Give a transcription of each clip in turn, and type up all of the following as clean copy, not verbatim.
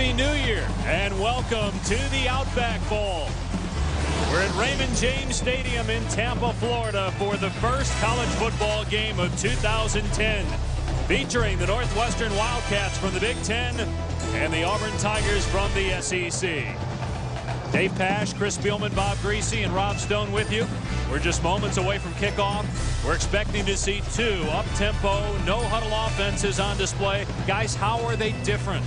Happy New Year and welcome to the Outback Bowl. We're at Raymond James Stadium in Tampa, Florida for the first college football game of 2010, featuring the Northwestern Wildcats from the Big Ten and the Auburn Tigers from the SEC. Dave Pasch, Chris Spielman, Bob Greasy, and Rob Stone with you. We're just moments away from kickoff. We're expecting to see two up-tempo, no-huddle offenses on display. Guys, how are they different?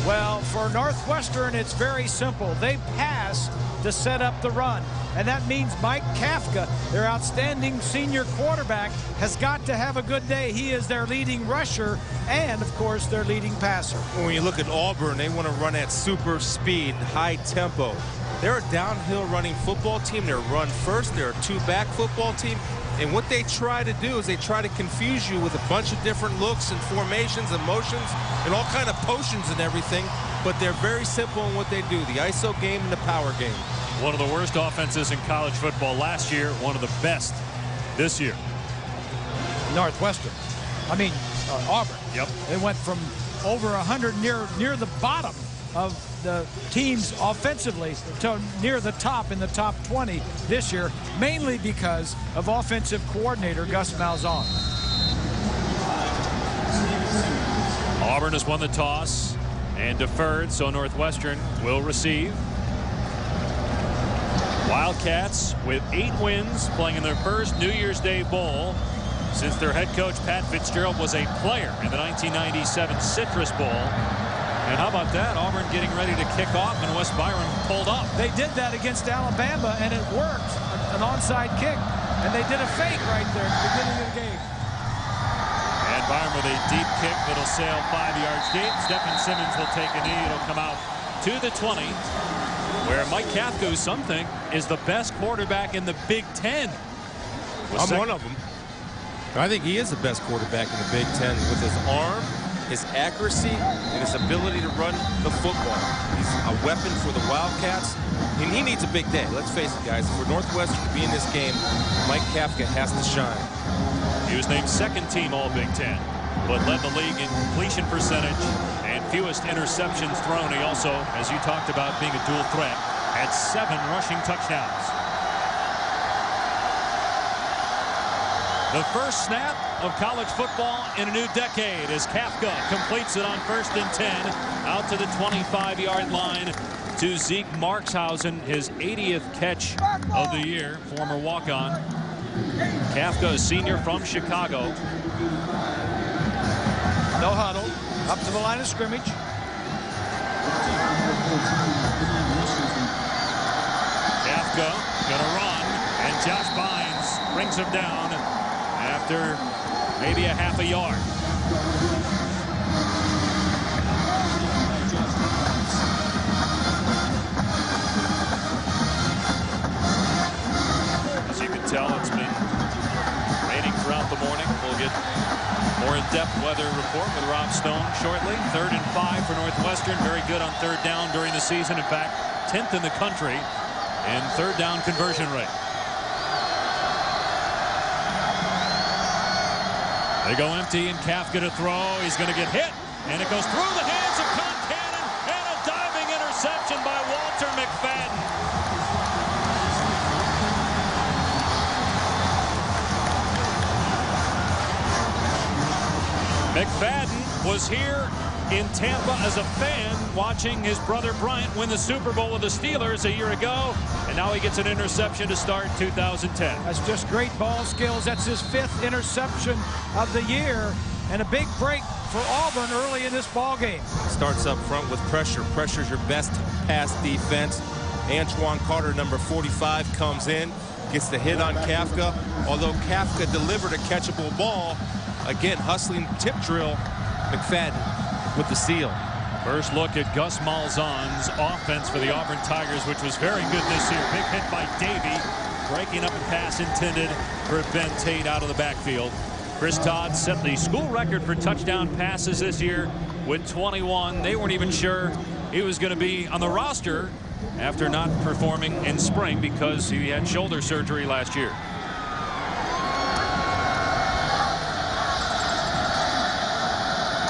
Well, for Northwestern, it's very simple. They pass to set up the run. And that means Mike Kafka, their outstanding senior quarterback, has got to have a good day. He is their leading rusher and, of course, their leading passer. When you look at Auburn, they want to run at super speed, high tempo. They're a downhill running football team. They're run first. They're a two-back football team. And what they try to do is they try to confuse you with a bunch of different looks and formations and motions and all kind of potions and everything. But they're very simple in what they do, the ISO game and the power game. One of the worst offenses in college football last year, one of the best this year. Northwestern. I mean, Auburn. Yep. They went from over 100 near the bottom of the teams offensively to near the top in the top 20 this year, mainly because of offensive coordinator Gus Malzahn. Auburn has won the toss and deferred, so Northwestern will receive. Wildcats with 8 wins, playing in their first New Year's Day Bowl since their head coach Pat Fitzgerald was a player in the 1997 Citrus Bowl. And how about that? Auburn getting ready to kick off, and Wes Byron pulled up. They did that against Alabama, and it worked. An onside kick, and they did a fake right there at the beginning of the game. And Byron with a deep kick that'll sail 5 yards deep. Stephen Simmons will take a knee. It'll come out to the 20, where Mike Kafka, some think, is the best quarterback in the Big Ten. I'm one of them. I think he is the best quarterback in the Big Ten with his arm, his accuracy, and his ability to run the football. He's a weapon for the Wildcats, and he needs a big day. Let's face it, guys. For Northwestern to be in this game, Mike Kafka has to shine. He was named second team All-Big Ten, but led the league in completion percentage and fewest interceptions thrown. He also, as you talked about, being a dual threat, had 7 rushing touchdowns. The first snap of college football in a new decade as Kafka completes it on 1st and 10 out to the 25-yard line to Zeke Markshausen, his 80th catch of the year, former walk-on. Kafka, a senior from Chicago. No huddle, up to the line of scrimmage. Kafka gonna run, and Josh Bynes brings him down after maybe a half a yard. As you can tell, it's been raining throughout the morning. We'll get more in-depth weather report with Rob Stone shortly. 3rd and 5 for Northwestern. Very good on 3rd down during the season. In fact, 10th in the country in 3rd down conversion rate. They go empty, and Kafka to throw. He's going to get hit, and it goes through the hands of Concannon, and a diving interception by Walter McFadden. McFadden was here in Tampa as a fan watching his brother Bryant win the Super Bowl with the Steelers a year ago, and now he gets an interception to start 2010. That's just great ball skills. That's his 5th interception of the year, and a big break for Auburn early in this ball game. Starts up front with pressure. Pressure's your best pass defense. Antoine Carter, number 45, comes in, gets the hit on Kafka. Although Kafka delivered a catchable ball, again, hustling tip drill, McFadden with the seal. First look at Gus Malzahn's offense for the Auburn Tigers, which was very good this year. Big hit by Davey, breaking up a pass intended for Ben Tate out of the backfield. Chris Todd set the school record for touchdown passes this year with 21. They weren't even sure he was going to be on the roster after not performing in spring because he had shoulder surgery last year.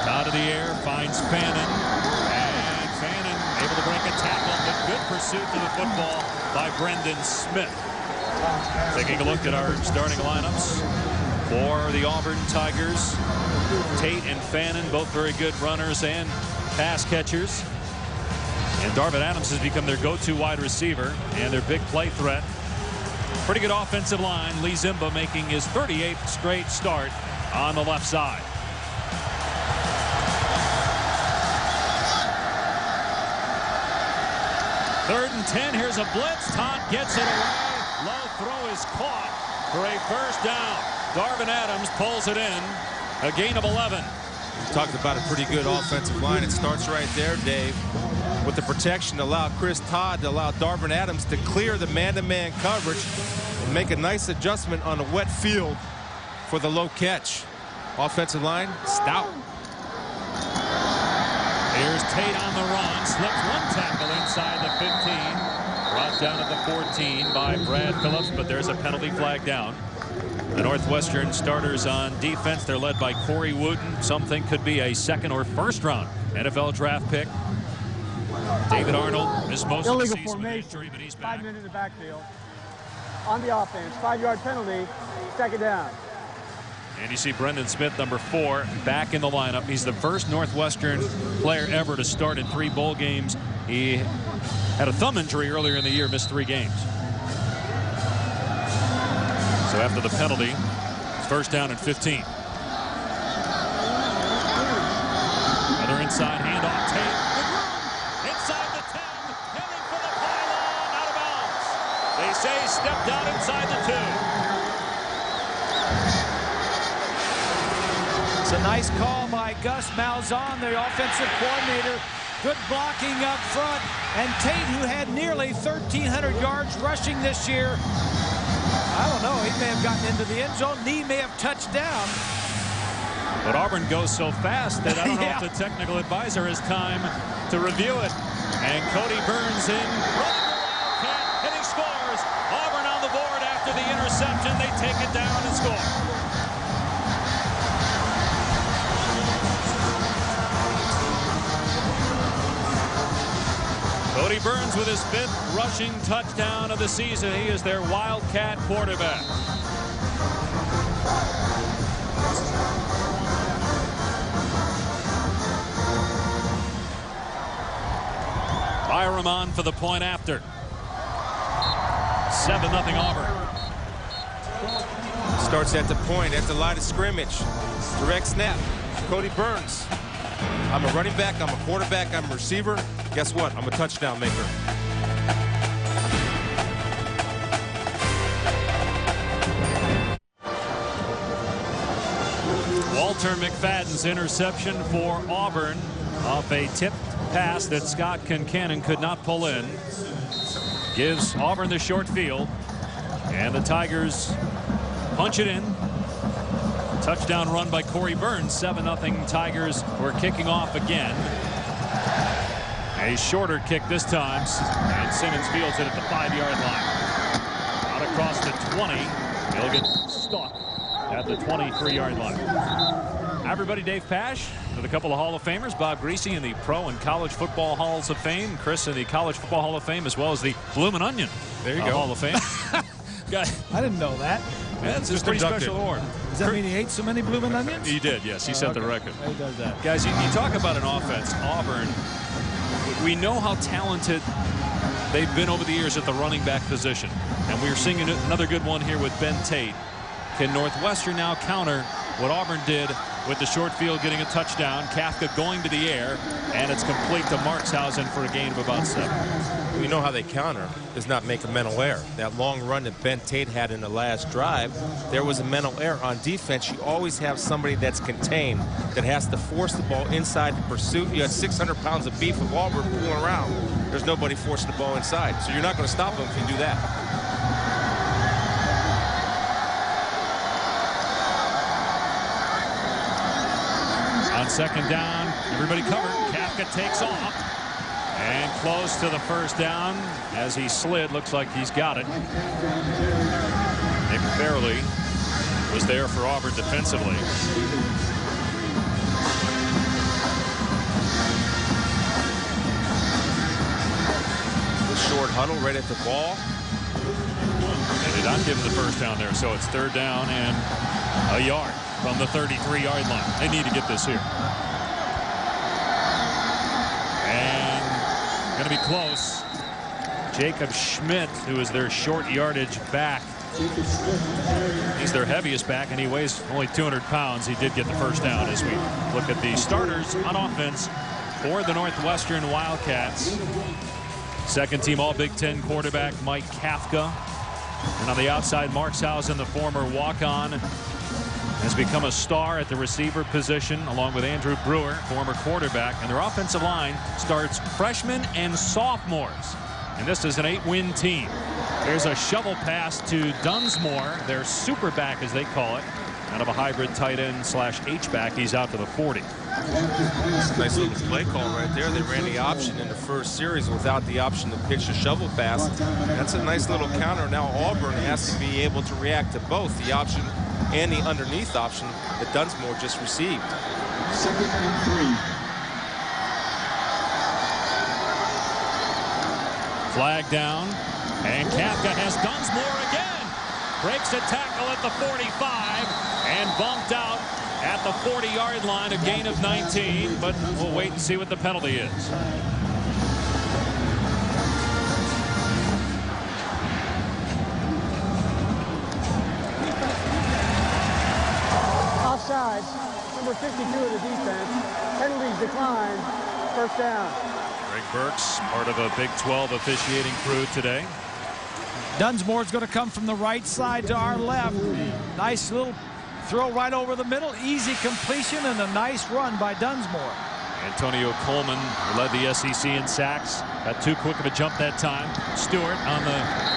Out of the air, finds Fannin, and Fannin able to break a tackle, but good pursuit to the football by Brendan Smith. Taking a look at our starting lineups for the Auburn Tigers. Tate and Fannin, both very good runners and pass catchers. And Darvin Adams has become their go-to wide receiver and their big play threat. Pretty good offensive line. Lee Zimba making his 38th straight start on the left side. Third and 10. Here's a blitz. Todd gets it away. Low throw is caught for a first down. Darvin Adams pulls it in. A gain of 11. We talked about a pretty good offensive line. It starts right there, Dave, with the protection to allow Chris Todd to allow Darvin Adams to clear the man-to-man coverage and make a nice adjustment on a wet field for the low catch. Offensive line, stout. Here's Tate on the run. Slips one tackle inside the 15. Brought down at the 14 by Brad Phillips, but there's a penalty flag down. The Northwestern starters on defense, they're led by Corey Wooten. Some think could be a second or first round NFL draft pick. David Arnold missed most of the season with injury, but he's back. 5 men in the backfield. On the offense, 5-yard penalty, second down. And you see Brendan Smith, number 4, back in the lineup. He's the first Northwestern player ever to start in 3 bowl games. He had a thumb injury earlier in the year, missed 3 games. So after the penalty, it's first down and 15. Another inside handoff. Tate. Inside the 10. Heading for the pylon. Out of bounds. They say stepped out inside the 2. It's a nice call by Gus Malzahn, the offensive coordinator. Good blocking up front. And Tate, who had nearly 1,300 yards rushing this year, I don't know, he may have gotten into the end zone. Knee may have touched down. But Auburn goes so fast that I don't know if the technical advisor has time to review it. And Cody Burns in, running the Wildcat, and he scores. Auburn on the board after the interception. They take it down and score. Cody Burns with his 5th rushing touchdown of the season. He is their Wildcat quarterback. Byram on for the point after. 7-0 Auburn. Starts at the point, at the line of scrimmage. Direct snap. Cody Burns. I'm a running back, I'm a quarterback, I'm a receiver. Guess what? I'm a touchdown maker. Walter McFadden's interception for Auburn off a tipped pass that Scott Concannon could not pull in. Gives Auburn the short field. And the Tigers punch it in. Touchdown run by Corey Burns. 7-0 Tigers were kicking off again. A shorter kick this time, and Simmons fields it at the 5-yard line. Out across the 20. He'll get stuck at the 23-yard line. Hi, everybody. Dave Pasch with a couple of Hall of Famers. Bob Greasy in the Pro and College Football Halls of Fame. Chris in the College Football Hall of Fame, as well as the Bloomin' Onion Hall of Fame. I didn't know that. That's a pretty special award. Does that mean he ate so many blooming onions? He did, yes. He set the record. He does that. Guys, you talk about an offense. Auburn, we know how talented they've been over the years at the running back position. And we're seeing another good one here with Ben Tate. Can Northwestern now counter what Auburn did with the short field getting a touchdown? Kafka going to the air, and it's complete to Markshausen for a gain of about 7. We know how they counter does not make a mental error. That long run that Ben Tate had in the last drive, there was a mental error. On defense, you always have somebody that's contained, that has to force the ball inside the pursuit. You had 600 pounds of beef of Auburn pulling around. There's nobody forcing the ball inside. So you're not going to stop them if you do that. On second down, everybody covered. Kafka takes off. And close to the first down as he slid. Looks like he's got it. Nick Fairley was there for Auburn defensively. huddle right at the ball. They did not give him the first down there, so it's 3rd down and a yard from the 33-yard line. They need to get this here. And going to be close. Jacob Schmidt, who is their short yardage back. He's their heaviest back, and he weighs only 200 pounds. He did get the first down as we look at the starters on offense for the Northwestern Wildcats. Second team All Big Ten quarterback Mike Kafka. And on the outside, Markshausen, the former walk-on, has become a star at the receiver position, along with Andrew Brewer, former quarterback. And their offensive line starts freshmen and sophomores. And this is an 8-win team. There's a shovel pass to Dunsmore, their super back, as they call it, out of a hybrid tight end / H-back. He's out to the 40. That's a nice little play call right there. They ran the option in the first series without the option to pitch a shovel pass. That's a nice little counter. Now Auburn has to be able to react to both the option and the underneath option that Dunsmore just received. 2nd and 3. Flag down, and Kafka has Dunsmore again. Breaks a tackle at the 45 and bumped out at the 40-yard line, a gain of 19, but we'll wait and see what the penalty is. Offside. Number 52 of the defense. Penalties declined. 1st down. Greg Burks, part of a Big 12 officiating crew today. Dunsmore's going to come from the right side to our left. Nice little throw right over the middle. Easy completion and a nice run by Dunsmore. Antonio Coleman led the SEC in sacks. Got too quick of a jump that time. Stewart on the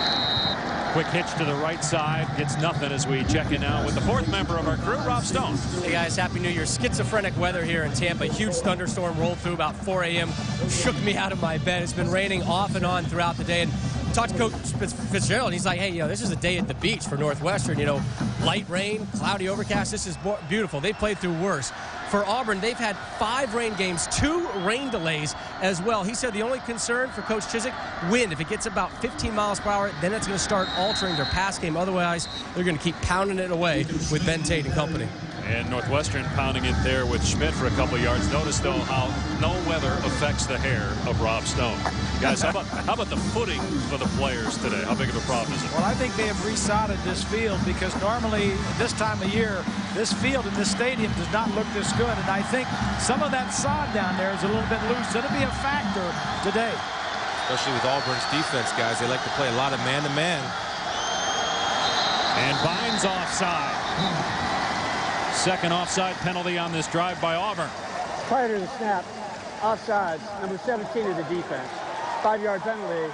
quick hitch to the right side. Gets nothing as we check in now with the 4th member of our crew, Rob Stone. Hey guys, Happy New Year. Schizophrenic weather here in Tampa. Huge thunderstorm rolled through about 4 a.m. Shook me out of my bed. It's been raining off and on throughout the day. And talked to Coach Fitzgerald, and he's like, hey, you know, this is a day at the beach for Northwestern. You know, light rain, cloudy overcast. This is beautiful. They played through worse. For Auburn, they've had 5 rain games, 2 rain delays as well. He said the only concern for Coach Chiswick, wind. If it gets about 15 miles per hour, then it's going to start altering their pass game. Otherwise, they're going to keep pounding it away with Ben Tate and company. And Northwestern pounding it there with Schmidt for a couple of yards. Notice, though, how no weather affects the hair of Rob Stone. Guys, how about the footing for the players today? How big of a problem is it? Well, I think they have resodded this field because normally this time of year, this field in this stadium does not look this good. And I think some of that sod down there is a little bit loose. It'll be a factor today. Especially with Auburn's defense, guys. They like to play a lot of man-to-man. And Bynes offside. Second offside penalty on this drive by Auburn. Prior to the snap, offsides. Number 17 of the defense. 5-yard penalty.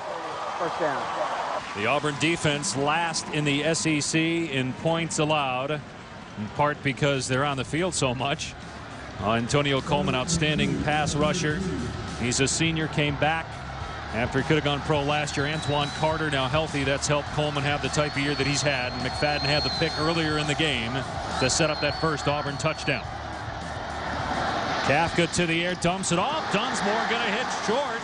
1st down. The Auburn defense last in the SEC in points allowed, in part because they're on the field so much. Antonio Coleman, outstanding pass rusher. He's a senior, came back after he could have gone pro last year. Antoine Carter now healthy. That's helped Coleman have the type of year that he's had. And McFadden had the pick earlier in the game to set up that first Auburn touchdown. Kafka to the air, dumps it off. Dunsmore going to hit short.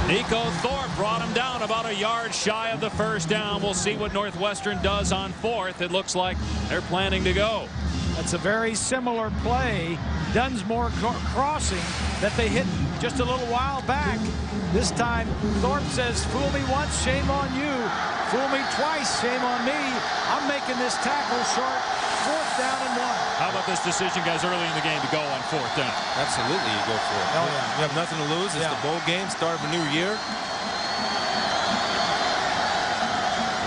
Nico Thorpe brought him down about a yard shy of the first down. We'll see what Northwestern does on 4th. It looks like they're planning to go. That's a very similar play. Dunsmore crossing that they hit just a little while back. This time, Thorpe says, fool me once, shame on you. Fool me twice, shame on me. I'm making this tackle short. 4th down and 1. How about this decision, guys, early in the game to go on 4th down? Absolutely, you go for it. Oh, yeah. You have nothing to lose. It's the bowl game, start of a new year.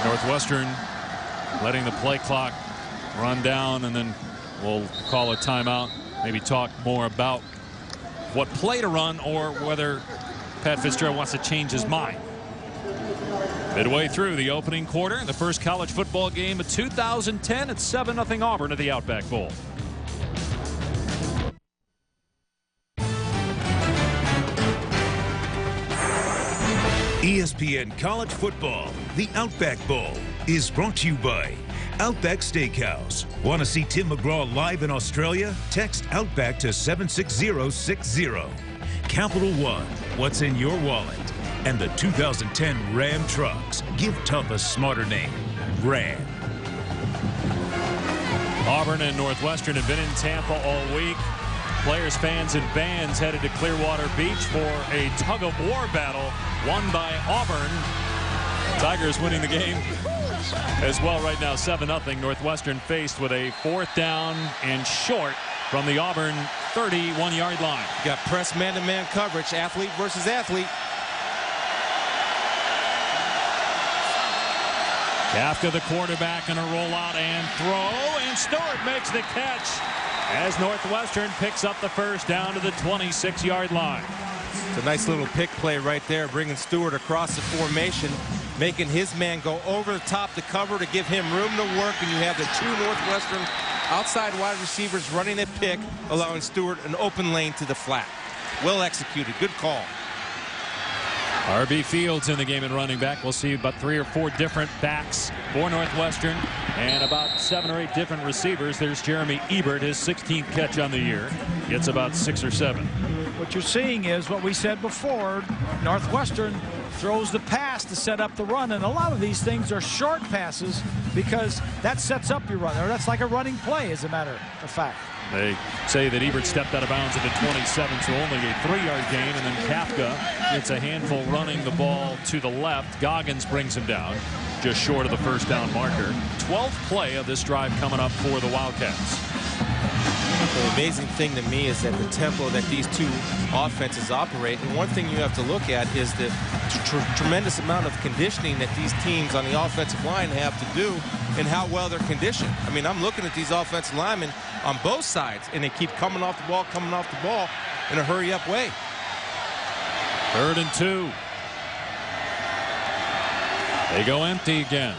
Northwestern letting the play clock run down, and then we'll call a timeout. Maybe talk more about what play to run or whether Pat Fitzgerald wants to change his mind. Midway through the opening quarter, the first college football game of 2010. It's 7-0 Auburn at the Outback Bowl. ESPN College Football, the Outback Bowl, is brought to you by Outback Steakhouse. Want to see Tim McGraw live in Australia? Text Outback to 76060. Capital One, what's in your wallet? And the 2010 Ram trucks give tough a smarter name, Ram. Auburn and Northwestern have been in Tampa all week. Players, fans, and bands headed to Clearwater Beach for a tug-of-war battle won by Auburn. Tigers winning the game as well right now, 7-0. Northwestern faced with a 4th down and short from the Auburn 31-yard line. You got press man-to-man coverage, athlete versus athlete. Kafka, the quarterback, going to roll out and throw, and Stewart makes the catch as Northwestern picks up the first down to the 26-yard line. It's a nice little pick play right there, bringing Stewart across the formation, making his man go over the top to cover to give him room to work, and you have the 2 Northwestern outside wide receivers running a pick, allowing Stewart an open lane to the flat. Well executed. Good call. R.B. Fields in the game at running back. We'll see about 3 or 4 different backs for Northwestern and about 7 or 8 different receivers. There's Jeremy Ebert, his 16th catch on the year. Gets about 6 or 7. What you're seeing is what we said before. Northwestern throws the pass to set up the run, and a lot of these things are short passes because that sets up your run, or that's like a running play, as a matter of fact. They say that Ebert stepped out of bounds at the 27, so only a 3-yard gain, and then Kafka gets a handful running the ball to the left. Goggins brings him down just short of the first down marker. 12th play of this drive coming up for the Wildcats. The amazing thing to me is that the tempo that these two offenses operate, and one thing you have to look at is the tremendous amount of conditioning that these teams on the offensive line have to do and how well they're conditioned. I mean, I'm looking at these offensive linemen on both sides, and they keep coming off the ball in a hurry-up way. 3rd and 2. They go empty again.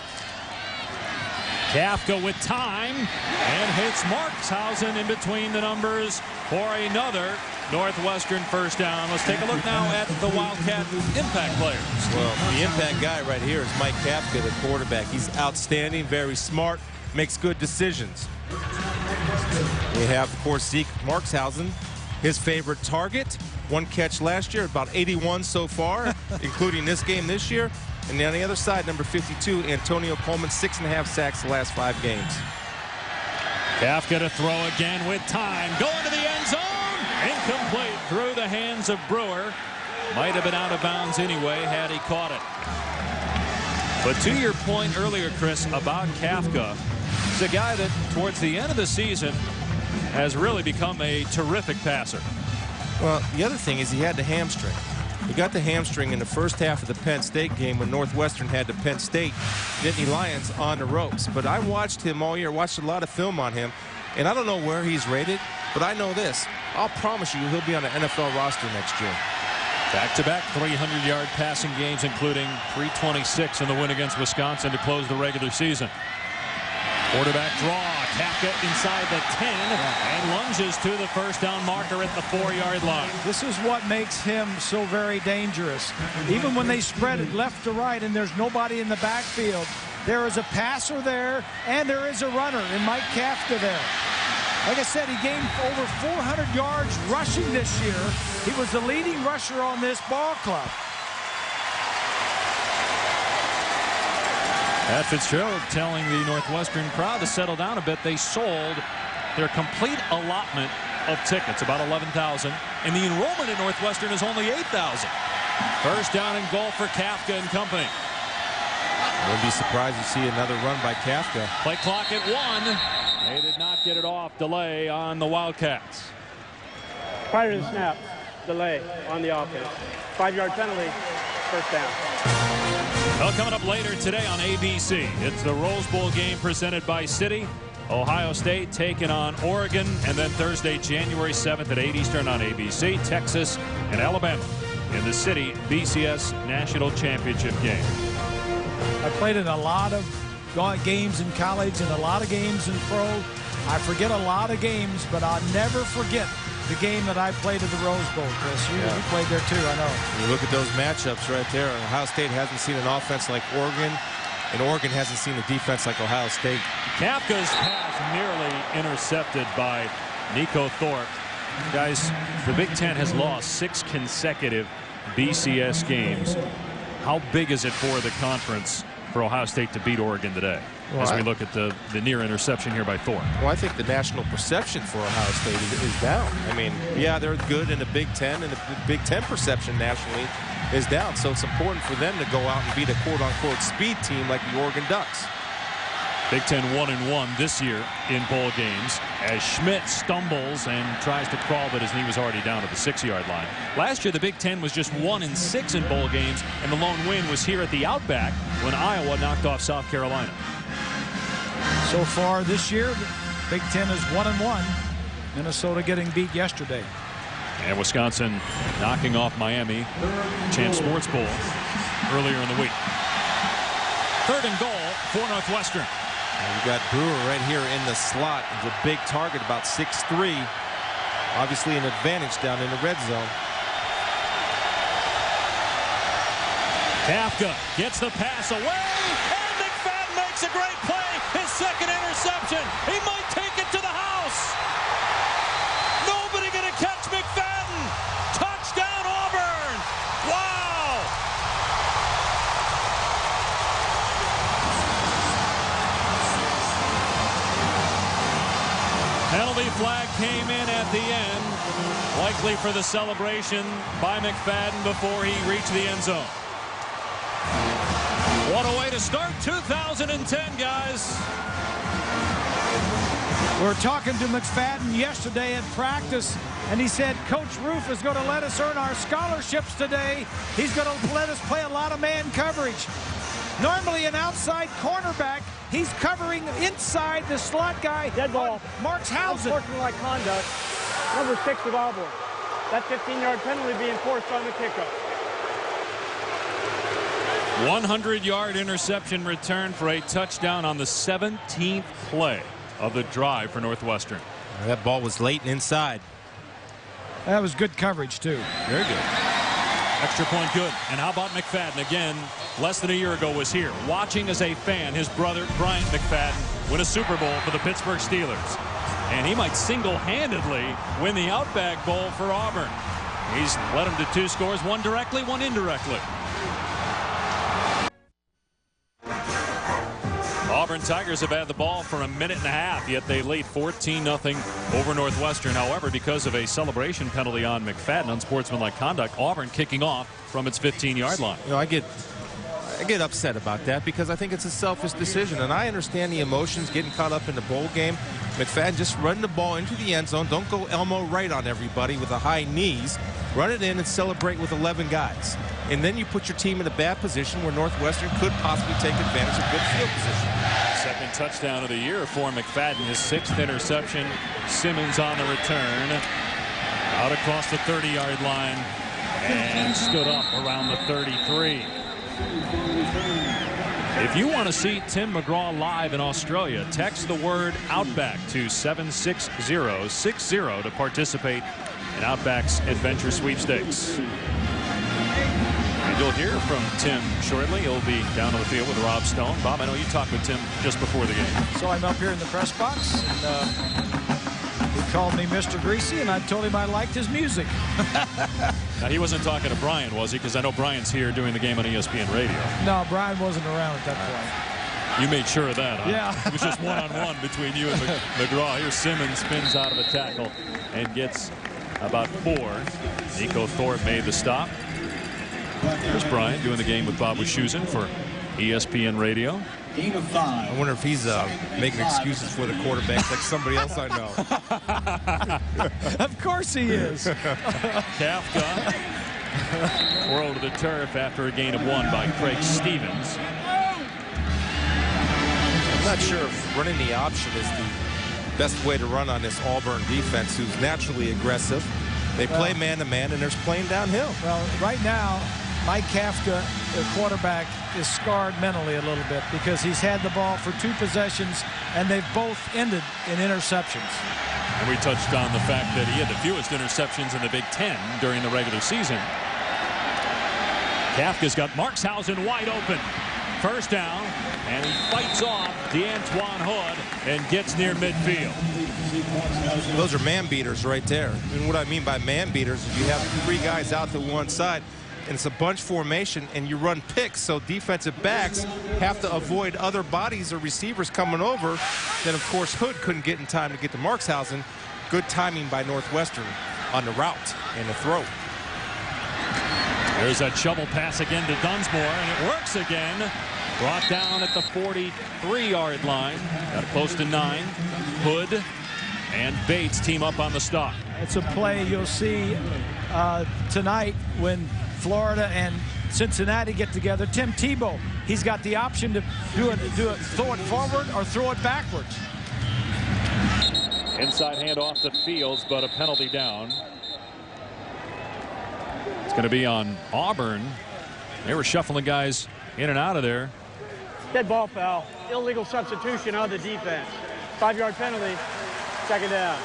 Kafka with time and hits Markshausen in between the numbers for another Northwestern first down. Let's take a look now at the Wildcat impact players. Well, the impact guy right here is Mike Kafka, the quarterback. He's outstanding, very smart, makes good decisions. We have, of course, Zeke Markshausen, his favorite target. 1 catch last year, about 81 so far, including this game this year. And on the other side, number 52, Antonio Coleman, 6.5 sacks the last 5 games. Kafka to throw again with time. Going to the end zone. Incomplete through the hands of Brewer. Might have been out of bounds anyway had he caught it. But to your point earlier, Chris, about Kafka, he's a guy that towards the end of the season has really become a terrific passer. Well, the other thing is he had the hamstring. He got the hamstring in the first half of the Penn State game when Northwestern had the Penn State Nittany Lions on the ropes. But I watched him all year, watched a lot of film on him, and I don't know where he's rated, but I know this. I'll promise you he'll be on the NFL roster next year. Back-to-back 300-yard passing games, including 326 in the win against Wisconsin to close the regular season. Quarterback draw. Kafka inside the 10 and lunges to the first down marker at the 4-yard line. This is what makes him so very dangerous. Even when they spread it left to right and there's nobody in the backfield, there is a passer there and there is a runner in Mike Kafka there. Like I said, he gained over 400 yards rushing this year. He was the leading rusher on this ball club. Pat Fitzgerald telling the Northwestern crowd to settle down a bit. They sold their complete allotment of tickets, about 11,000, and the enrollment at Northwestern is only 8,000. First down and goal for Kafka and company. Wouldn't be surprised to see another run by Kafka. Play clock at 1. They did not get it off. Delay on the Wildcats. Prior to the snap, delay on the offense. 5-yard penalty, first down. Well, coming up later today on ABC, it's the Rose Bowl game presented by Citi. Ohio State taking on Oregon, and then Thursday, January 7th at 8 Eastern on ABC, Texas and Alabama in the Citi BCS National Championship game. I played in a lot of games in college and a lot of games in pro. I forget a lot of games, but I'll never forget the game that I played at the Rose Bowl, Chris. You played there too, I know. You look at those matchups right there. Ohio State hasn't seen an offense like Oregon, and Oregon hasn't seen a defense like Ohio State. Kafka's pass nearly intercepted by Nico Thorpe. Guys, the Big Ten has lost 6 consecutive BCS games. How big is it for the conference for Ohio State to beat Oregon today? As we look at the near interception here by Thorpe. Well, I think the national perception for Ohio State is down. I mean, yeah, they're good in the Big Ten, and the Big Ten perception nationally is down. So it's important for them to go out and beat a quote-unquote speed team like the Oregon Ducks. Big Ten 1-1 this year in bowl games as Schmidt stumbles and tries to crawl, but his knee was already down at the 6-yard line. Last year, the Big Ten was just 1-6 in bowl games, and the lone win was here at the Outback when Iowa knocked off South Carolina. So far this year, the Big Ten is 1-1. Minnesota getting beat yesterday. And Wisconsin knocking off Miami, Champ Sports Bowl, earlier in the week. 3rd and goal for Northwestern. And you got Brewer right here in the slot. He's a big target, about 6'3". Obviously an advantage down in the red zone. Kafka gets the pass away, and McFadden makes a great play. His 2nd interception. He might take it to the house. Nobody going to catch McFadden. Touchdown, Auburn. Wow. Penalty flag came in at the end, likely for the celebration by McFadden before he reached the end zone. What a way to start 2010, guys. We were talking to McFadden yesterday at practice, and he said Coach Roof is going to let us earn our scholarships today. He's going to let us play a lot of man coverage. Normally an outside cornerback, he's covering inside the slot guy. Dead ball. Markshausen. Unsportsmanlike conduct. Number 6 of Auburn. That 15-yard penalty being forced on the kickoff. 100-yard interception return for a touchdown on the 17th play of the drive for Northwestern. That ball was late and inside. That was good coverage, too. Very good. Extra point good. And how about McFadden? Again, less than a year ago was here, watching as a fan his brother Bryant McFadden win a Super Bowl for the Pittsburgh Steelers. And he might single-handedly win the Outback Bowl for Auburn. He's led them to 2 scores, one directly, one indirectly. Auburn Tigers have had the ball for a minute and a half, yet they lead 14-0 over Northwestern. However, because of a celebration penalty on McFadden, unsportsmanlike conduct, Auburn kicking off from its 15-yard line. You know, I get upset about that because I think it's a selfish decision, and I understand the emotions getting caught up in the bowl game. McFadden just run the ball into the end zone. Don't go Elmo right on everybody with the high knees. Run it in and celebrate with 11 guys. And then you put your team in a bad position where Northwestern could possibly take advantage of good field position. 2nd touchdown of the year for McFadden. His 6th interception. Simmons on the return. Out across the 30-yard line. And stood up around the 33. If you want to see Tim McGraw live in Australia, text the word Outback to 76060 to participate in Outback's Adventure Sweepstakes. And you'll hear from Tim shortly. He'll be down on the field with Rob Stone. Bob, I know you talked with Tim just before the game. So I'm up here in the press box, and he called me Mr. Greasy, and I told him I liked his music. Now, he wasn't talking to Brian, was he? Because I know Brian's here doing the game on ESPN Radio. No, Brian wasn't around at that point. You made sure of that, huh? Yeah. It was just one-on-one between you and McGraw. Here Simmons spins out of a tackle and gets about 4. Nico Thorpe made the stop. Here's Brian doing the game with Bob Wischusen for ESPN Radio. I wonder if he's making excuses for the quarterbacks like somebody else I know. Of course he is. Kafka twirled to the turf after a gain of 1 by Craig Stevens. I'm not sure if running the option is the best way to run on this Auburn defense, who's naturally aggressive. They play man-to-man, and they're playing downhill. Well, right now, Mike Kafka, the quarterback, is scarred mentally a little bit because he's had the ball for 2 possessions, and they've both ended in interceptions. And we touched on the fact that he had the fewest interceptions in the Big Ten during the regular season. Kafka's got Markshausen wide open. 1st down, and he fights off DeAntoine Hood and gets near midfield. Those are man beaters right there. And what I mean by man beaters is you have 3 guys out to one side. and it's a bunch formation, and you run picks, so defensive backs have to avoid other bodies or receivers coming over. Then, of course, Hood couldn't get in time to get to Markshausen. Good timing by Northwestern on the route and the throw. There's a shovel pass again to Dunsmore, and it works again. Brought down at the 43-yard line. Got close to 9. Hood and Bates team up on the stop. It's a play you'll see tonight when Florida and Cincinnati get together. Tim Tebow, he's got the option to throw it forward or throw it backwards. Inside handoff to Fields, but a penalty down. It's going to be on Auburn. They were shuffling guys in and out of there. Dead ball foul. Illegal substitution on the defense. 5-yard penalty. Second down.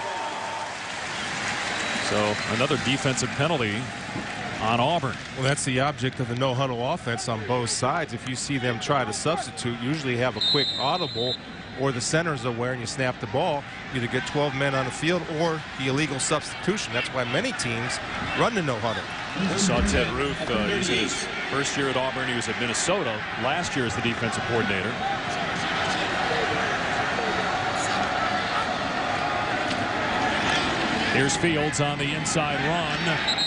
So another defensive penalty on Auburn. Well, that's the object of the no-huddle offense on both sides. If you see them try to substitute, usually have a quick audible, or the center's aware and you snap the ball, either get 12 men on the field or the illegal substitution. That's why many teams run the no-huddle. Saw Ted Roof. He's in his first year at Auburn. He was at Minnesota last year as the defensive coordinator. Here's Fields on the inside run.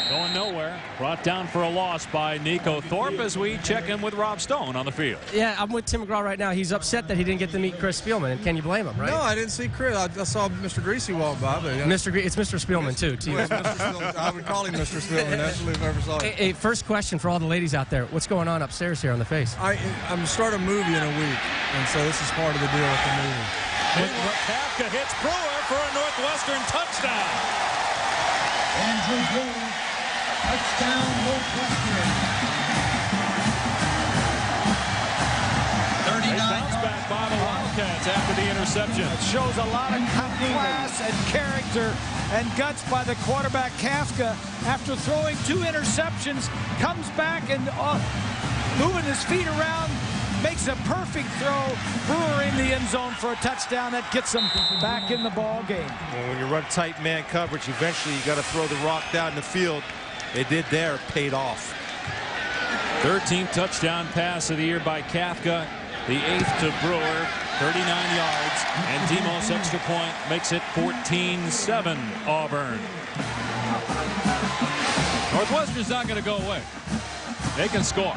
Going nowhere. Brought down for a loss by Nico Thorpe as we check in with Rob Stone on the field. Yeah, I'm with Tim McGraw right now. He's upset that he didn't get to meet Chris Spielman. And can you blame him, right? No, I didn't see Chris. I saw Mr. Greasy walk by. But, It's Mr. Spielman, too. Well, it's Mr. Spielman. I would call him Mr. Spielman. Actually, if I ever saw him. Hey, first question for all the ladies out there. What's going on upstairs here on the face? I'm starting a movie in a week, and so this is part of the deal with the movie. Kafka hits Brewer for a Northwestern touchdown. Andrew Brewer, touchdown Northwestern. 39. Bounce back by the Wildcats after the interception. It shows a lot of class and character and guts by the quarterback Kafka. After throwing 2 interceptions, comes back and moving his feet around, makes a perfect throw. Brewer in the end zone for a touchdown that gets him back in the ball game. Well, when you run tight man coverage, eventually you got to throw the rock down the field. They did there, it paid off. 13th touchdown pass of the year by Kafka. The 8th to Brewer, 39 yards, and Demos extra point makes it 14-7 Auburn. Northwestern's not going to go away. They can score.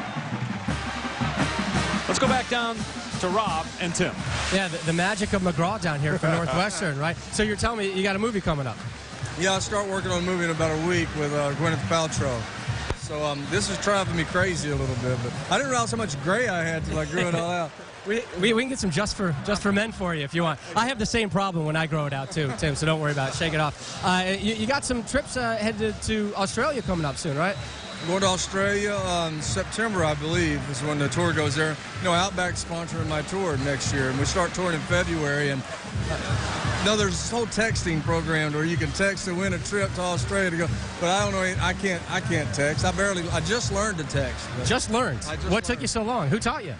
Let's go back down to Rob and Tim. Yeah, the magic of McGraw down here for Northwestern, right? So you're telling me you got a movie coming up? Yeah, I start working on a movie in about a week with Gwyneth Paltrow. So this is driving me crazy a little bit, but I didn't realize how much gray I had till I grew it all out. We can get some just for men for you if you want. I have the same problem when I grow it out too, Tim. So don't worry about it. Shake it off. You got some trips headed to Australia coming up soon, right? I'm going to Australia in September, I believe, is when the tour goes there. You know, Outback's sponsoring my tour next year, and we start touring in February. And there's this whole texting program where you can text to win a trip to Australia to go. But I don't know. I can't text. I just learned to text. Just learned. What took you so long? Who taught you?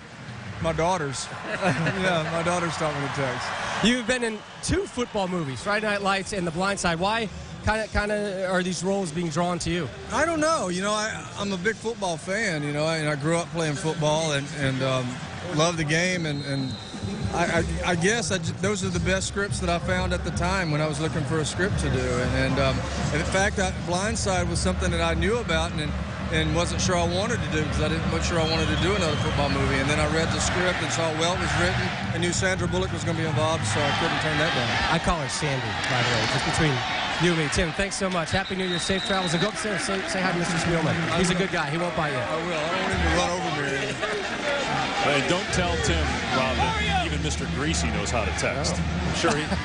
My daughters. Yeah, my daughters taught me to text. You've been in 2 football movies, Friday Night Lights and The Blind Side. Why kind of are these roles being drawn to you? I don't know. You know, I'm a big football fan, you know, and I grew up playing football and love the game. And I guess those are the best scripts that I found at the time when I was looking for a script to do. And in fact, Blindside was something that I knew about and wasn't sure I wanted to do because I didn't make sure I wanted to do another football movie. And then I read the script and saw well it was written and knew Sandra Bullock was going to be involved, so I couldn't turn that down. I call her Sandy, by the way, just between you and me. Tim, thanks so much. Happy New Year, safe travels, and go upstairs and say hi to Mr. Spielman. He's a good guy. He won't bite you. I will. I don't want him to run over me. Hey, don't tell Tim, Rob, that even Mr. Greasy knows how to text.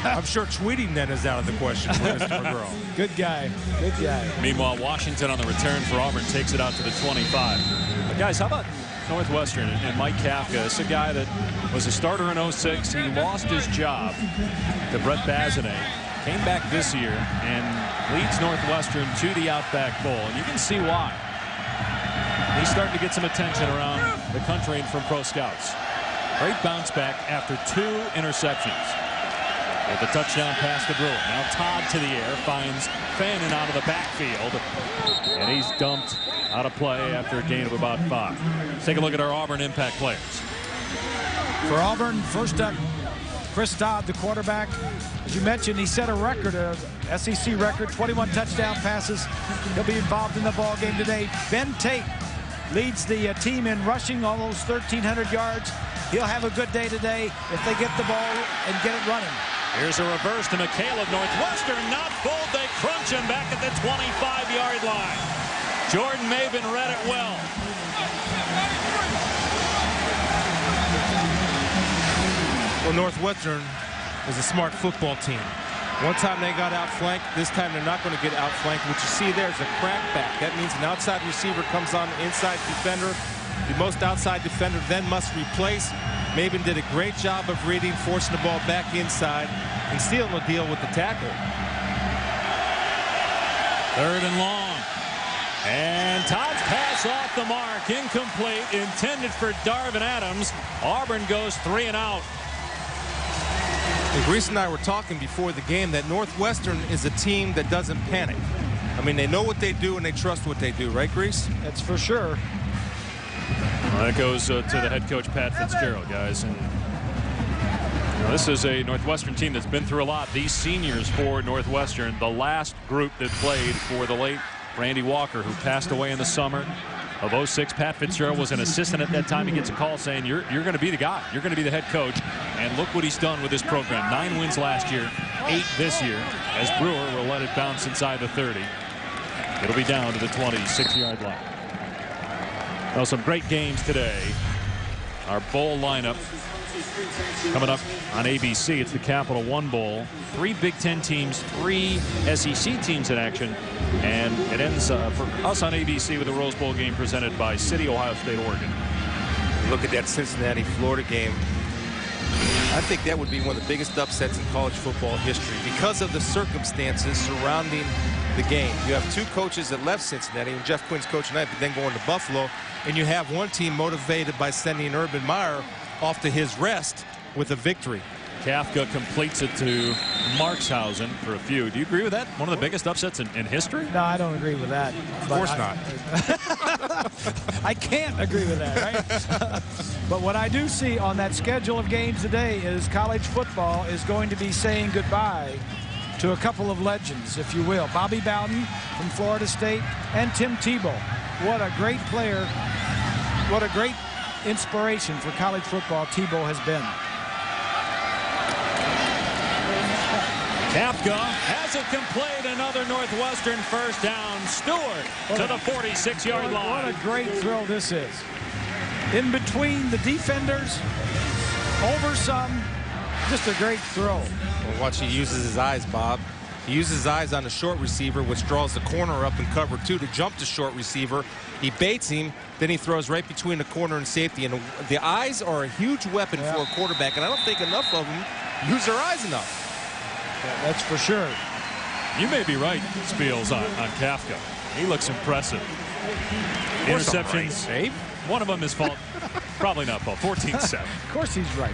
I'm sure tweeting then is out of the question for Mr. McGraw. Good guy. Good guy. Meanwhile, Washington on the return for Auburn takes it out to the 25. But guys, how about Northwestern and Mike Kafka? It's a guy that was a starter in 06. He lost his job to Brett Bazinet. Came back this year and leads Northwestern to the Outback Bowl. And you can see why. He's starting to get some attention around the country and from pro scouts. Great bounce back after 2 interceptions. With the touchdown pass to Brewer. Now Todd to the air, finds Fannin out of the backfield. And he's dumped out of play after a gain of about 5. Let's take a look at our Auburn impact players. For Auburn, first up, Chris Dodd, the quarterback. As you mentioned, he set a record, a SEC record, 21 touchdown passes. He'll be involved in the ball game today. Ben Tate leads the team in rushing, almost 1,300 yards. He'll have a good day today if they get the ball and get it running. Here's a reverse to McHale of Northwestern. Not fooled. They crunch him back at the 25-yard line. Jordan Maven read it well. Well, Northwestern is a smart football team. One time they got outflanked. This time they're not going to get outflanked. What you see there is a crackback. That means an outside receiver comes on the inside defender. The most outside defender then must replace. Maven did a great job of reading, forcing the ball back inside, and sealing the deal with the tackle. 3rd and long. And Todd's pass off the mark. Incomplete. Intended for Darvin Adams. Auburn goes 3 and out. Reese and I were talking before the game that Northwestern is a team that doesn't panic. I mean, they know what they do and they trust what they do, right, Reese? That's for sure. Well, that goes to the head coach, Pat Fitzgerald, guys. And this is a Northwestern team that's been through a lot. These seniors for Northwestern, the last group that played for the late Randy Walker, who passed away in the summer of '06. Pat Fitzgerald was an assistant at that time. He gets a call saying, you're going to be the guy. You're going to be the head coach. And look what he's done with this program. 9 wins last year, 8 this year, as Brewer will let it bounce inside the 30. It'll be down to the 26-yard line. Well, some great games today. Our bowl lineup coming up on ABC. It's the Capital One Bowl. 3 Big Ten teams, 3 SEC teams in action. And it ends for us on ABC with a Rose Bowl game presented by City, Ohio State, Oregon. Look at that Cincinnati-Florida game. I think that would be one of the biggest upsets in college football history because of the circumstances surrounding the game. You have 2 coaches that left Cincinnati, and Jeff Quinn's coach tonight, but then going to Buffalo. And you have one team motivated by sending Urban Meyer off to his rest with a victory. Kafka completes it to Markshausen for a few. Do you agree with that? One of the biggest upsets in history? No, I don't agree with that. Of course not. I can't agree with that, right? But what I do see on that schedule of games today is college football is going to be saying goodbye to a couple of legends, if you will. Bobby Bowden from Florida State and Tim Tebow. What a great player. What a great inspiration for college football Tebow has been. Kafka has it complete. Another Northwestern first down. Stewart to the 46-yard line. What a great throw this is. In between the defenders, over some, just a great throw. Well, watch, he uses his eyes, Bob. He uses his eyes on the short receiver, which draws the corner up in cover 2 to jump to short receiver. He baits him, then he throws right between the corner and safety. And the eyes are a huge weapon for a quarterback, and I don't think enough of them use their eyes enough. Yeah, that's for sure. You may be right, Spiels, on Kafka. He looks impressive. Interceptions. Right, one of them is fault. Probably not fault. 14-7. Of course he's right.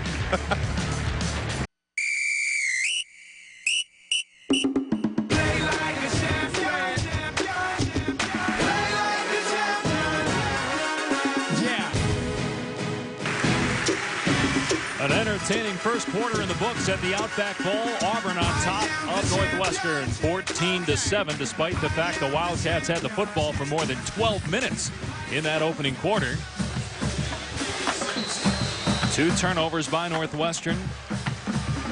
An entertaining first quarter in the books at the Outback Bowl. Auburn on top of Northwestern 14-7, despite the fact the Wildcats had the football for more than 12 minutes in that opening quarter. 2 turnovers by Northwestern,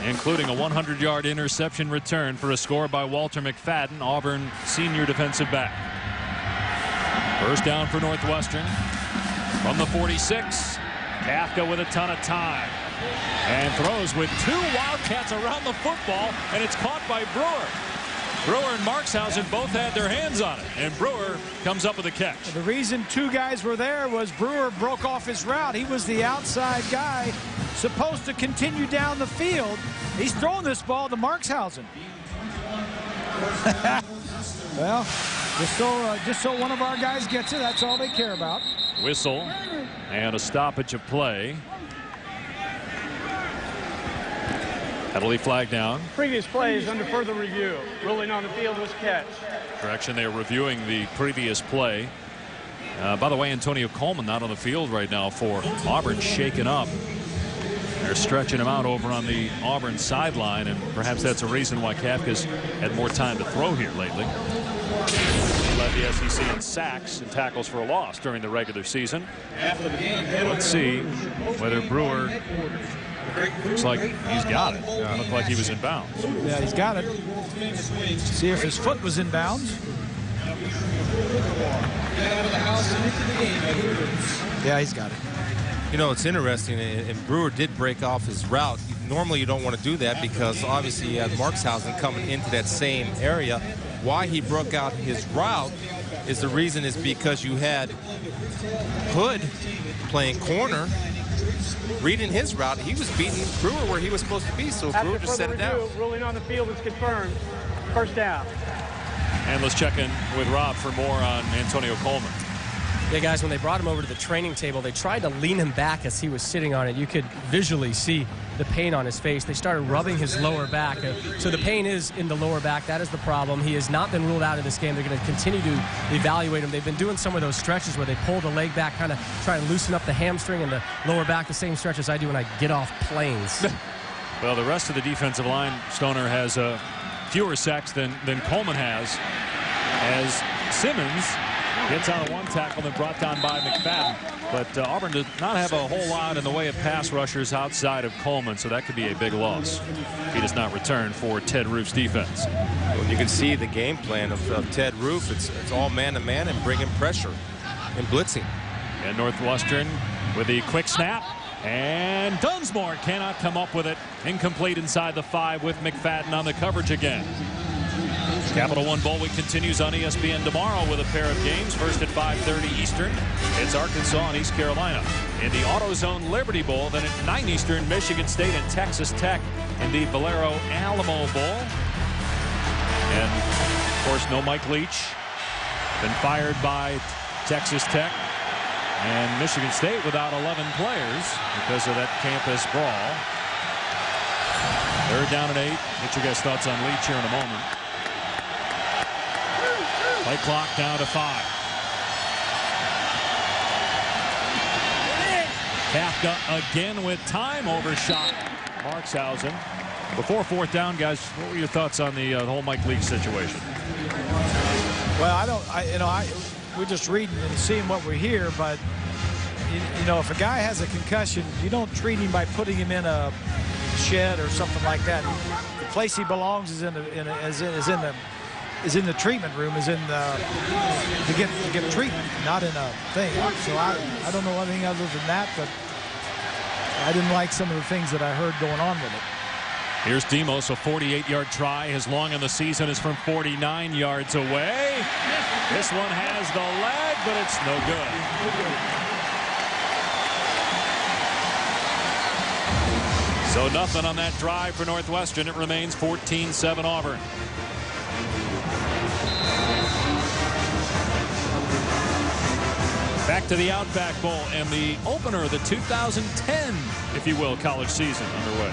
including a 100-yard interception return for a score by Walter McFadden, Auburn senior defensive back. First down for Northwestern from the 46. Kafka with a ton of time. And throws with 2 Wildcats around the football, and it's caught by Brewer. Brewer and Markshausen both had their hands on it, and Brewer comes up with a catch. The reason 2 guys were there was Brewer broke off his route. He was the outside guy supposed to continue down the field. He's throwing this ball to Markshausen. Well, just so one of our guys gets it, that's all they care about. Whistle and a stoppage of play. Penalty flag down. Previous plays under further review. Ruling on the field was catch. Correction, they are reviewing the previous play. By the way, Antonio Coleman not on the field right now for Auburn, shaken up. They're stretching him out over on the Auburn sideline, and perhaps that's a reason why Kafka's had more time to throw here lately. He led the SEC in sacks and tackles for a loss during the regular season. Let's see whether Brewer, looks like he's got it. Looked like he was in bounds. Yeah, he's got it. See if his foot was in bounds. Yeah, he's got it. You know, it's interesting, and Brewer did break off his route. Normally you don't want to do that because obviously you have Markshausen coming into that same area. Why he broke out his route is the reason is because you had Hood playing corner, reading his route. He was beating Brewer where he was supposed to be, so Brewer just set it down. Ruling on the field is confirmed. First down. And let's check in with Rob for more on Antonio Coleman. Yeah, guys, when they brought him over to the training table, they tried to lean him back as he was sitting on it. You could visually see the pain on his face. They started rubbing his lower back. So the pain is in the lower back. That is the problem. He has not been ruled out of this game. They're going to continue to evaluate him. They've been doing some of those stretches where they pull the leg back, kind of try to loosen up the hamstring and the lower back, the same stretch as I do when I get off planes. Well, the rest of the defensive line, Stoner, has fewer sacks than Coleman has, as Simmons gets out of one tackle and brought down by McFadden. But Auburn does not have a whole lot in the way of pass rushers outside of Coleman, so that could be a big loss if he does not return for Ted Roof's defense. Well, you can see the game plan of Ted Roof. It's all man-to-man and bringing pressure and blitzing. And Northwestern with the quick snap. And Dunsmore cannot come up with it. Incomplete inside the 5 with McFadden on the coverage again. Capital One Bowl Week continues on ESPN tomorrow with a pair of games. First at 5:30 Eastern, it's Arkansas and East Carolina. In the AutoZone Liberty Bowl, then at 9 Eastern, Michigan State and Texas Tech in the Valero Alamo Bowl. And, of course, no Mike Leach. Been fired by Texas Tech. And Michigan State without 11 players because of that campus brawl. Third down and 8. Get your guys' thoughts on Leach here in a moment. Play clock down to 5. Kafka again with time, overshot Markshausen. Before fourth down, guys, what were your thoughts on the whole Mike Leach situation? Well, we're just reading and seeing what we hear, but you know, if a guy has a concussion, you don't treat him by putting him in a shed or something like that. The place he belongs is in the treatment room, is in the to get treatment, not in a thing. So I don't know anything other than that, but I didn't like some of the things that I heard going on with it. Here's Demos, a 48-yard try. His long in the season is from 49 yards away. This one has the leg, but it's no good. So nothing on that drive for Northwestern. It remains 14-7 Auburn. Back to the Outback Bowl and the opener of the 2010, if you will, college season underway.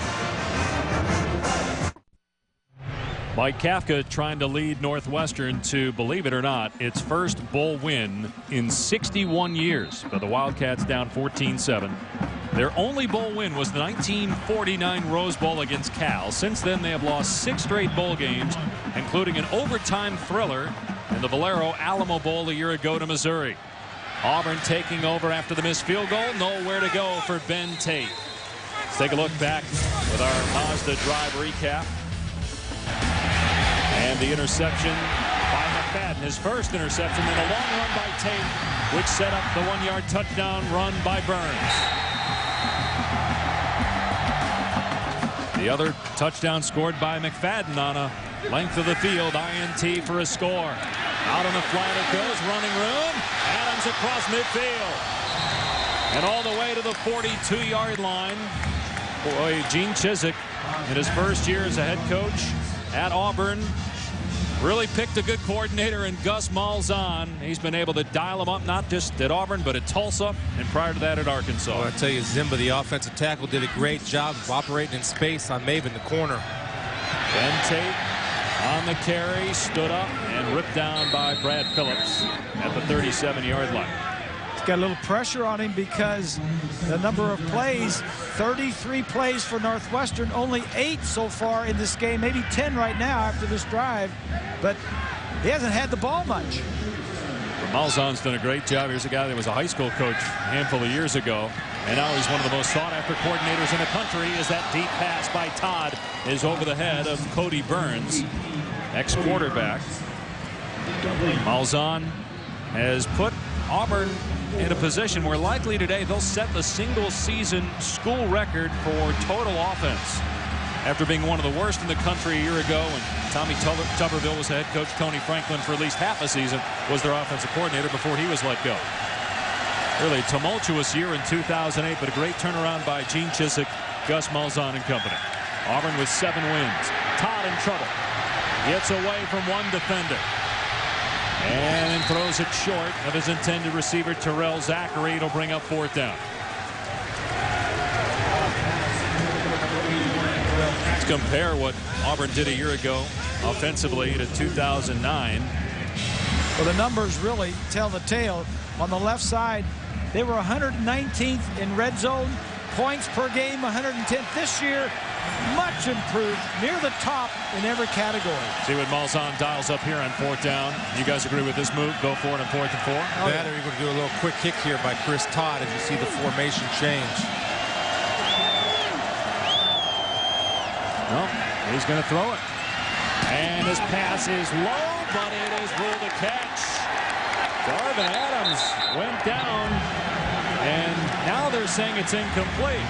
Mike Kafka trying to lead Northwestern to, believe it or not, its first bowl win in 61 years. But the Wildcats down 14-7. Their only bowl win was the 1949 Rose Bowl against Cal. Since then, they have lost 6 straight bowl games, including an overtime thriller in the Valero Alamo Bowl a year ago to Missouri. Auburn taking over after the missed field goal. Nowhere to go for Ben Tate. Let's take a look back with our Mazda Drive recap. And the interception by McFadden, his first interception, then a long run by Tate, which set up the 1-yard touchdown run by Burns. The other touchdown scored by McFadden on a length of the field, INT for a score. Out on the flat it goes, running room. Adams across midfield. And all the way to the 42-yard line. Boy, Gene Chizik, in his first year as a head coach at Auburn, really picked a good coordinator in Gus Malzahn. He's been able to dial him up, not just at Auburn, but at Tulsa, and prior to that at Arkansas. Well, I tell you, Zimba, the offensive tackle, did a great job of operating in space on Maven, the corner. Ben Tate on the carry, stood up, and ripped down by Brad Phillips at the 37-yard line. got a little pressure on him because the number of plays, 33 plays for Northwestern, only 8 so far in this game, maybe 10 right now after this drive, but he hasn't had the ball much. Malzahn's done a great job. Here's a guy that was a high school coach a handful of years ago, and now he's one of the most sought-after coordinators in the country, as that deep pass by Todd is over the head of Cody Burns, ex-quarterback. Malzahn has put Auburn in a position where likely today they'll set the single-season school record for total offense, after being one of the worst in the country a year ago, and Tommy Tuberville was head coach. Tony Franklin, for at least half a season, was their offensive coordinator before he was let go. Really tumultuous year in 2008, but a great turnaround by Gene Chizik, Gus Malzahn and company. Auburn with 7 wins. Todd in trouble. Gets away from one defender and throws it short of his intended receiver, Terrell Zachary. It'll bring up 4th down. Let's compare what Auburn did a year ago offensively to 2009. Well, the numbers really tell the tale. On the left side, they were 119th in red zone. Points per game, 110th. This year, much improved, near the top in every category. See what Malzahn dials up here on 4th down. You guys agree with this move? Go for it on 4th and 4? That, or you're going to do a little quick kick here by Chris Todd as you see the formation change. No, he's going to throw it. And his pass is low, but it is ruled a catch. Darvin Adams went down, and now they're saying it's incomplete.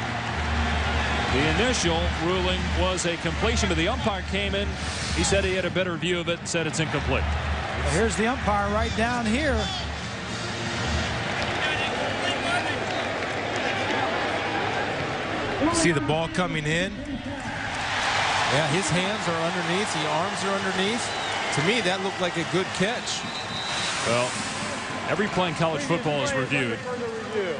The initial ruling was a completion, but the umpire came in. He said he had a better view of it and said it's incomplete. Well, here's the umpire right down here. See the ball coming in. Yeah, his hands are underneath. The arms are underneath. To me, that looked like a good catch. Well, every play in college football is reviewed,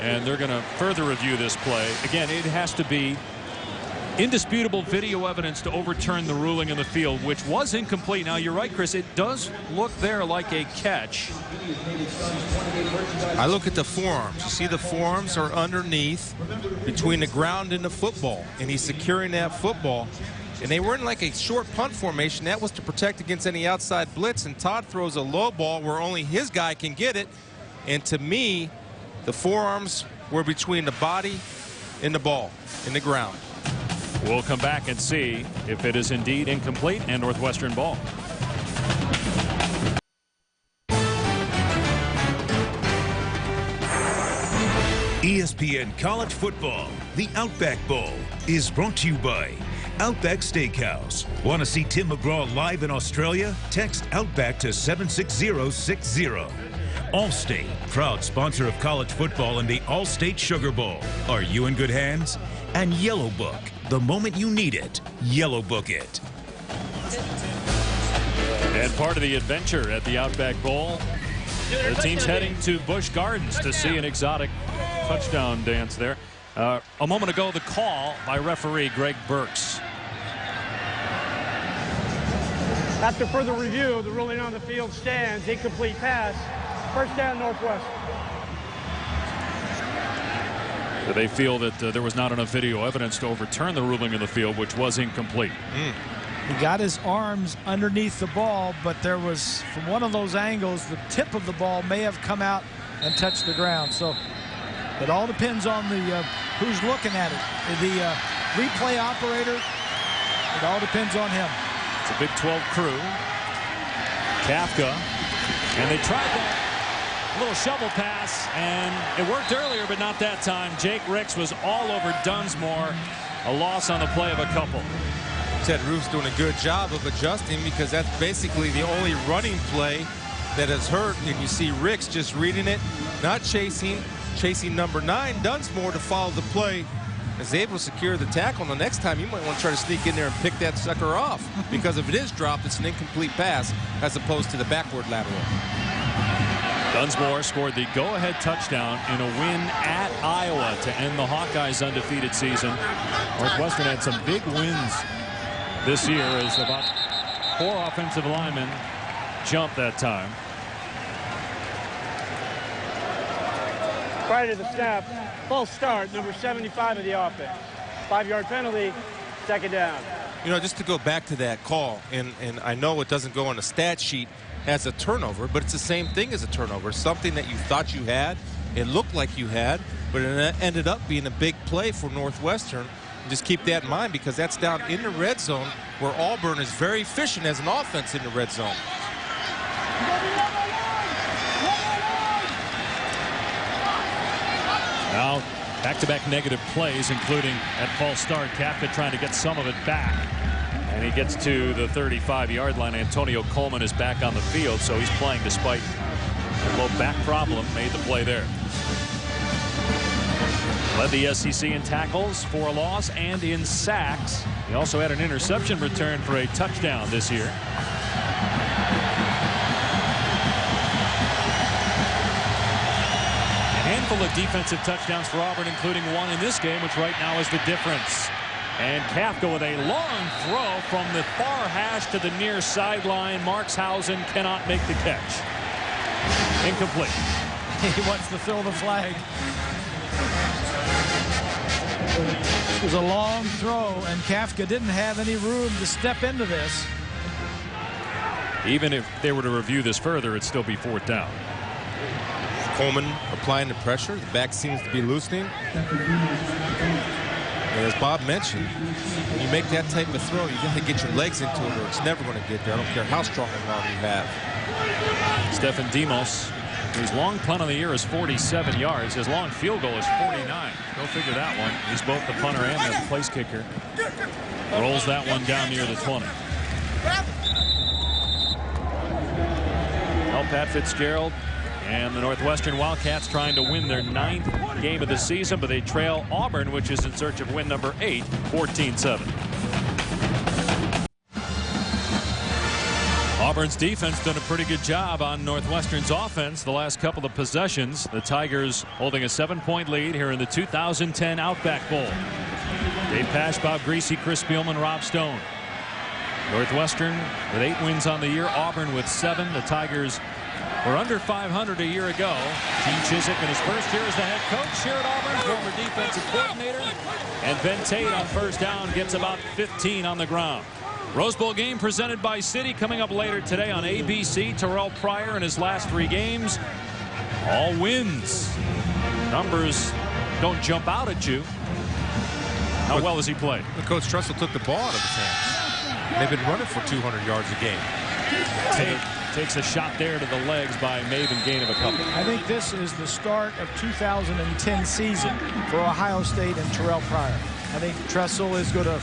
and they're going to further review this play. Again, it has to be indisputable video evidence to overturn the ruling in the field, which was incomplete. Now, you're right, Chris. It does look there like a catch. I look at the forearms. You see the forearms are underneath between the ground and the football, and he's securing that football. And they were in like a short punt formation. That was to protect against any outside blitz. And Todd throws a low ball where only his guy can get it. And to me, the forearms were between the body and the ball in the ground. We'll come back and see if it is indeed incomplete and Northwestern ball. ESPN College Football, the Outback Bowl, is brought to you by Outback Steakhouse. Want to see Tim McGraw live in Australia? Text Outback to 76060. Allstate, proud sponsor of college football and the Allstate Sugar Bowl. Are you in good hands? And Yellow Book, the moment you need it, Yellow Book it. And part of the adventure at the Outback Bowl, the team's heading to Busch Gardens to see an exotic touchdown dance there. A moment ago, the call by referee Greg Burks. After further review, the ruling on the field stands. Incomplete pass. 1st down, Northwestern. So they feel that there was not enough video evidence to overturn the ruling in the field, which was incomplete. He got his arms underneath the ball, but there was, from one of those angles, the tip of the ball may have come out and touched the ground. So it all depends on the who's looking at it. The replay operator, it all depends on him. It's a Big 12 crew. Kafka, and they tried that little shovel pass, and it worked earlier, but not that time. Jake Ricks was all over Dunsmore. A loss on the play of a couple. Ted Roof's doing a good job of adjusting, because that's basically the only running play that has hurt. And you see Ricks just reading it, not chasing number 9, Dunsmore, to follow the play. Is able to secure the tackle. And the next time you might want to try to sneak in there and pick that sucker off, because if it is dropped, it's an incomplete pass as opposed to the backward lateral. Dunsmore scored the go-ahead touchdown in a win at Iowa to end the Hawkeyes' undefeated season. Northwestern had some big wins this year as about 4 offensive linemen jumped that time. Prior to the snap, false start, number 75 of the offense. 5-yard penalty, second down. You know, just to go back to that call, and I know it doesn't go on the stat sheet as a turnover, but it's the same thing as a turnover. Something that you thought you had, it looked like you had, but it ended up being a big play for Northwestern. Just keep that in mind, because that's down in the red zone, where Auburn is very efficient as an offense in the red zone. Now, back-to-back negative plays, including that false start. Kafka trying to get some of it back. And he gets to the 35-yard line. Antonio Coleman is back on the field, so he's playing despite a low back problem. Made the play there. Led the SEC in tackles for a loss and in sacks. He also had an interception return for a touchdown this year. A handful of defensive touchdowns for Auburn, including one in this game, which right now is the difference. And Kafka with a long throw from the far hash to the near sideline. Markshausen cannot make the catch. Incomplete. He wants to throw the flag. It was a long throw, and Kafka didn't have any room to step into this. Even if they were to review this further, it'd still be fourth down. Coleman applying the pressure. The back seems to be loosening. And as Bob mentioned, when you make that type of throw, you got to get your legs into it, or it's never going to get there. I don't care how strong a arm you have. Stephen Demos, his long punt of the year is 47 yards. His long field goal is 49. Go figure that one. He's both the punter and the place kicker. Rolls that one down near the 20. Well, Pat Fitzgerald and the Northwestern Wildcats trying to win their 9th game of the season, but they trail Auburn, which is in search of win number 8, 14-7. Auburn's defense done a pretty good job on Northwestern's offense the last couple of possessions. The Tigers holding a 7-point lead here in the 2010 Outback Bowl. Dave Pasch, Bob Greasy, Chris Spielman, Rob Stone. Northwestern with 8 wins on the year. Auburn with 7. The Tigers were under 500 a year ago. Gene Chizik in his first year as the head coach here at Auburn, former defensive coordinator. And Ben Tate on first down gets about 15 on the ground. Rose Bowl game presented by Citi coming up later today on ABC. Terrell Pryor in his last 3 games. All wins. Numbers don't jump out at you. How well has he played? Coach Tressel took the ball out of his hands. They've been running for 200 yards a game. Tate takes a shot there to the legs by Maven, gain of a couple. I think this is the start of 2010 season for Ohio State and Terrell Pryor. I think Tressel is going to,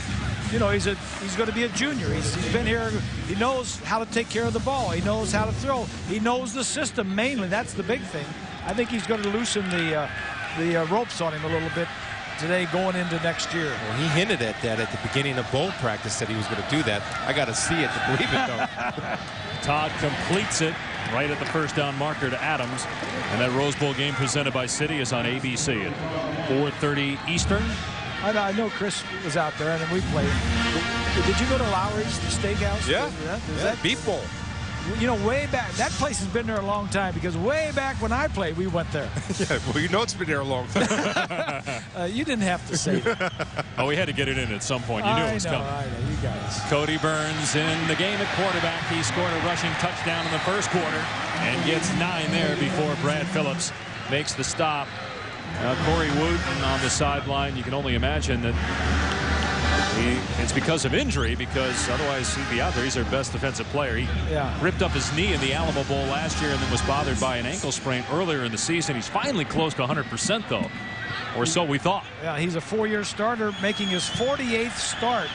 you know, he's going to be a junior. He's been here. He knows how to take care of the ball. He knows how to throw. He knows the system mainly. That's the big thing. I think he's going to loosen the ropes on him a little bit today going into next year. Well, he hinted at that at the beginning of bowl practice, that he was going to do that. I got to see it to believe it, though. Todd completes it right at the first down marker to Adams. And that Rose Bowl game presented by Citi is on ABC at 4:30 Eastern. I know Chris was out there, and then we played. Did you go to Lowry's, the steakhouse? Yeah. Is that Beef Bowl. You know, way back, that place has been there a long time, because way back when I played, we went there. Yeah, well, you know it's been there a long time. You didn't have to say that. Oh, we had to get it in at some point. You knew it was coming. I know, you guys. Cody Burns in the game at quarterback. He scored a rushing touchdown in the first quarter and gets 9 there before Brad Phillips makes the stop. Corey Wooten on the sideline. You can only imagine that it's because of injury, because otherwise he'd be out there. He's their best defensive player. He ripped up his knee in the Alamo Bowl last year and then was bothered by an ankle sprain earlier in the season. He's finally close to 100% though, or so we thought. Yeah, he's a 4-year starter making his 48th start.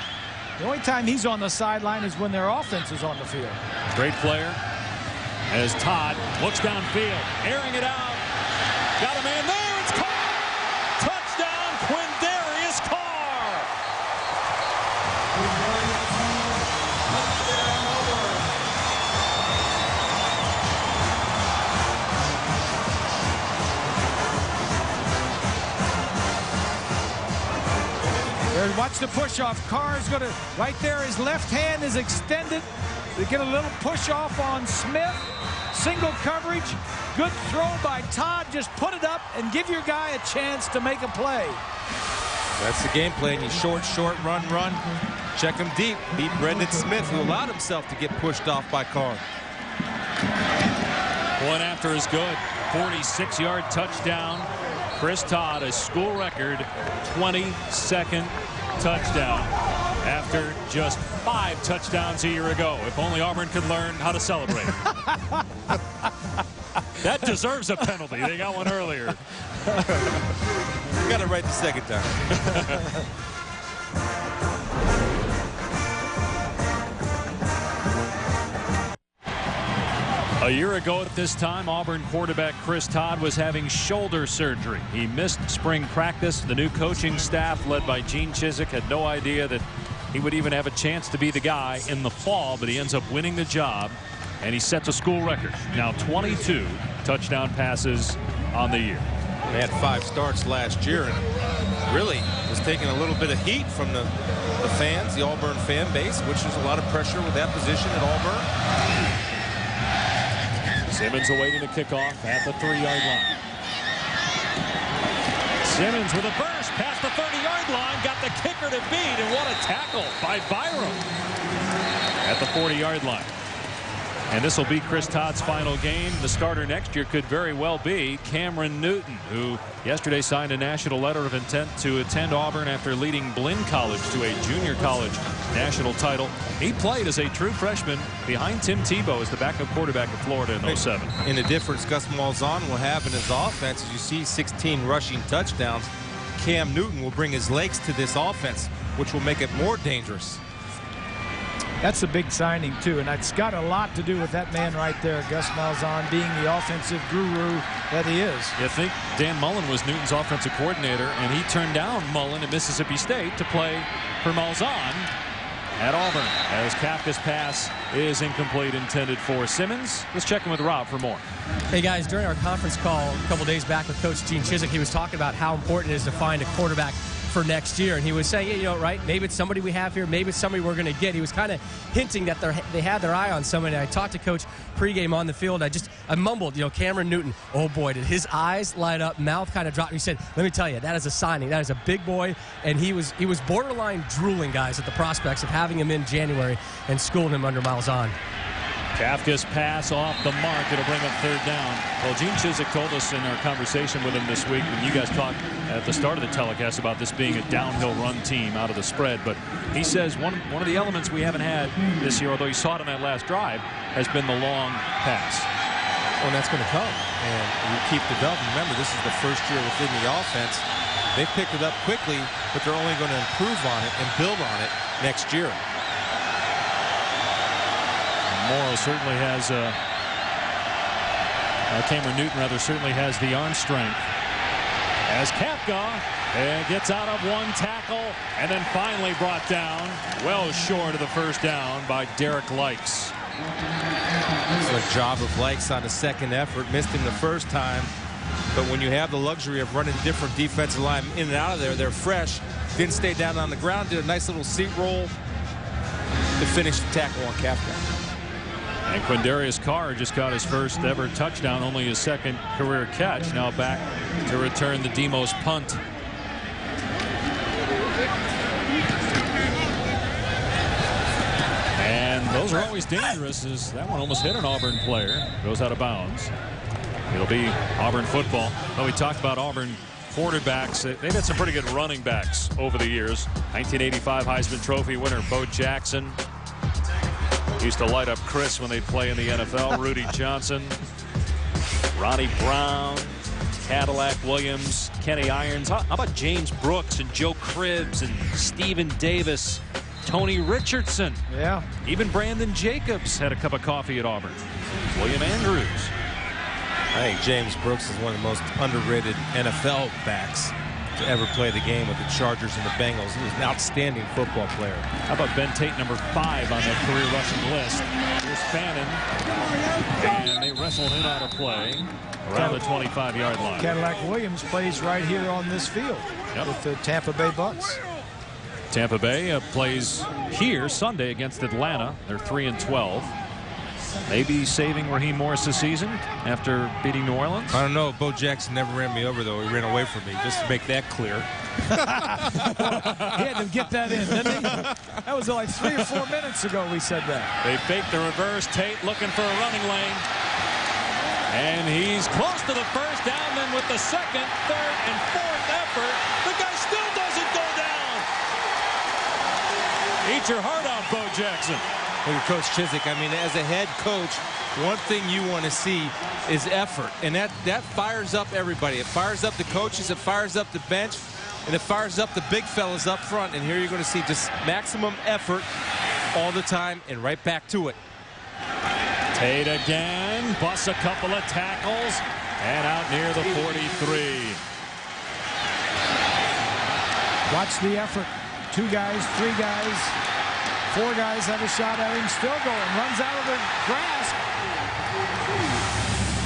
The only time he's on the sideline is when their offense is on the field. Great player as Todd looks downfield, airing it out. Got a man there. It's Carr. Touchdown, Quindarius Carr. Watch the push off. Carr's going to, right there, his left hand is extended. They get a little push off on Smith. single coverage. Good throw by Todd. Just put it up and give your guy a chance to make a play. That's the game plan. You short, run. Check him deep. Beat Brendan Smith, who allowed himself to get pushed off by Carr. Point after is good. 46-yard touchdown. Chris Todd, a school record 22nd touchdown after just 5 touchdowns a year ago. If only Auburn could learn how to celebrate. That deserves a penalty. They got one earlier. Got it right the second time. A year ago at this time, Auburn quarterback Chris Todd was having shoulder surgery. He missed spring practice. The new coaching staff, led by Gene Chizik, had no idea that he would even have a chance to be the guy in the fall, but he ends up winning the job, and he sets a school record. Now 22 touchdown passes on the year. They had 5 starts last year and really was taking a little bit of heat from the fans, the Auburn fan base, which is a lot of pressure with that position at Auburn. Simmons awaiting the kickoff at the 3-yard line. Simmons with a burst past the 30-yard line, got the kicker to beat, and what a tackle by Byram at the 40-yard line. And this will be Chris Todd's final game. The starter next year could very well be Cameron Newton, who yesterday signed a national letter of intent to attend Auburn after leading Blinn College to a junior college national title. He played as a true freshman behind Tim Tebow as the backup quarterback of Florida in 07. In the difference Gus Malzahn will have in his offense, as you see 16 rushing touchdowns, Cam Newton will bring his legs to this offense, which will make it more dangerous. That's a big signing, too, and it's got a lot to do with that man right there, Gus Malzahn, being the offensive guru that he is. You think Dan Mullen was Newton's offensive coordinator, and he turned down Mullen at Mississippi State to play for Malzahn at Auburn, as Kafka's pass is incomplete, intended for Simmons. Let's check in with Rob for more. Hey, guys, during our conference call a couple days back with Coach Gene Chizik, he was talking about how important it is to find a quarterback for next year, and he was saying, you know, right, maybe it's somebody we have here, maybe it's somebody we're going to get. He was kind of hinting that they had their eye on somebody. I talked to Coach pregame on the field. I mumbled, you know, Cameron Newton. Oh boy, did his eyes light up, mouth kind of dropped. He said, let me tell you, that is a signing. That is a big boy, and he was borderline drooling, guys, at the prospects of having him in January and schooling him under Malzahn. Kafka's pass off the mark. It'll bring up 3rd down. Well, Gene Chizik told us in our conversation with him this week, when you guys talked at the start of the telecast about this being a downhill run team out of the spread, but he says one of the elements we haven't had this year, although you saw it on that last drive, has been the long pass. Well, and that's going to come, and you keep the dub. Remember, this is the first year within the offense. They picked it up quickly, but they're only going to improve on it and build on it next year. Morrow certainly has Cameron Newton rather certainly has the arm strength, as Kafka gets out of one tackle and then finally brought down well short of the 1st down by Derek Likes. It's a job of Likes on the second effort. Missed him the first time, but when you have the luxury of running different defensive linemen in and out of there, they're fresh. Didn't stay down on the ground, did a nice little seat roll to finish the tackle on Kafka. And Quindarius Carr just got his first ever touchdown, only his 2nd career catch. Now back to return the Demos punt. And those are always dangerous, as that one almost hit an Auburn player. Goes out of bounds. It'll be Auburn football. Well, we talked about Auburn quarterbacks. They've had some pretty good running backs over the years. 1985 Heisman Trophy winner Bo Jackson used to light up Chris when they'd play in the NFL. Rudy Johnson, Ronnie Brown, Cadillac Williams, Kenny Irons. How about James Brooks and Joe Cribbs and Stephen Davis, Tony Richardson? Yeah. Even Brandon Jacobs had a cup of coffee at Auburn. William Andrews. I think James Brooks is one of the most underrated NFL backs to ever play the game with the Chargers and the Bengals. He was an outstanding football player. How about Ben Tate, number 5 on that career rushing list? Here's Fannin, and they wrestled him out of play around the 25-yard line. Cadillac Williams plays right here on this field with the Tampa Bay Bucks. Tampa Bay plays here Sunday against Atlanta. They're 3-12. maybe saving Raheem Morris' season after beating New Orleans? I don't know. Bo Jackson never ran me over, though. He ran away from me, just to make that clear. He had to get that in, didn't he? That was like 3 or 4 minutes ago we said that. They fake the reverse. Tate looking for a running lane. And he's close to the first down. Then with the second, third, and fourth effort, the guy still doesn't go down. Eat your heart out, Bo Jackson. Look at Coach Chiswick. I mean, as a head coach, one thing you want to see is effort. And that fires up everybody. It fires up the coaches. It fires up the bench. And it fires up the big fellas up front. And here you're going to see just maximum effort all the time and right back to it. Tate again, busts a couple of tackles, and out near the 43. Watch the effort. 2 guys, 3 guys, 4 guys have a shot at him. Still going, runs out of the grass.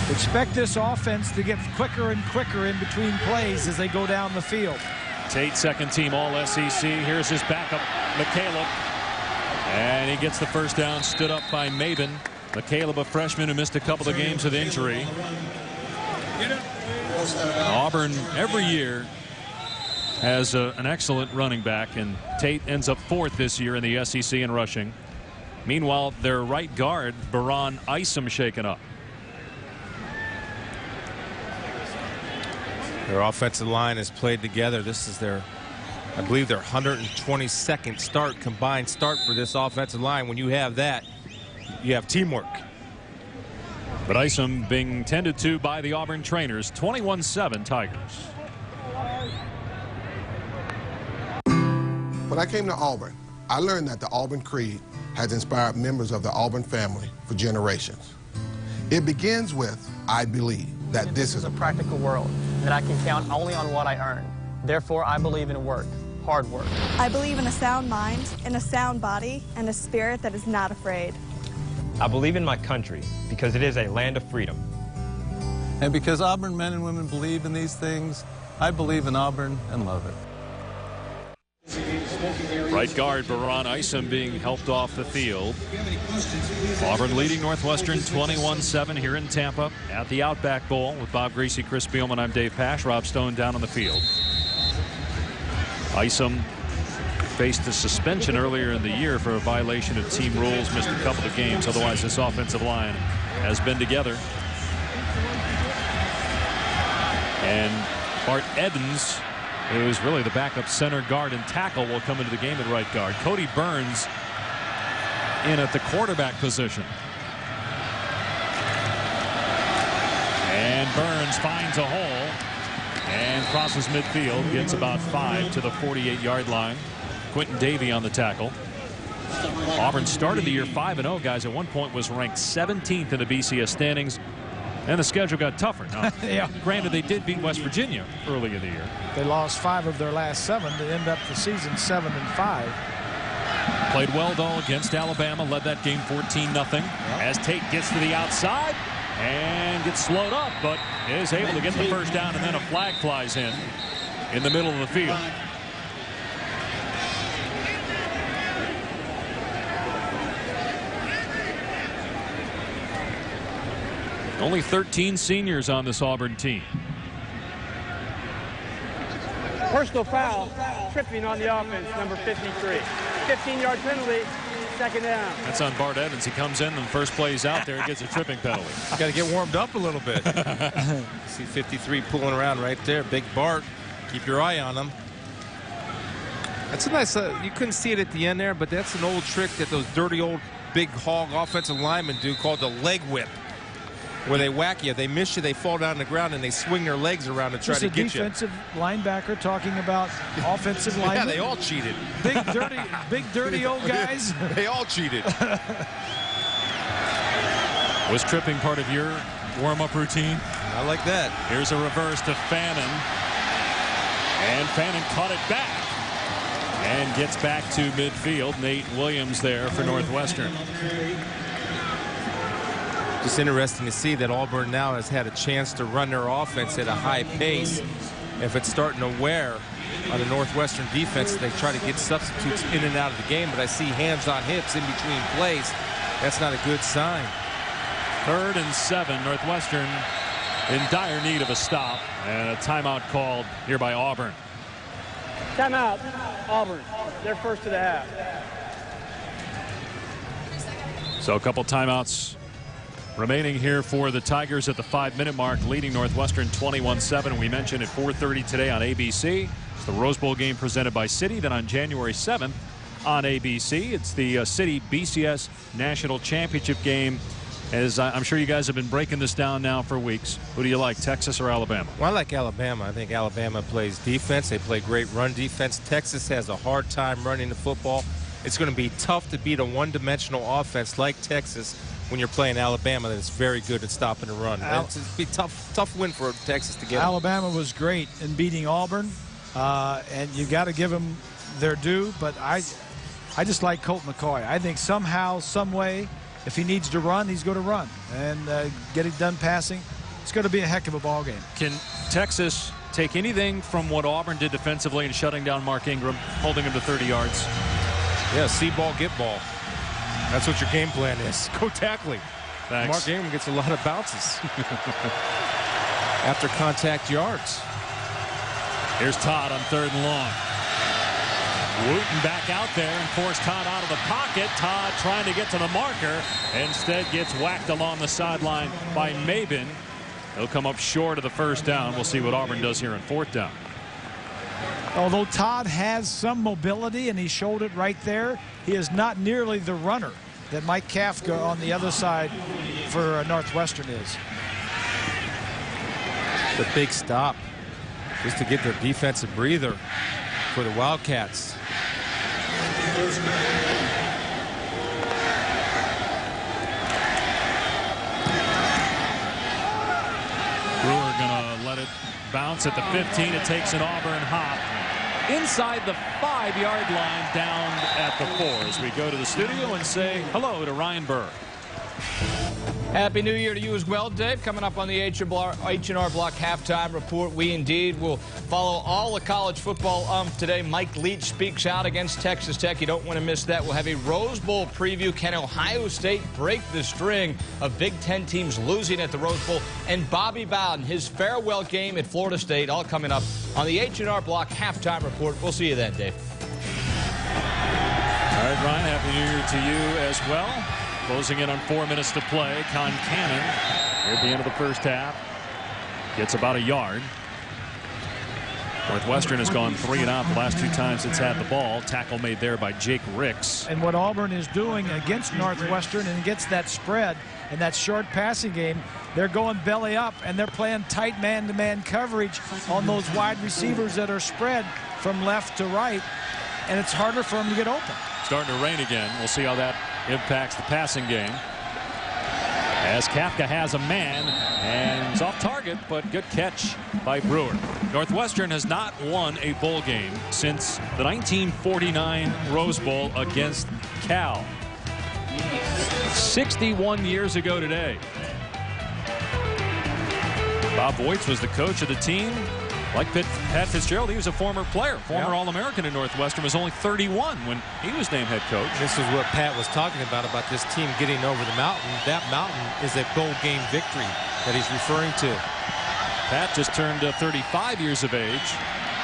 Expect this offense to get quicker and quicker in between plays as they go down the field. Tate, second team All-SEC. Here's his backup, McCaleb. And he gets the first down, stood up by Maben. McCaleb, a freshman who missed a couple of games with injury. Auburn every year has an excellent running back, and Tate ends up 4th this year in the SEC in rushing. Meanwhile, their right guard, Baron Isom, shaken up. Their offensive line has played together. This is their, I believe, their 122nd combined start for this offensive line. When you have that, you have teamwork. But Isom being tended to by the Auburn trainers. 21-7 Tigers. When I came to Auburn, I learned that the Auburn Creed has inspired members of the Auburn family for generations. It begins with, I believe that this is a practical world, that I can count only on what I earn. Therefore, I believe in work, hard work. I believe in a sound mind, in a sound body, and a spirit that is not afraid. I believe in my country because it is a land of freedom. And because Auburn men and women believe in these things, I believe in Auburn and love it. Right guard Baron Isom being helped off the field. Auburn leading Northwestern 21-7 here in Tampa at the Outback Bowl with Bob Greasy, Chris Spielman. I'm Dave Pasch. Rob Stone down on the field. Isom faced a suspension earlier in the year for a violation of team rules, missed a couple of games. Otherwise, this offensive line has been together. And Bart Edens, who's really the backup center guard and tackle, will come into the game at right guard. Cody Burns in at the quarterback position. And Burns finds a hole and crosses midfield, gets about 5 to the 48-yard line. Quentin Davey on the tackle. Auburn started the year 5-0, guys. At one point was ranked 17th in the BCS standings, and the schedule got tougher. Now, yeah. Granted, they did beat West Virginia early in the year. They lost 5 of their last 7 to end up the season 7-5. Played well, though, against Alabama. Led that game 14-0. As Tate gets to the outside and gets slowed up, but is able to get the first down, and then a flag flies in the middle of the field. Only 13 seniors on this Auburn team. Personal foul, tripping on the offense, number 53. 15-yard penalty, second down. That's on Bart Edens. He comes in, and first play he's out there, gets a tripping penalty. Got to get warmed up a little bit. See 53 pulling around right there. Big Bart. Keep your eye on him. That's a nice, you couldn't see it at the end there, but that's an old trick that those dirty old big hog offensive linemen do called the leg whip, where they whack you, they miss you, they fall down on the ground, and they swing their legs around to try to get you. Defensive linebacker talking about offensive linemen. Yeah, they all cheated. Big dirty old guys. They all cheated. Was tripping part of your warm-up routine? I like that. Here's a reverse to Fannin. And Fannin caught it back and gets back to midfield. Nate Williams there for Northwestern. Just interesting to see that Auburn now has had a chance to run their offense at a high pace. If it's starting to wear on the Northwestern defense, they try to get substitutes in and out of the game, but I see hands on hips in between plays. That's not a good sign. 3rd and 7. Northwestern in dire need of a stop, and a timeout called here by Auburn. Timeout, Auburn. They're first of the half. So a couple timeouts remaining here for the Tigers at the 5-minute mark, leading Northwestern 21-7. We mentioned at 4:30 today on ABC. It's the Rose Bowl game presented by Citi. Then on January 7th on ABC, it's the Citi BCS National Championship game. As I'm sure you guys have been breaking this down now for weeks. Who do you like, Texas or Alabama? Well, I like Alabama. I think Alabama plays defense. They play great run defense. Texas has a hard time running the football. It's going to be tough to beat a one-dimensional offense like Texas when you're playing Alabama that's very good at stopping the run. It's a tough win for Texas to get. Alabama was great in beating Auburn, and you got to give them their due. But I just like Colt McCoy. I think somehow, some way, if he needs to run, he's going to run and get it done passing. It's going to be a heck of a ball game. Can Texas take anything from what Auburn did defensively in shutting down Mark Ingram, holding him to 30 yards? Yeah, see ball, get ball. That's what your game plan is. Go tackling. Thanks. Mark Ingram gets a lot of bounces after contact yards. Here's Todd on 3rd and long. Wooten back out there and forced Todd out of the pocket. Todd trying to get to the marker. Instead gets whacked along the sideline by Mabin. He'll come up short of the 1st down. We'll see what Auburn does here on 4th down. Although Todd has some mobility and he showed it right there, he is not nearly the runner that Mike Kafka on the other side for Northwestern is. The big stop just to get their defensive breather for the Wildcats. Brewer gonna let it bounce at the 15. It takes an Auburn hop inside the 5-yard line down at the 4 as we go to the studio and say hello to Ryan Burr. Happy New Year to you as well, Dave. Coming up on the H&R Block halftime report, we indeed will follow all the college football today. Mike Leach speaks out against Texas Tech. You don't want to miss that. We'll have a Rose Bowl preview. Can Ohio State break the string of Big Ten teams losing at the Rose Bowl? And Bobby Bowden, his farewell game at Florida State, all coming up on the H&R Block halftime report. We'll see you then, Dave. All right, Ryan, Happy New Year to you as well. Closing in on 4 minutes to play. Concannon here at the end of the 1st half gets about a yard. Northwestern has gone 3 and out the last 2 times it's had the ball. Tackle made there by Jake Ricks. And what Auburn is doing against Northwestern and against that spread and that short passing game, they're going belly up and they're playing tight man-to-man coverage on those wide receivers that are spread from left to right, and it's harder for them to get open. Starting to rain again. We'll see how that impacts the passing game. As Kafka has a man and he's off target, but good catch by Brewer. Northwestern has not won a bowl game since the 1949 Rose Bowl against Cal. 61 years ago today. Bob Voigt was the coach of the team. Like Pat Fitzgerald, he was a former player, former All-American in Northwestern, was only 31 when he was named head coach. This is what Pat was talking about this team getting over the mountain. That mountain is a bowl game victory that he's referring to. Pat just turned 35 years of age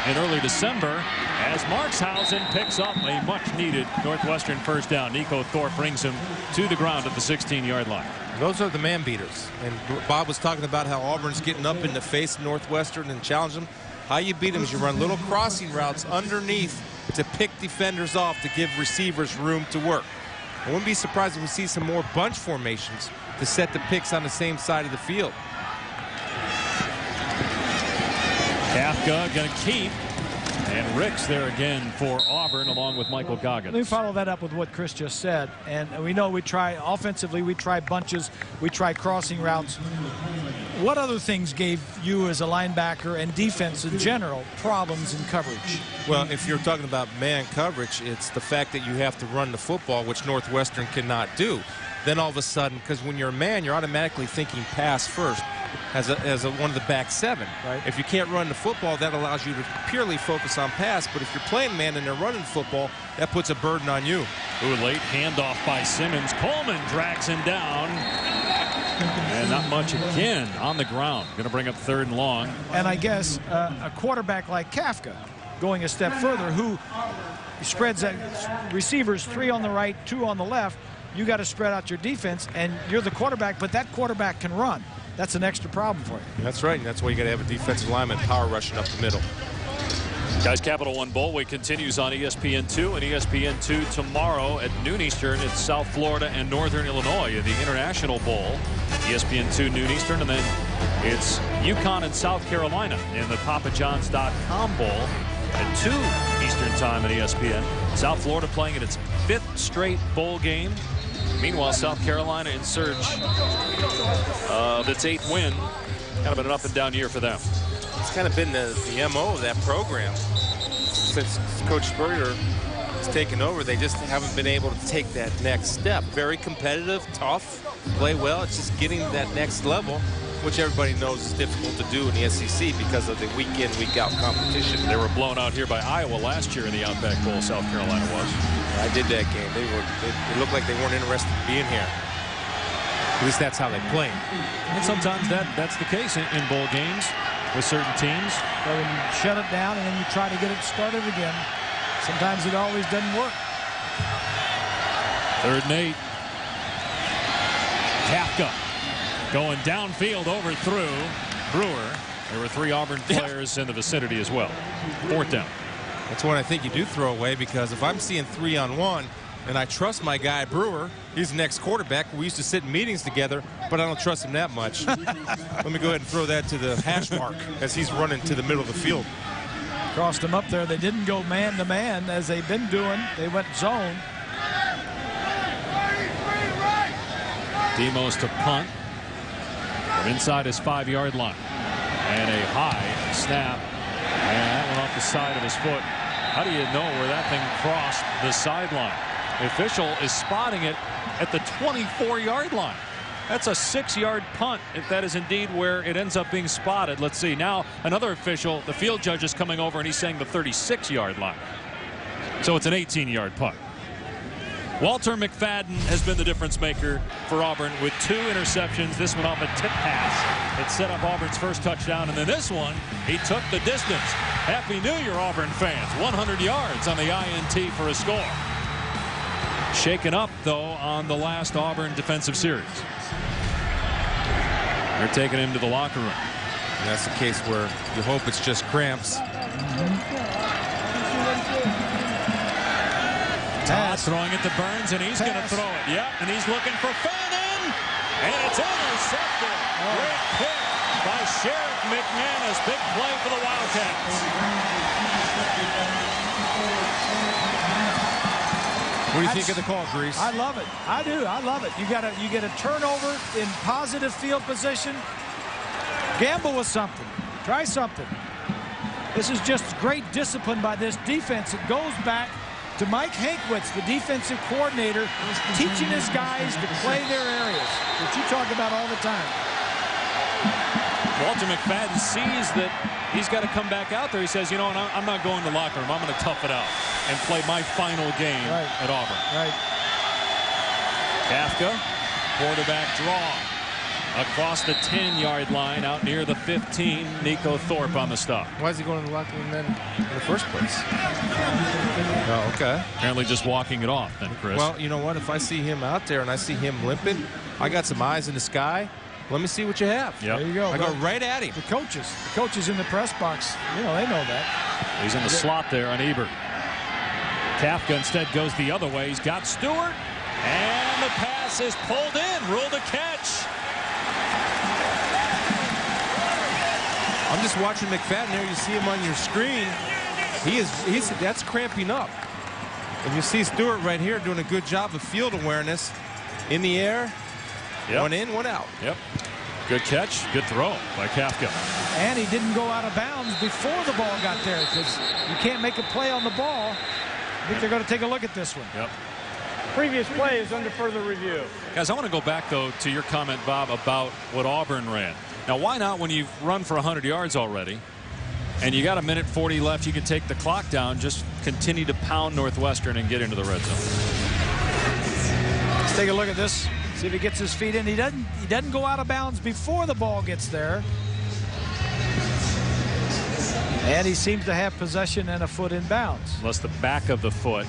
in early December as Markshausen picks up a much-needed Northwestern 1st down. Nico Thorpe brings him to the ground at the 16-yard line. Those are the man beaters. And Bob was talking about how Auburn's getting up in the face of Northwestern and challenge them. How you beat them is you run little crossing routes underneath to pick defenders off to give receivers room to work. I wouldn't be surprised if we see some more bunch formations to set the picks on the same side of the field. Kafka going to keep. And Ricks there again for Auburn along with Michael Goggins. Let me follow that up with what Chris just said. And we know we try offensively, we try bunches, we try crossing routes. What other things gave you as a linebacker and defense in general problems in coverage? Well, if you're talking about man coverage, it's the fact that you have to run the football, which Northwestern cannot do. Then all of a sudden, because when you're a man, you're automatically thinking pass first as one of the back 7. Right. If you can't run the football, that allows you to purely focus on pass. But if you're playing man and they're running football, that puts a burden on you. Ooh, late handoff by Simmons. Coleman drags him down. And not much again on the ground. Going to bring up 3rd and long. And I guess a quarterback like Kafka going a step further, who spreads that receivers 3 on the right, 2 on the left. You got to spread out your defense, and you're the quarterback, but that quarterback can run. That's an extra problem for you. That's right, and that's why you got to have a defensive lineman power rushing up the middle. Guys, Capital One Bowl Week continues on ESPN2 and ESPN2 tomorrow at noon Eastern. It's South Florida and Northern Illinois in the International Bowl. ESPN2 noon Eastern, and then it's UConn and South Carolina in the PapaJohns.com Bowl at 2 Eastern time at ESPN. South Florida playing in its 5th straight bowl game. Meanwhile, South Carolina in search of its 8th win. Kind of been an up and down year for them. It's kind of been the MO of that program. Since Coach Spurrier has taken over, they just haven't been able to take that next step. Very competitive, tough, play well. It's just getting to that next level, which everybody knows is difficult to do in the SEC because of the week-in, week-out competition. They were blown out here by Iowa last year in the Outback Bowl. South Carolina was. I did that game. They looked like they weren't interested in being here. At least that's how they play. And sometimes that's the case in bowl games with certain teams. But when you shut it down and then you try to get it started again, sometimes it always doesn't work. 3rd and 8. Kafka going downfield, overthrew Brewer. There were 3 Auburn players in the vicinity as well. 4th down. That's one I think you do throw away, because if I'm seeing 3-on-1 and I trust my guy Brewer, he's the next quarterback. We used to sit in meetings together, but I don't trust him that much. Let me go ahead and throw that to the hash mark as he's running to the middle of the field. Crossed him up there. They didn't go man-to-man as they've been doing. They went zone. Demos to punt from inside his 5-yard line. And a high snap. And that went off the side of his foot. How do you know where that thing crossed the sideline? The official is spotting it at the 24-yard line. That's a 6-yard punt, if that is indeed where it ends up being spotted. Let's see. Now another official, the field judge, is coming over, and he's saying the 36-yard line. So it's an 18-yard punt. Walter McFadden has been the difference maker for Auburn with 2 interceptions. This one off a tip pass. It set up Auburn's first touchdown, and then this one, he took the distance. Happy New Year, Auburn fans. 100 yards on the INT for a score. Shaken up, though, on the last Auburn defensive series. They're taking him to the locker room. And that's the case where you hope it's just cramps. Todd throwing it to Burns, and he's going to throw it. Yep, and he's looking for Fannin, and it's intercepted. Great pick by Sheriff McManus. Big play for the Wildcats. What do you think of the call, Grease? I love it. I do. I love it. You get a turnover in positive field position. Gamble with something. Try something. This is just great discipline by this defense. It goes back to Mike Hankwitz, the defensive coordinator, teaching his guys to play their areas, which you talk about all the time. Walter McFadden sees that he's got to come back out there. He says, you know, I'm not going to the locker room. I'm going to tough it out and play my final game at Auburn. Right. Kafka, quarterback draw. Across the 10-yard line, out near the 15, Nico Thorpe on the stop. Why is he going to the locker room then in the first place? Oh, okay. Apparently just walking it off then, Chris. Well, you know what? If I see him out there and I see him limping, I got some eyes in the sky. Let me see what you have. Yep. There you go. I go right at him. The coaches in the press box, you know, they know that. He's in the slot there on Ebert. Kafka instead goes the other way. He's got Stewart, and the pass is pulled in. Ruled a catch. I'm just watching McFadden there. You see him on your screen. That's cramping up. And you see Stewart right here doing a good job of field awareness. In the air, one in, one out. Yep. Good catch, good throw by Kafka. And he didn't go out of bounds before the ball got there, because you can't make a play on the ball. I think they're going to take a look at this one. Yep. Previous play is under further review. Guys, I want to go back, though, to your comment, Bob, about what Auburn ran. Now, why not when you've run for 100 yards already and you got a minute 40 left, you can take the clock down, just continue to pound Northwestern and get into the red zone. Let's take a look at this See if he gets his feet in. He doesn't go out of bounds before the ball gets there. And he seems to have possession and a foot in bounds. Unless the back of the foot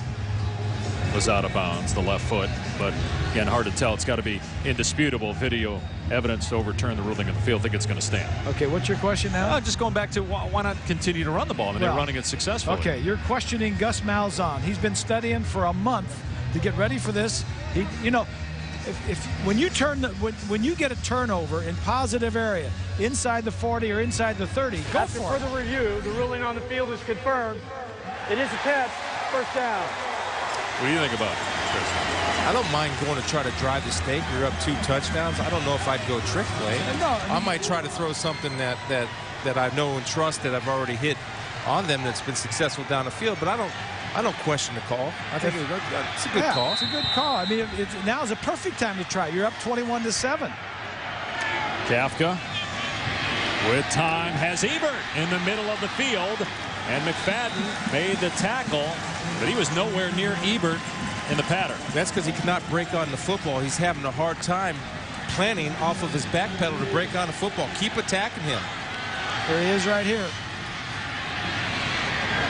was out of bounds, the left foot. But again, hard to tell. It's got to be indisputable video evidence to overturn the ruling of the field. I think it's going to stand. Okay, what's your question now? Just going back to why not continue to run the ball? I mean, they're running it successfully. Okay, you're questioning Gus Malzahn. He's been studying for a month to get ready for this. You know, when you get a turnover in positive area inside the 40 or inside the 30, go After for it. further review, the ruling on the field is confirmed. It is a catch, first down. What do you think about it, Chris? I don't mind going to try to drive the stake. You're up 2 touchdowns. I don't know if I'd go trick play. No, I might try to throw something that I know and trust that I've already hit on them that's been successful down the field, but I don't question the call. I think it's a good call. It's a good call. I mean, now is a perfect time to try. You're up 21-7. Kafka with time has Ebert in the middle of the field, and McFadden made the tackle, but he was nowhere near Ebert in the pattern. That's because he cannot break on the football. He's having a hard time planning off of his back pedal to break on the football. Keep attacking him. There he is right here.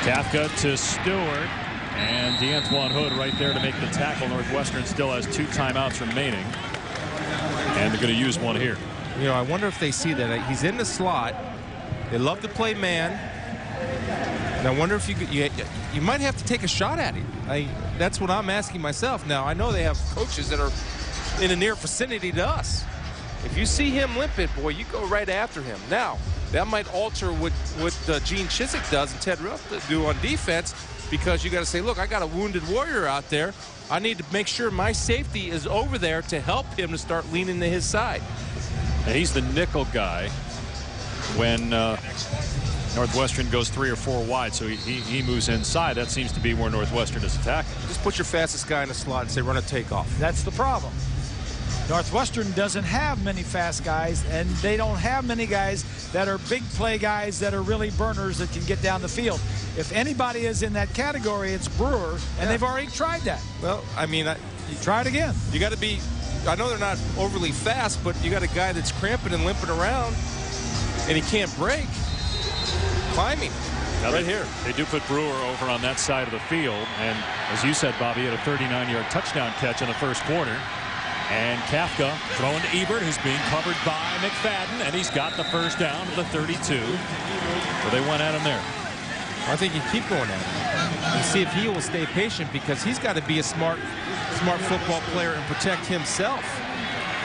Kafka to Stewart, and DeAntoine Hood right there to make the tackle. Northwestern still has 2 timeouts remaining, and they're going to use one here. You know, I wonder if they see that. He's in the slot. They love to play man. And I wonder if you might have to take a shot at him. That's what I'm asking myself. Now, I know they have coaches that are in a near vicinity to us. If you see him limping, boy, you go right after him. Now, that might alter what Gene Chizik does and Ted Ruff do on defense, because you got to say, look, I got a wounded warrior out there. I need to make sure my safety is over there to help him to start leaning to his side. And he's the nickel guy when Northwestern goes 3 or 4 wide, so he moves inside. That seems to be where Northwestern is attacking. Just put your fastest guy in the slot and say run a takeoff. That's the problem. Northwestern doesn't have many fast guys, and they don't have many guys that are big play guys that are really burners that can get down the field. If anybody is in that category, it's Brewer, and they've already tried that. Well, I mean, you try it again. You got to be, I know they're not overly fast, but you got a guy that's cramping and limping around, and he can't break. Climbing. Now right here. They do put Brewer over on that side of the field, and as you said, Bobby, he had a 39-yard touchdown catch in the first quarter. And Kafka throwing to Ebert, who's being covered by McFadden, and he's got the first down to the 32. So they went at him there. I think you keep going at him and see if he will stay patient, because he's got to be a smart football player and protect himself.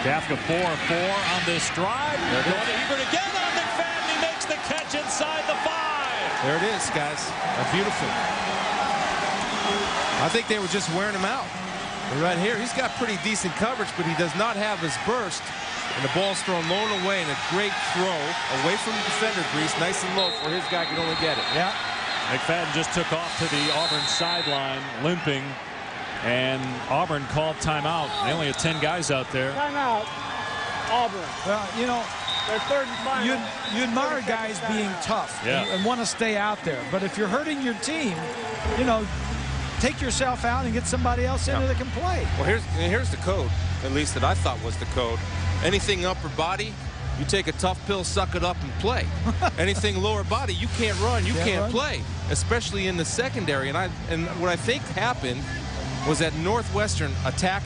Kafka 4-4 on this drive. They're going to Ebert again on McFadden. He makes the catch inside the 5. There it is, guys. Beautiful. I think they were just wearing him out. Right here, he's got pretty decent coverage, but he does not have his burst. And the ball's thrown low and away, and a great throw away from the defender, Grease. Nice and low for his guy can only get it. Yeah. McFadden just took off to the Auburn sideline, limping, and Auburn called timeout. They only had 10 guys out there. Timeout, Auburn. Well, you know, they're third and final. You admire guys being tough and want to stay out there. But if you're hurting your team, you know, take yourself out and get somebody else in there that can play. Well, here's the code, at least that I thought was the code. Anything upper body, you take a tough pill, suck it up, and play. Anything lower body, you can't run, you can't play, especially in the secondary. And what I think happened was that Northwestern attack,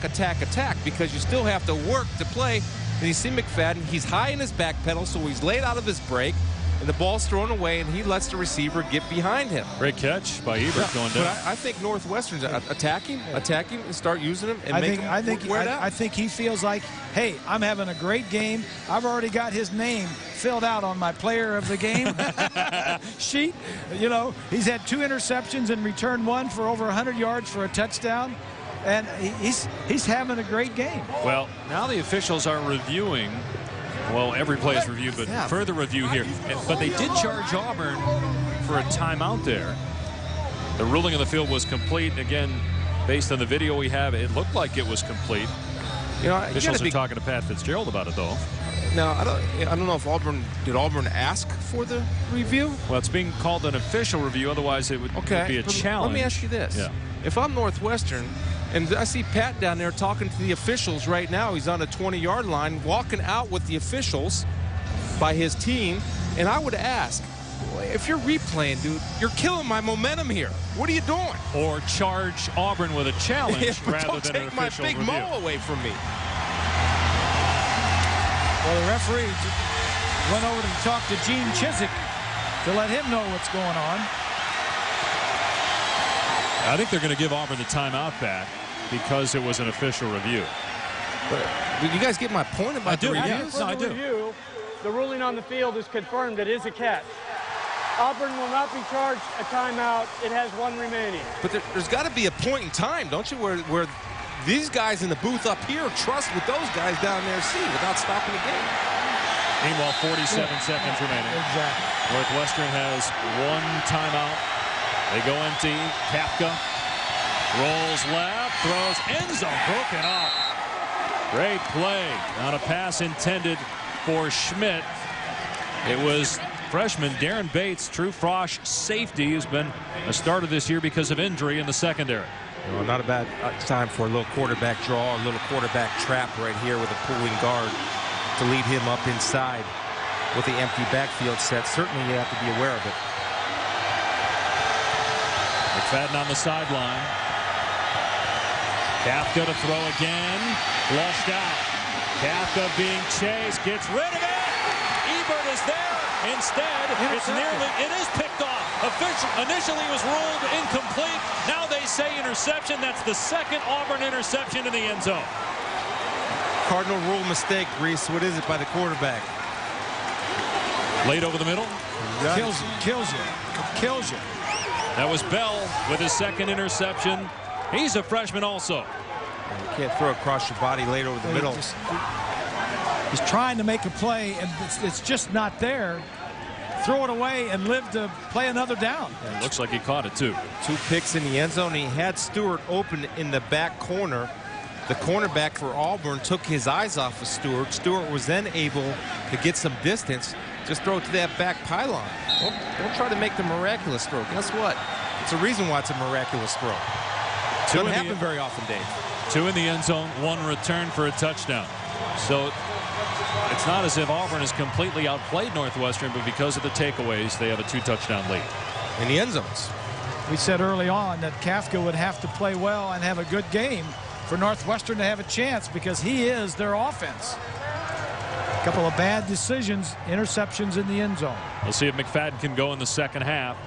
because you still have to work to play. And you see McFadden, he's high in his back pedal, so he's laid out of his break. And the ball's thrown away, and he lets the receiver get behind him. Great catch by Ebert going down. But I think Northwestern's attacking, and start using him and make him wear it out. I think he feels like, hey, I'm having a great game. I've already got his name filled out on my player of the game sheet. You know, he's had 2 interceptions and returned 1 for over 100 yards for a touchdown. And he's having a great game. Well, now the officials are reviewing. Well, every play is reviewed, but further review here. But they did charge Auburn for a timeout there. The ruling of the field was complete. Again, based on the video we have, it looked like it was complete. You know, officials are talking to Pat Fitzgerald about it, though. No, I don't know if did Auburn ask for the review? Well, it's being called an official review. Otherwise, it would be a challenge. Let me ask you this. Yeah. If I'm Northwestern And I see Pat down there talking to the officials right now. He's on the 20-yard line, walking out with the officials by his team. And I would ask, if you're replaying, dude, you're killing my momentum here. What are you doing? Or charge Auburn with a challenge rather than an official review. Don't take my big mo away from me. Well, the referee went over to talk to Gene Chizik to let him know what's going on. I think they're going to give Auburn the timeout back because it was an official review. But you guys get my point about the reviews? No, I do. The ruling on the field is confirmed. It is a catch. Auburn will not be charged a timeout. It has one remaining. But there's got to be a point in time, don't you, where these guys in the booth up here trust what those guys down there see without stopping the game. Meanwhile, 47 seconds remaining. Exactly. Northwestern has one timeout. They go empty. Kafka rolls left, throws end zone, broken up. Great play on a pass intended for Schmidt. It was freshman Darren Bates, true Frosh safety, who's been a starter this year because of injury in the secondary. Well, not a bad time for a little quarterback draw, a little quarterback trap right here with a pulling guard to lead him up inside with the empty backfield set. Certainly you have to be aware of it. McFadden on the sideline. Kafka to throw again. Flushed out. Kafka being chased. Gets rid of it. Ebert is there. Instead, it is picked off. Initially was ruled incomplete. Now they say interception. That's the second Auburn interception in the end zone. Cardinal rule mistake, Reese. What is it by the quarterback? Late over the middle. Kills you. That was Bell with his second interception. He's a freshman also. You can't throw across your body late over the middle. He's trying to make a play, and it's just not there. Throw it away and live to play another down. Yeah, looks like he caught it, too. 2 picks in the end zone. He had Stewart open in the back corner. The cornerback for Auburn took his eyes off of Stewart. Stewart was then able to get some distance. Just throw it to that back pylon. Don't try to make the miraculous throw. Guess what? It's a reason why it's a miraculous throw. Doesn't happen very often, Dave. 2 in the end zone, 1 return for a touchdown. So it's not as if Auburn has completely outplayed Northwestern, but because of the takeaways, they have a 2-touchdown lead. In the end zones. We said early on that Kafka would have to play well and have a good game for Northwestern to have a chance because he is their offense. A couple of bad decisions, interceptions in the end zone. We'll see if McFadden can go in the second half.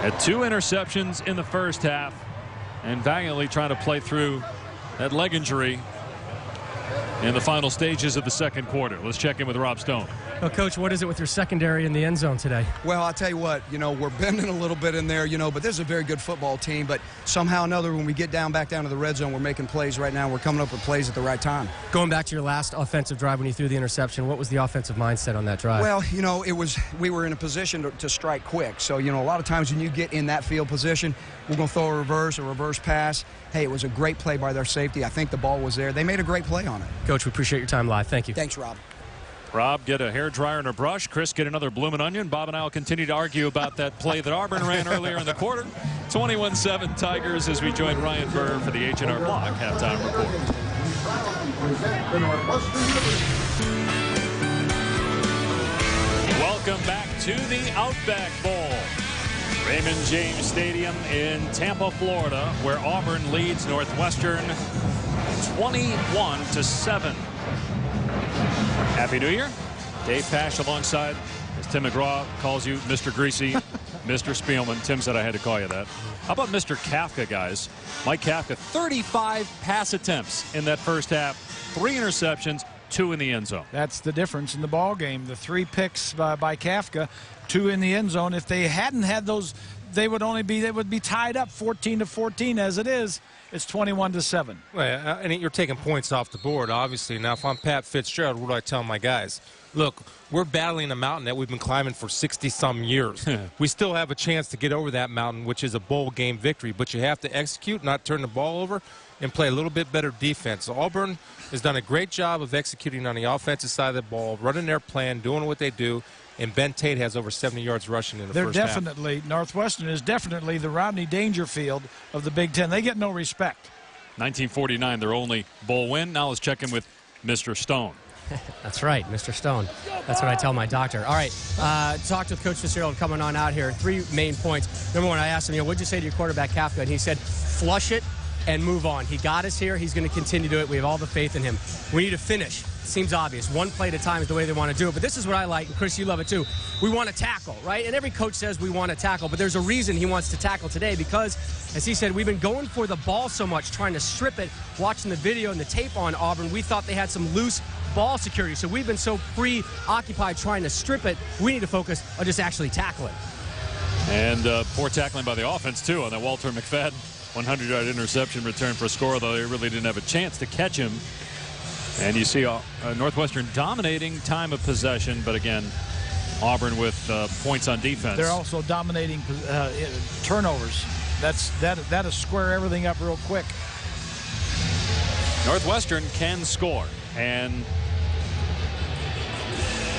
Had 2 interceptions in the first half and valiantly trying to play through that leg injury in the final stages of the second quarter. Let's check in with Rob Stone. Well, Coach, what is it with your secondary in the end zone today? Well, I'll tell you what, we're bending a little bit in there, but this is a very good football team. But somehow or another, when we get back down to the red zone, we're making plays right now. We're coming up with plays at the right time. Going back to your last offensive drive when you threw the interception, what was the offensive mindset on that drive? Well, we were in a position to strike quick. So, a lot of times when you get in that field position, we're going to throw a reverse pass. Hey, it was a great play by their safety. I think the ball was there. They made a great play on it. Coach, we appreciate your time live. Thank you. Thanks, Rob. Rob, get a hairdryer and a brush. Chris, get another bloomin' onion. Bob and I will continue to argue about that play that Auburn ran earlier in the quarter. 21-7 Tigers as we join Ryan Burr for the H&R Block halftime report. Welcome back to the Outback Bowl. Raymond James Stadium in Tampa, Florida, where Auburn leads Northwestern 21-7. Happy New Year. Dave Pasch alongside, as Tim McGraw calls you, Mr. Greasy, Mr. Spielman. Tim said I had to call you that. How about Mr. Kafka, guys? Mike Kafka, 35 pass attempts in that first half, 3 interceptions, 2 in the end zone. That's the difference in the ball game. The 3 picks by Kafka, 2 in the end zone. If they hadn't had those, they would be tied up 14-14 as it is. It's 21-7. Well, and you're taking points off the board, obviously. Now, if I'm Pat Fitzgerald, what do I tell my guys? Look, we're battling a mountain that we've been climbing for 60-some years. We still have a chance to get over that mountain, which is a bowl game victory. But you have to execute, not turn the ball over, and play a little bit better defense. Auburn has done a great job of executing on the offensive side of the ball, running their plan, doing what they do. and Ben Tate has over 70 yards rushing in the They're first half. definitely, Northwestern is definitely the Rodney Dangerfield of the Big Ten. They get no respect. 1949, their only bowl win. Now let's check in with Mr. Stone. That's right, Mr. Stone. That's what I tell my doctor. All right, talked with Coach Fitzgerald coming on out here. 3 main points. Number one, I asked him, what'd you say to your quarterback, Kafka? And he said, flush it and move on. He got us here. He's going to continue to do it. We have all the faith in him. We need to finish. Seems obvious. One play at a time is the way they want to do it. But this is what I like, and Chris, you love it too. We want to tackle, right? And every coach says we want to tackle, but there's a reason he wants to tackle today because, as he said, we've been going for the ball so much, trying to strip it, watching the video and the tape on Auburn. We thought they had some loose ball security, so we've been so preoccupied trying to strip it, we need to focus on just actually tackling. And poor tackling by the offense, too, on that Walter McFadden 100-yard interception return for a score, though they really didn't have a chance to catch him. And you see Northwestern dominating time of possession, but again, Auburn with points on defense. They're also dominating turnovers. That'll square everything up real quick. Northwestern can score, and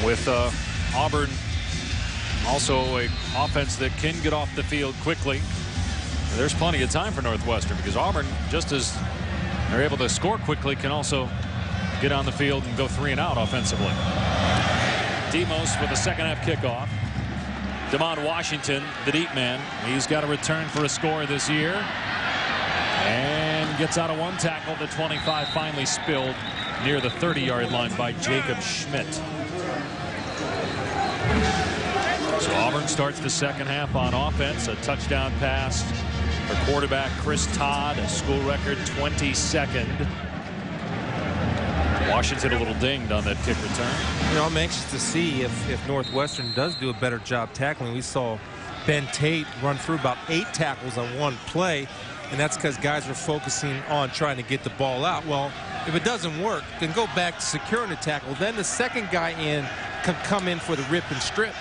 with Auburn also an offense that can get off the field quickly, there's plenty of time for Northwestern because Auburn, just as they're able to score quickly, can also get on the field and go 3 and out offensively. Demos with a second half kickoff. Damon Washington, the deep man, he's got a return for a score this year and gets out of one tackle. The 25 finally spilled near the 30-yard line by Jacob Schmidt. So Auburn starts the second half on offense. A touchdown pass for quarterback Chris Todd, a school record 22nd. Washington a little dinged on that kick return. You know, I'm anxious to see if Northwestern does do a better job tackling. We saw Ben Tate run through about 8 tackles on one play, and that's because guys are focusing on trying to get the ball out. Well, if it doesn't work, then go back to securing the tackle. Then the second guy in can come in for the rip and strip.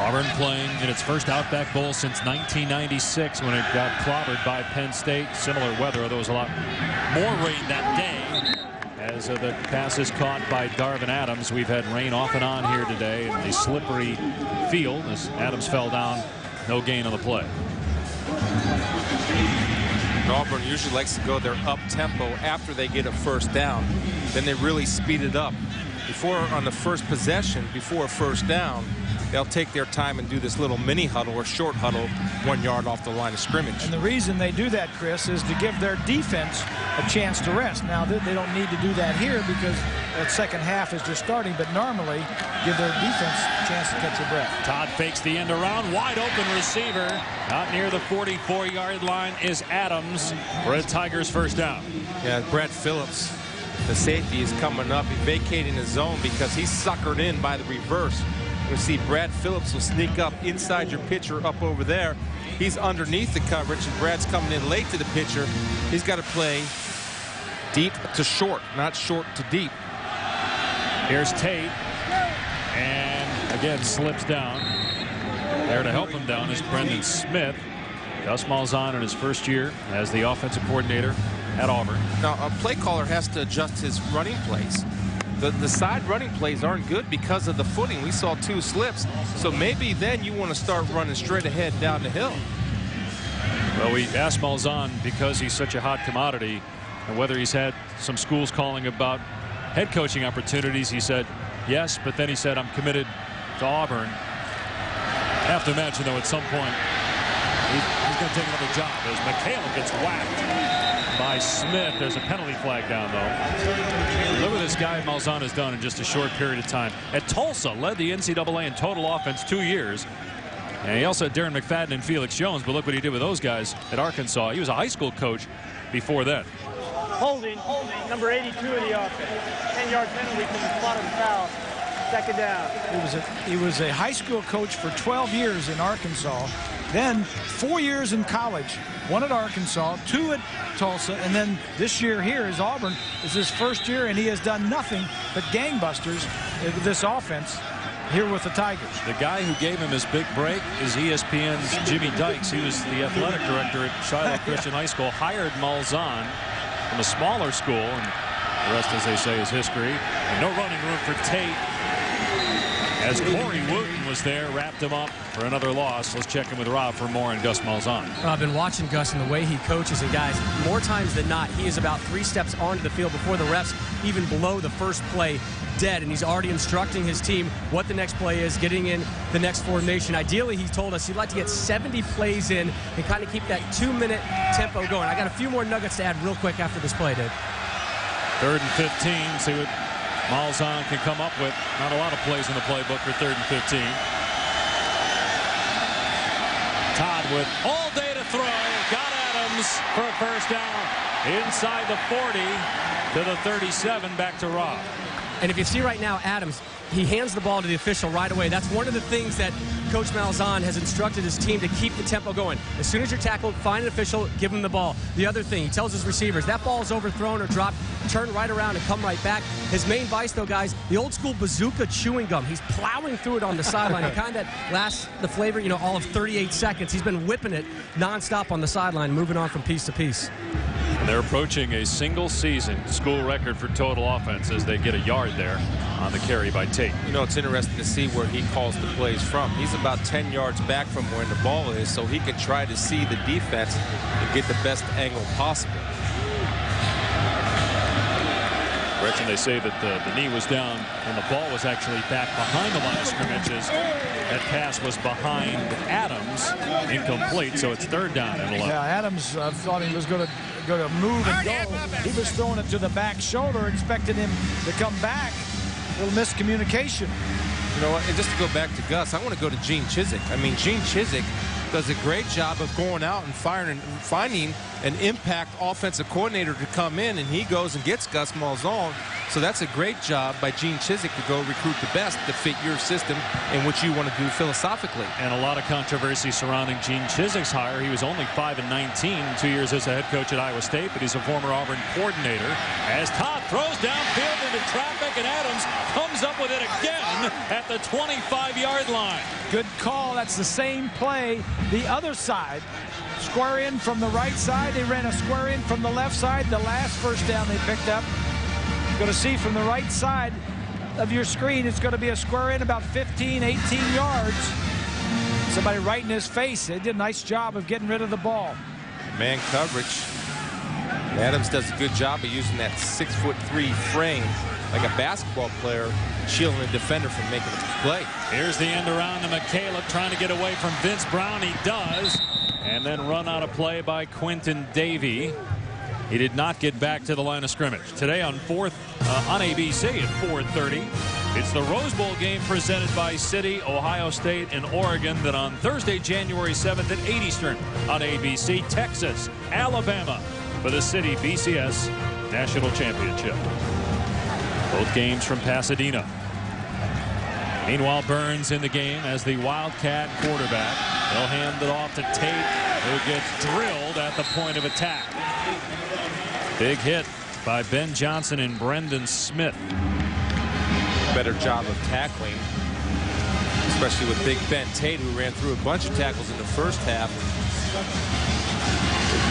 Auburn playing in its first Outback Bowl since 1996 when it got clobbered by Penn State. Similar weather, although it was a lot more rain that day. As the pass is caught by Darvin Adams. We've had rain off and on here today in the slippery field as Adams fell down. No gain on the play. Auburn usually likes to go their up-tempo after they get a first down. Then they really speed it up. Before, on the first possession, before a first down, they'll take their time and do this little mini huddle or short huddle 1 yard off the line of scrimmage. And the reason they do that, Chris, is to give their defense a chance to rest. Now, they don't need to do that here because that second half is just starting, but normally give their defense a chance to catch their breath. Todd fakes the end around. Wide open receiver. Out near the 44-yard line is Adams for a Tigers first down. Yeah, Brad Phillips, the safety, is coming up. He's vacating the zone because he's suckered in by the reverse. You see Brad Phillips will sneak up inside your pitcher up over there. He's underneath the coverage, and Brad's coming in late to the pitcher. He's got to play deep to short, not short to deep. Here's Tate, and again slips down. There to help him down is Brendan Smith. Gus Malzahn in his first year as the offensive coordinator at Auburn. Now, a play caller has to adjust his running plays. The side running plays aren't good because of the footing. We saw 2 slips, so maybe then you want to start running straight ahead down the hill. Well, we asked Malzahn, because he's such a hot commodity, and whether he's had some schools calling about head coaching opportunities. He said yes, but then he said, I'm committed to Auburn. I have to imagine, though, at some point he's going to take another job as McHale gets whacked by Smith. There's a penalty flag down, though. Look what this guy Malzahn has done in just a short period of time. At Tulsa, led the NCAA in total offense 2 years. And he also had Darren McFadden and Felix Jones, but look what he did with those guys at Arkansas. He was a high school coach before that. Holding, number 82 of the offense. 10-yard penalty from the spot of the foul. Second down. He was a high school coach for 12 years in Arkansas. Then 4 years in college, 1 at Arkansas, 2 at Tulsa, and then this year here is Auburn. Is his first year, and he has done nothing but gangbusters with this offense here with the Tigers. The guy who gave him his big break is ESPN's Jimmy Dykes. He was the athletic director at Shiloh Christian High School, hired Malzahn from a smaller school, and the rest, as they say, is history. And no running room for Tate. As Corey Wooten was there, wrapped him up for another loss. Let's check in with Rob for more on Gus Malzahn. I've been watching Gus and the way he coaches, and guys, more times than not, he is about 3 steps onto the field before the refs even blow the first play dead, and he's already instructing his team what the next play is, getting in the next formation. Ideally, he told us he'd like to get 70 plays in and kind of keep that 2-minute tempo going. I got a few more nuggets to add real quick after this play, Dave. 3rd and 15. See what Malzahn can come up with. Not a lot of plays in the playbook for 3rd and 15. Todd with all day to throw. Got Adams for a first down. Inside the 40 to the 37. Back to Rob. And if you see right now, Adams, he hands the ball to the official right away. That's one of the things that Coach Malzahn has instructed his team to keep the tempo going. As soon as you're tackled, find an official, give him the ball. The other thing, he tells his receivers, that ball is overthrown or dropped, turn right around and come right back. His main vice, though, guys, the old school bazooka chewing gum. He's plowing through it on the sideline. The kind that lasts the flavor, all of 38 seconds. He's been whipping it nonstop on the sideline, moving on from piece to piece. And they're approaching a single-season school record for total offense as they get a yard there on the carry by Tate. It's interesting to see where he calls the plays from. He's about 10 yards back from where the ball is, so he can try to see the defense and get the best angle possible. Gretchen, they say that the knee was down and the ball was actually back behind the line of scrimmages. That pass was behind Adams, incomplete, so it's 3rd down and 11. Yeah, Adams thought he was going to move and go. He was throwing it to the back shoulder, expected him to come back. A little miscommunication. You know what? And just to go back to Gus, I want to go to Gene Chizik. I mean, Gene Chizik does a great job of going out and firing and finding an impact offensive coordinator to come in, and he goes and gets Gus Malzahn. So that's a great job by Gene Chizik to go recruit the best to fit your system and what you want to do philosophically. And a lot of controversy surrounding Gene Chizik's hire. He was only 5-19, 2 years as a head coach at Iowa State, but he's a former Auburn coordinator. As Todd throws downfield into traffic, and Adams comes up with it again at the 25-yard line. Good call. That's the same play. The other side, square in from the right side. They ran a square in from the left side. The last first down they picked up. Going to see from the right side of your screen, it's going to be a square in about 15, 18 yards. Somebody right in his face. They did a nice job of getting rid of the ball. Man coverage. Adams does a good job of using that 6'3" frame like a basketball player, shielding a defender from making a play. Here's the end around to McCaleb, trying to get away from Vince Brown. He does. And then run out of play by Quinton Davey. He did not get back to the line of scrimmage. Today on ABC at 4:30. It's the Rose Bowl game presented by City, Ohio State, and Oregon. Then on Thursday, January 7th at 8 Eastern on ABC, Texas, Alabama for the City BCS National Championship. Both games from Pasadena. Meanwhile, Burns in the game as the Wildcat quarterback. They'll hand it off to Tate, who gets drilled at the point of attack. Big hit by Ben Johnson and Brendan Smith. Better job of tackling, especially with Big Ben Tate, who ran through a bunch of tackles in the first half.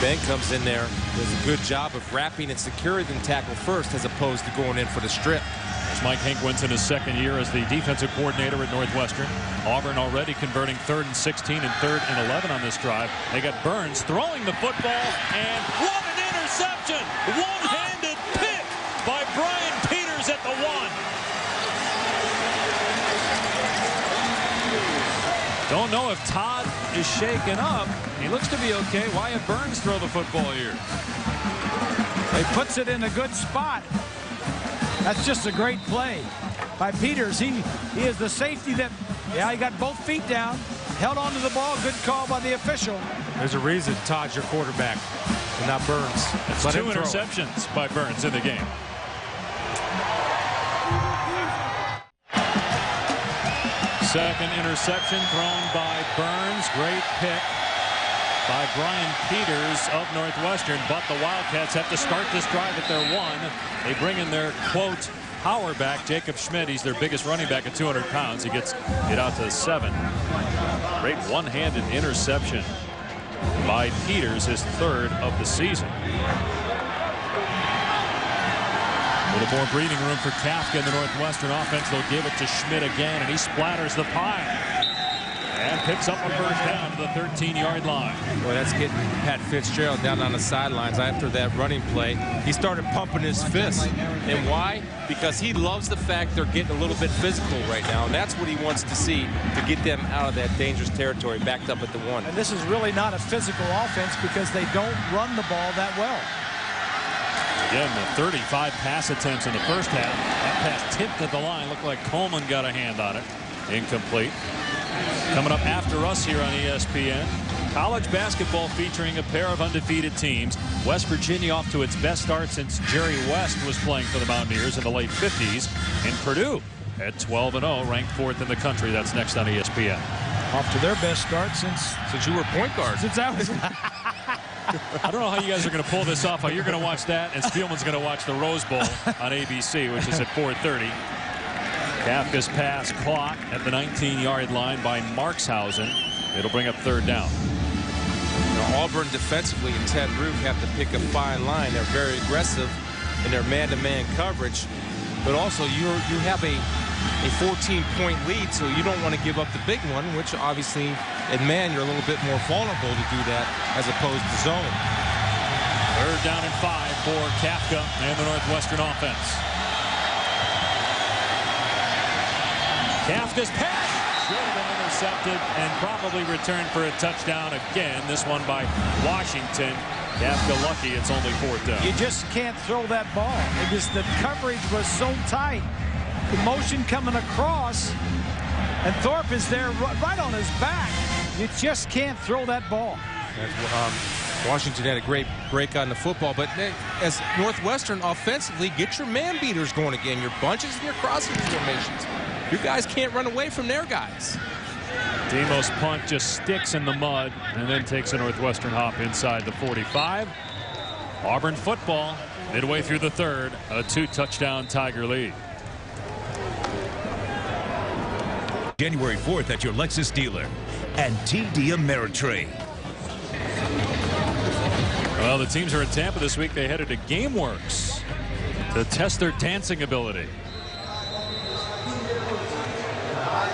Ben comes in there, does a good job of wrapping and securing the tackle first as opposed to going in for the strip. There's Mike Hinkwitz in his 2nd year as the defensive coordinator at Northwestern. Auburn already converting 3rd and 16 and 3rd and 11 on this drive. They got Burns throwing the football, and what an interception! One-handed pick by Brian Peters at the 1. Don't know if Todd is shaken up. He looks to be okay. Why have Burns throw the football here? He puts it in a good spot. That's just a great play by Peters. He is the safety that, he got both feet down, held onto the ball. Good call by the official. There's a reason Todd's your quarterback and not Burns. That's 2 interceptions by Burns in the game. Second interception thrown by Burns. Great pick by Brian Peters of Northwestern, but the Wildcats have to start this drive at their 1. They bring in their, quote, power back, Jacob Schmidt. He's their biggest running back at 200 pounds. He gets it out to 7. Great one-handed interception by Peters, his 3rd of the season. little more breathing room for Kafka in the Northwestern offense. They'll give it to Schmidt again, and he splatters the pile. And picks up a first down to the 13-yard line. Boy, that's getting Pat Fitzgerald down on the sidelines after that running play. He started pumping his fist. And why? Because he loves the fact they're getting a little bit physical right now. And that's what he wants to see to get them out of that dangerous territory, backed up at the 1. And this is really not a physical offense because they don't run the ball that well. Again, the 35 pass attempts in the first half. That pass tipped at the line. Looked like Coleman got a hand on it. Incomplete. Coming up after us here on ESPN, college basketball featuring a pair of undefeated teams. West Virginia off to its best start since Jerry West was playing for the Mountaineers in the late 50s. And Purdue at 12-0, ranked 4th in the country. That's next on ESPN. Off to their best start since you were point guard. Since I was. I don't know how you guys are going to pull this off. How you're going to watch that, and Spielman's going to watch the Rose Bowl on ABC, which is at 4:30. Kafka's pass caught at the 19-yard line by Markshausen. It'll bring up 3rd down. Now, Auburn defensively and Ted Roof have to pick a fine line. They're very aggressive in their man-to-man coverage, but also you have a 14-point lead, so you don't want to give up the big one, which obviously in man you're a little bit more vulnerable to do that as opposed to zone. 3rd down and 5 for Kafka and the Northwestern offense. Kafka's pass should have been intercepted and probably returned for a touchdown again. This one by Washington. Kafka lucky it's only 4th down. You just can't throw that ball because the coverage was so tight. The motion coming across, and Thorpe is there right on his back. You just can't throw that ball. Washington had a great break on the football, but as Northwestern offensively, get your man beaters going again, your bunches and your crossing formations. Your guys can't run away from their guys. Demos' punt just sticks in the mud and then takes a Northwestern hop inside the 45. Auburn football midway through the 3rd, a 2-touchdown Tiger lead. January 4th at your Lexus dealer and TD Ameritrade. Well, the teams are in Tampa this week. They headed to GameWorks to test their dancing ability.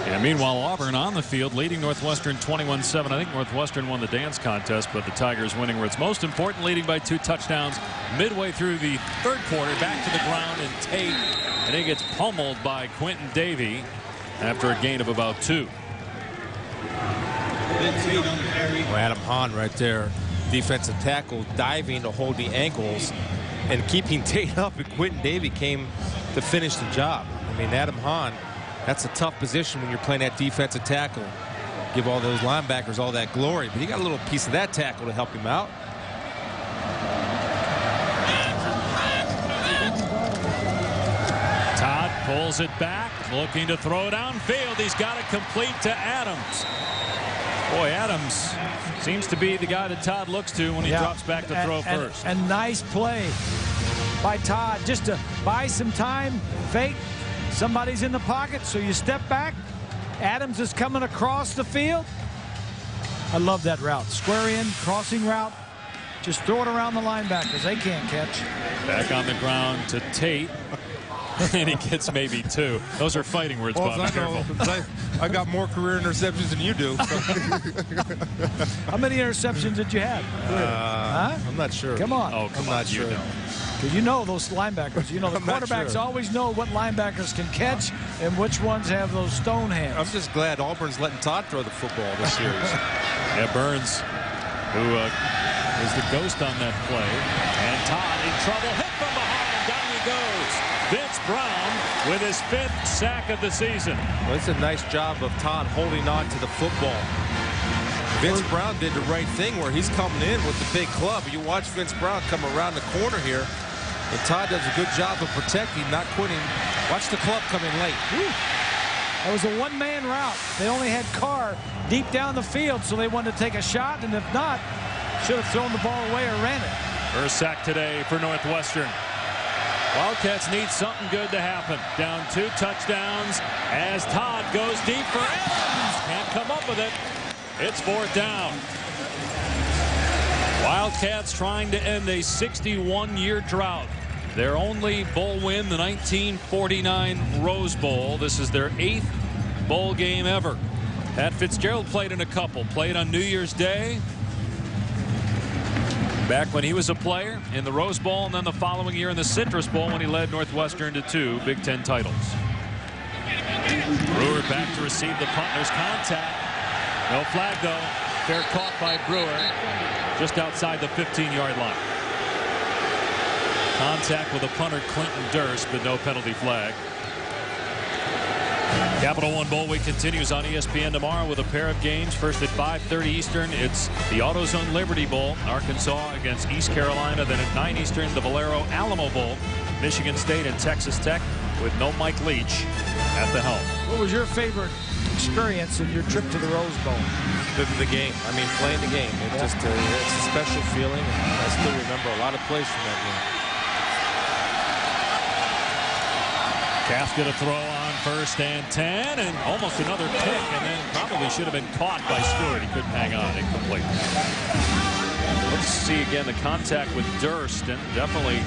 And meanwhile, Auburn on the field leading Northwestern 21-7. I think Northwestern won the dance contest, but the Tigers winning where it's most important, leading by 2 touchdowns midway through the 3rd quarter. Back to the ground, and Tate, and he gets pummeled by Quentin Davey after a gain of about 2. Well, Adam Hahn right there, defensive tackle, diving to hold the ankles and keeping Tate up, and Quentin Davey came to finish the job. I mean, Adam Hahn, that's a tough position when you're playing that defensive tackle. Give all those linebackers all that glory, but he got a little piece of that tackle to help him out. Todd pulls it back, looking to throw downfield. He's got it complete to Adams. Boy, Adams seems to be the guy that Todd looks to when he drops back to throw first. And nice play by Todd just to buy some time, fake. Somebody's in the pocket, so you step back. Adams is coming across the field. I love that route. Square in, crossing route. Just throw it around the linebackers. They can't catch. Back on the ground to Tate. And he gets maybe 2. Those are fighting words, Bob. I got more career interceptions than you do. How many interceptions did you have? Huh? I'm not sure. Come on. Oh, come on, you know. Because you know those linebackers. You know the quarterbacks always know what linebackers can catch and which ones have those stone hands. I'm just glad Auburn's letting Todd throw the football this series. Yeah, Burns, who is the ghost on that play. And Todd in trouble. Hit from behind. Down he goes. Vince Brown with his 5th sack of the season. Well, it's a nice job of Todd holding on to the football. Vince Brown did the right thing where he's coming in with the big club. You watch Vince Brown come around the corner here, and Todd does a good job of protecting, not quitting. Watch the club come in late. Woo. That was a one-man route. They only had Carr deep down the field, so they wanted to take a shot, and if not, should have thrown the ball away or ran it. First sack today for Northwestern. Wildcats need something good to happen. Down 2 touchdowns as Todd goes deep for Adams. Can't come up with it. It's 4th down. Wildcats trying to end a 61-year drought. Their only bowl win, the 1949 Rose Bowl. This is their 8th bowl game ever. Pat Fitzgerald played in a couple. Played on New Year's Day back when he was a player in the Rose Bowl, and then the following year in the Citrus Bowl when he led Northwestern to 2 Big Ten titles. Brewer back to receive the punt. There's contact. No flag, though. Fair caught by Brewer just outside the 15-yard line. Contact with a punter, Clinton Durst, but no penalty flag. Capital One Bowl Week continues on ESPN tomorrow with a pair of games. First at 5:30 Eastern, it's the AutoZone Liberty Bowl, Arkansas against East Carolina. Then at 9 Eastern, the Valero Alamo Bowl, Michigan State and Texas Tech, with no Mike Leach at the helm. What was your favorite experience in your trip to the Rose Bowl? The game. I mean, playing the game. It's just it's a special feeling. I still remember a lot of plays from that game. Kafka to throw on 1st and 10, and almost another pick, and then probably should have been caught by Stewart. He couldn't hang on. Incomplete. Let's see again the contact with Durst, and definitely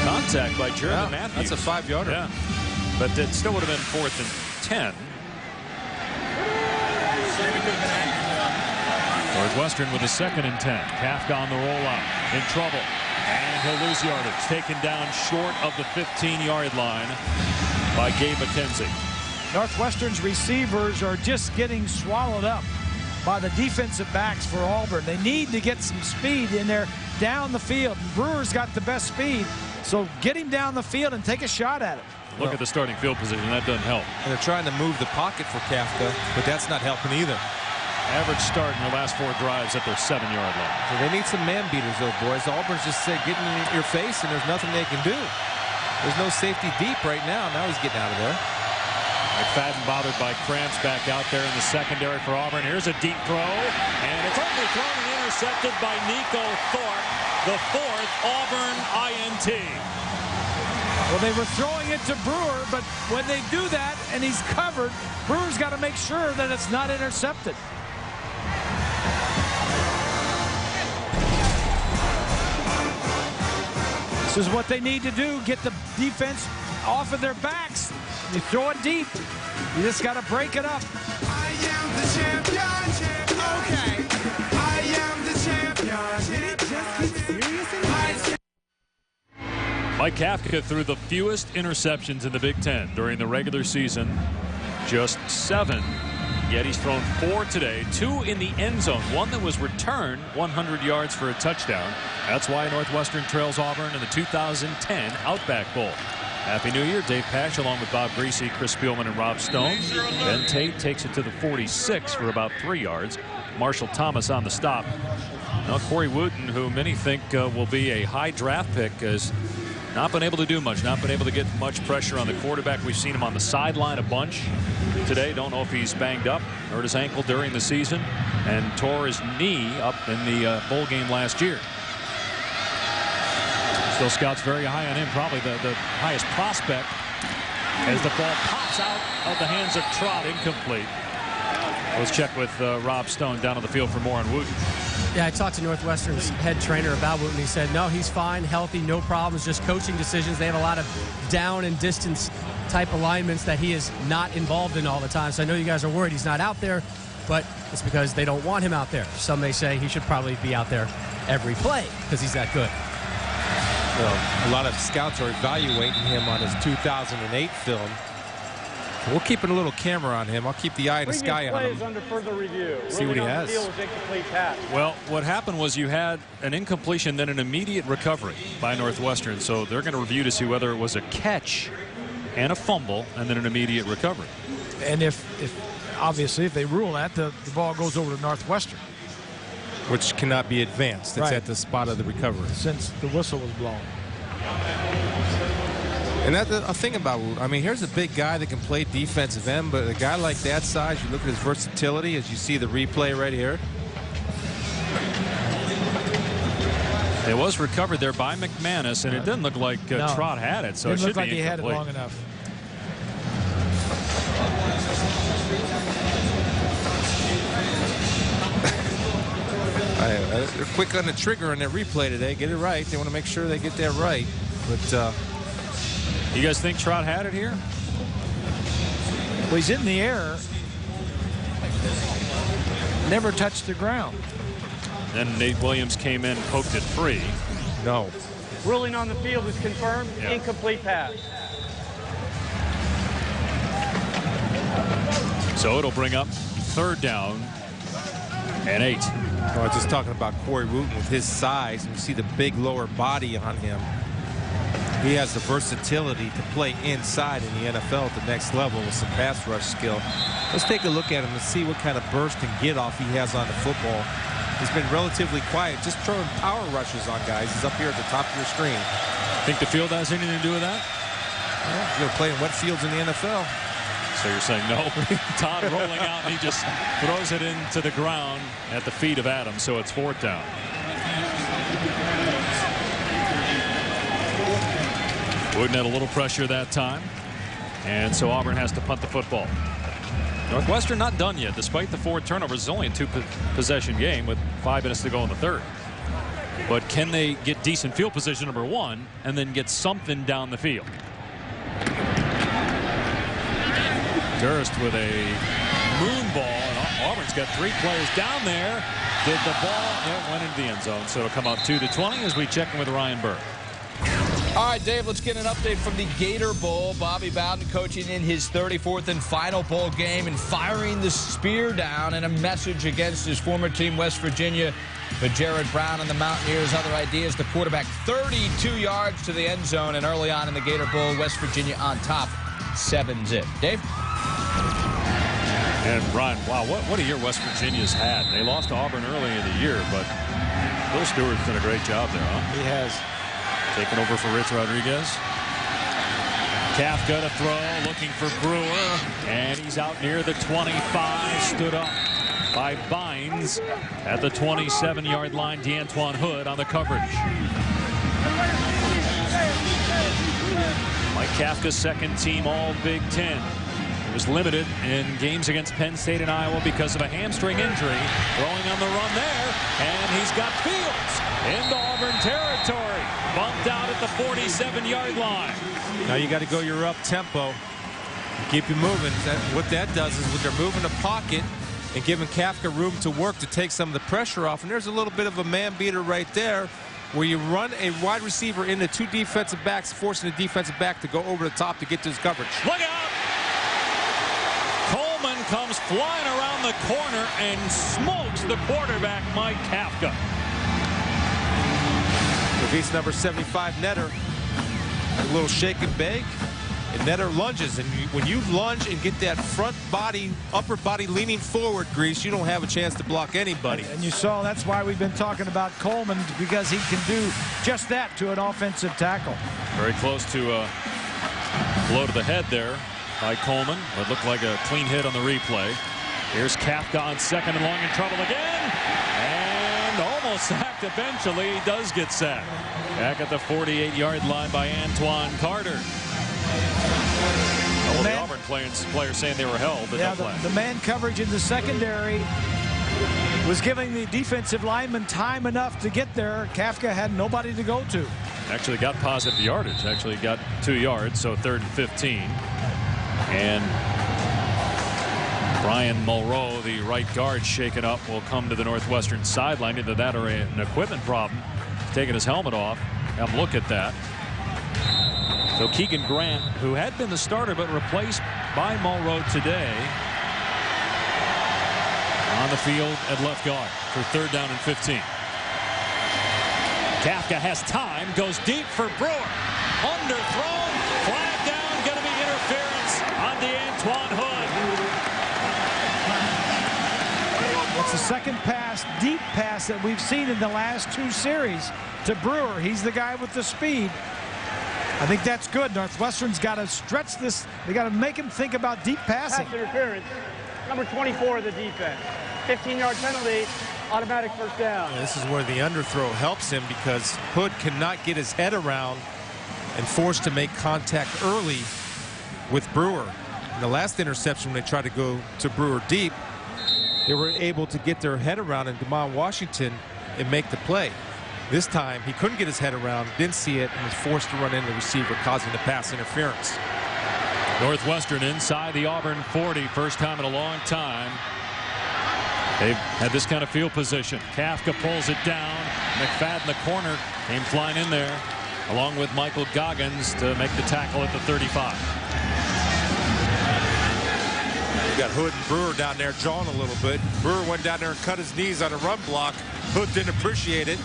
contact by Jeremy Matthews. That's a 5-yarder. Yeah, but it still would have been 4th and 10. Northwestern with a 2nd and 10. Kafka on the rollout, in trouble. And he'll lose yardage. Taken down short of the 15-yard line by Gabe McKenzie. Northwestern's receivers are just getting swallowed up by the defensive backs for Auburn. They need to get some speed in there down the field. Brewer's got the best speed, so get him down the field and take a shot at it. Look at the starting field position. That doesn't help. And they're trying to move the pocket for Kafka, but that's not helping either. Average start in their last 4 drives at their 7-yard line. So they need some man beaters, though, boys. Auburn's just getting in your face, and there's nothing they can do. There's no safety deep right now. Now he's getting out of there. McFadden bothered by cramps back out there in the secondary for Auburn. Here's a deep throw, and it's overthrown and intercepted by Nico Thorpe, the 4th Auburn INT. Well, they were throwing it to Brewer, but when they do that and he's covered, Brewer's got to make sure that it's not intercepted. This is what they need to do, get the defense off of their backs. You throw it deep. You just got to break it up. I am the champion. Okay. I am the champion. Did it just get serious in here? Mike Kafka threw the fewest interceptions in the Big Ten during the regular season. Just 7. Yet he's thrown 4 today, 2 in the end zone, 1 that was returned 100 yards for a touchdown. That's why Northwestern trails Auburn in the 2010 Outback Bowl. Happy New Year. Dave Pasch along with Bob Greasy, Chris Spielman, and Rob Stone. Ben Tate takes it to the 46 for about 3 yards. Marshall Thomas on the stop. Now Corey Wooten, who many think will be a high draft pick, has not been able to do much, not been able to get much pressure on the quarterback. We've seen him on the sideline a bunch today. Don't know if he's banged up, hurt his ankle during the season, and tore his knee up in the bowl game last year. Still scouts very high on him, probably the highest prospect, as the ball pops out of the hands of Trott, incomplete. Let's check with Rob Stone down on the field for more on Wooten. Yeah, I talked to Northwestern's head trainer about Wooten. He said, no, he's fine, healthy, no problems, just coaching decisions. They have a lot of down and distance type alignments that he is not involved in all the time. So I know you guys are worried he's not out there, but it's because they don't want him out there. Some may say he should probably be out there every play because he's that good. Well, a lot of scouts are evaluating him on his 2008 film. We're keeping a little camera on him. I'll keep the eye in the sky on him. Under further review. See what he has. Incomplete pass. Well, what happened was you had an incompletion, then an immediate recovery by Northwestern. So they're going to review to see whether it was a catch and a fumble and then an immediate recovery. And if obviously, if they rule that, the ball goes over to Northwestern. Which cannot be advanced. It's right at the spot of the recovery. Since the whistle was blown. And that's a thing about Wood. I mean, here's a big guy that can play defensive end, but a guy like that size, you look at his versatility as you see the replay right here. It was recovered there by McManus, and it didn't look like Trott had it, so it should be incomplete. Didn't look like he had it long enough. They're quick on the trigger in their replay today. Get it right. They want to make sure they get that right. But you guys think Trot had it here? Well, he's in the air. Never touched the ground. Then Nate Williams came in, poked it free. No. Ruling on the field is confirmed. Yeah. Incomplete pass. So it'll bring up 3rd down and 8. I was just talking about Corey Wooten with his size, and you see the big lower body on him. He has the versatility to play inside in the NFL at the next level with some pass rush skill. Let's take a look at him and see what kind of burst and get off he has on the football. He's been relatively quiet, just throwing power rushes on guys. He's up here at the top of your screen. Think the field has anything to do with that? Well, you're playing wet fields in the NFL. So you're saying no? Todd rolling out, and he just throws it into the ground at the feet of Adams, so it's 4th down. Wooden had a little pressure that time, and so Auburn has to punt the football. Northwestern not done yet, despite the 4 turnovers. It's only a 2-possession game with 5 minutes to go in the 3rd. But can they get decent field position, number 1, and then get something down the field? Durst with a moon ball, and Auburn's got 3 players down there. Did the ball, it went into the end zone, so it'll come up 2-20 as we check in with Ryan Burr. All right, Dave, let's get an update from the Gator Bowl. Bobby Bowden coaching in his 34th and final bowl game and firing the spear down, and a message against his former team, West Virginia. But Jared Brown and the Mountaineers, other ideas. The quarterback 32 yards to the end zone, and early on in the Gator Bowl, West Virginia on top, 7-zip. Dave? And Brian, wow, what a year West Virginia's had. They lost to Auburn early in the year, but Bill Stewart's done a great job there, huh? He has. Taking over for Rich Rodriguez. Kafka to throw, looking for Brewer, and he's out near the 25. Stood up by Bynes at the 27-yard line. DeAntoine Hood on the coverage. Mike Kafka's 2nd team All Big Ten. He was limited in games against Penn State and Iowa because of a hamstring injury. Throwing on the run there, and he's got Fields into Auburn territory. Bumped out at the 47-yard line. Now you got to go your up tempo. Keep you moving. What that does is when they're moving the pocket and giving Kafka room to work to take some of the pressure off. And there's a little bit of a man beater right there where you run a wide receiver into 2 defensive backs, forcing the defensive back to go over the top to get to his coverage. Look out! Coleman comes flying around the corner and smokes the quarterback, Mike Kafka. Against number 75, Netter. A little shake and bake, and Netter lunges. And when you lunge and get that front body, upper body leaning forward, Grease, you don't have a chance to block anybody. And you saw that's why we've been talking about Coleman, because he can do just that to an offensive tackle. Very close to a blow to the head there by Coleman. What looked like a clean hit on the replay. Here's Kafka on 2nd and long, in trouble again. And almost sacked eventually. He does get sacked. Back at the 48-yard line by Antoine Carter. Well, the Auburn players saying they were held, but yeah, no play. The man coverage in the secondary was giving the defensive lineman time enough to get there. Kafka had nobody to go to. Actually got positive yardage. Actually got 2 yards, so 3rd and 15. And Brian Mulrow, the right guard, shaken up, will come to the Northwestern sideline. Either that or an equipment problem. Taking his helmet off. Have a look at that. So Keegan Grant, who had been the starter but replaced by Mulrow today, on the field at left guard for 3rd down and 15. Kafka has time, goes deep for Brewer. Underthrown, flag down, going to be interference on DeAntoine Hood. It's the 2nd pass, deep pass that we've seen in the last 2 series to Brewer. He's the guy with the speed. I think that's good. Northwestern's got to stretch this. They got to make him think about deep passing. Pass interference, number 24 of the defense. 15-yard penalty, automatic 1st down. This is where the underthrow helps him, because Hood cannot get his head around and forced to make contact early with Brewer. In the last interception, when they tried to go to Brewer deep, they were able to get their head around and Demond Washington and make the play. This time, he couldn't get his head around, didn't see it, and was forced to run into the receiver, causing the pass interference. Northwestern inside the Auburn 40, first time in a long time. They've had this kind of field position. Kafka pulls it down. McFadden, the corner, came flying in there, along with Michael Goggins to make the tackle at the 35. You got Hood and Brewer down there jawing a little bit. Brewer went down there and cut his knees on a run block. Hood didn't appreciate it.